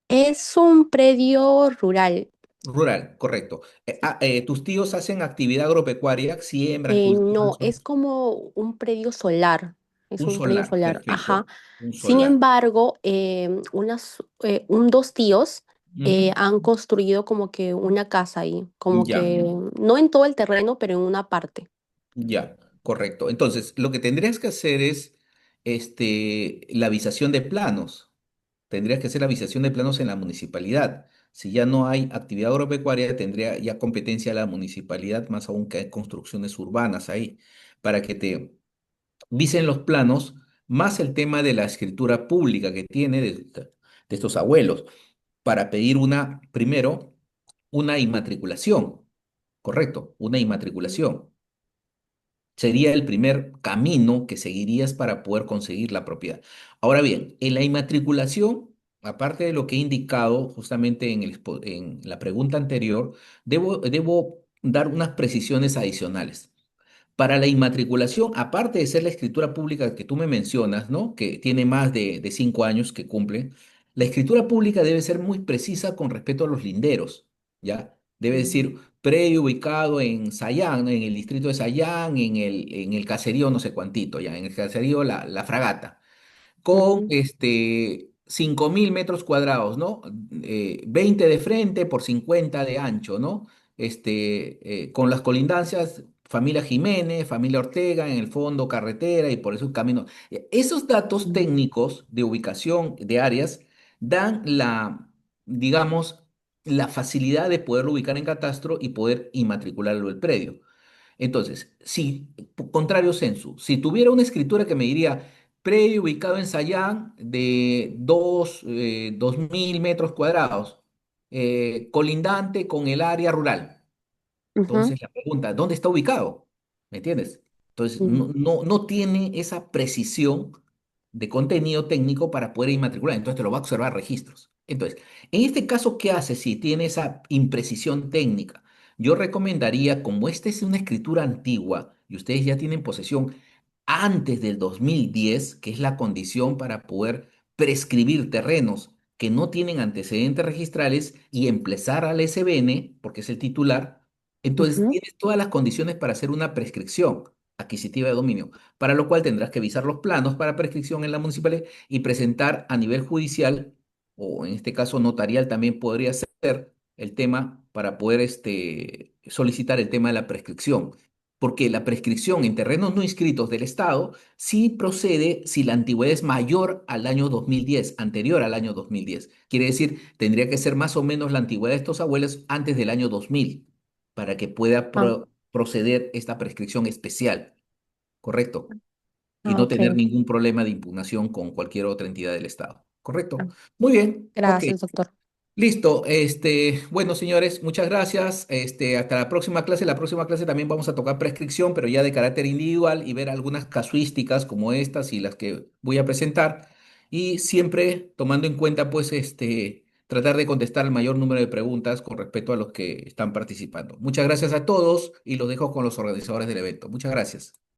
Es un predio rural.
Rural, correcto. Tus tíos hacen actividad agropecuaria, siembran, cultivan,
No, es como un predio solar. Es
un
un predio
solar,
solar, ajá.
perfecto, un
Sin
solar.
embargo, dos tíos
Ujú.
han construido como que una casa ahí, como
Ya,
que no en todo el terreno, pero en una parte.
ya, correcto. Entonces, lo que tendrías que hacer es la avisación de planos. Tendrías que hacer la avisación de planos en la municipalidad. Si ya no hay actividad agropecuaria, tendría ya competencia la municipalidad, más aún que hay construcciones urbanas ahí, para que te dicen los planos, más el tema de la escritura pública que tiene de estos abuelos, para pedir primero, una inmatriculación, correcto, una inmatriculación. Sería el primer camino que seguirías para poder conseguir la propiedad. Ahora bien, en la inmatriculación, aparte de lo que he indicado justamente en la pregunta anterior, debo dar unas precisiones adicionales. Para la inmatriculación, aparte de ser la escritura pública que tú me mencionas, ¿no? Que tiene más de 5 años que cumple, la escritura pública debe ser muy precisa con respecto a los linderos, ¿ya? Debe decir predio ubicado en Sayán, ¿no? En el distrito de Sayán, en el caserío no sé cuantito, ya, en el caserío La Fragata con
Ujú,
5.000 metros cuadrados, ¿no? 20 de frente por 50 de ancho, ¿no? Con las colindancias, familia Jiménez, familia Ortega, en el fondo carretera y por eso el camino. Esos datos
ujú,
técnicos de ubicación de áreas dan digamos, la facilidad de poderlo ubicar en catastro y poder inmatricularlo el predio. Entonces, si, contrario censo, si tuviera una escritura que me diría predio ubicado en Sayán de 2.000 metros cuadrados, colindante con el área rural.
ujú,
Entonces, la pregunta, ¿dónde está ubicado? ¿Me entiendes? Entonces,
ujú,
no tiene esa precisión de contenido técnico para poder inmatricular. Entonces, te lo va a observar registros. Entonces, en este caso, ¿qué hace si tiene esa imprecisión técnica? Yo recomendaría, como esta es una escritura antigua y ustedes ya tienen posesión antes del 2010, que es la condición para poder prescribir terrenos que no tienen antecedentes registrales y empezar al SBN, porque es el titular, entonces
ujú.
tienes todas las condiciones para hacer una prescripción adquisitiva de dominio, para lo cual tendrás que visar los planos para prescripción en la municipalidad y presentar a nivel judicial, o en este caso notarial también podría ser el tema para poder solicitar el tema de la prescripción. Porque la prescripción en terrenos no inscritos del Estado sí procede si la antigüedad es mayor al año 2010, anterior al año 2010. Quiere decir, tendría que ser más o menos la antigüedad de estos abuelos antes del año 2000 para que pueda
Ah,
proceder esta prescripción especial, ¿correcto? Y no
ok.
tener ningún problema de impugnación con cualquier otra entidad del Estado,
Ah,
¿correcto? Muy bien, ok.
gracias, doctor.
Listo, bueno, señores, muchas gracias. Hasta la próxima clase. La próxima clase también vamos a tocar prescripción, pero ya de carácter individual y ver algunas casuísticas como estas y las que voy a presentar. Y siempre tomando en cuenta, pues, tratar de contestar el mayor número de preguntas con respecto a los que están participando. Muchas gracias a todos y los dejo con los organizadores del evento. Muchas gracias.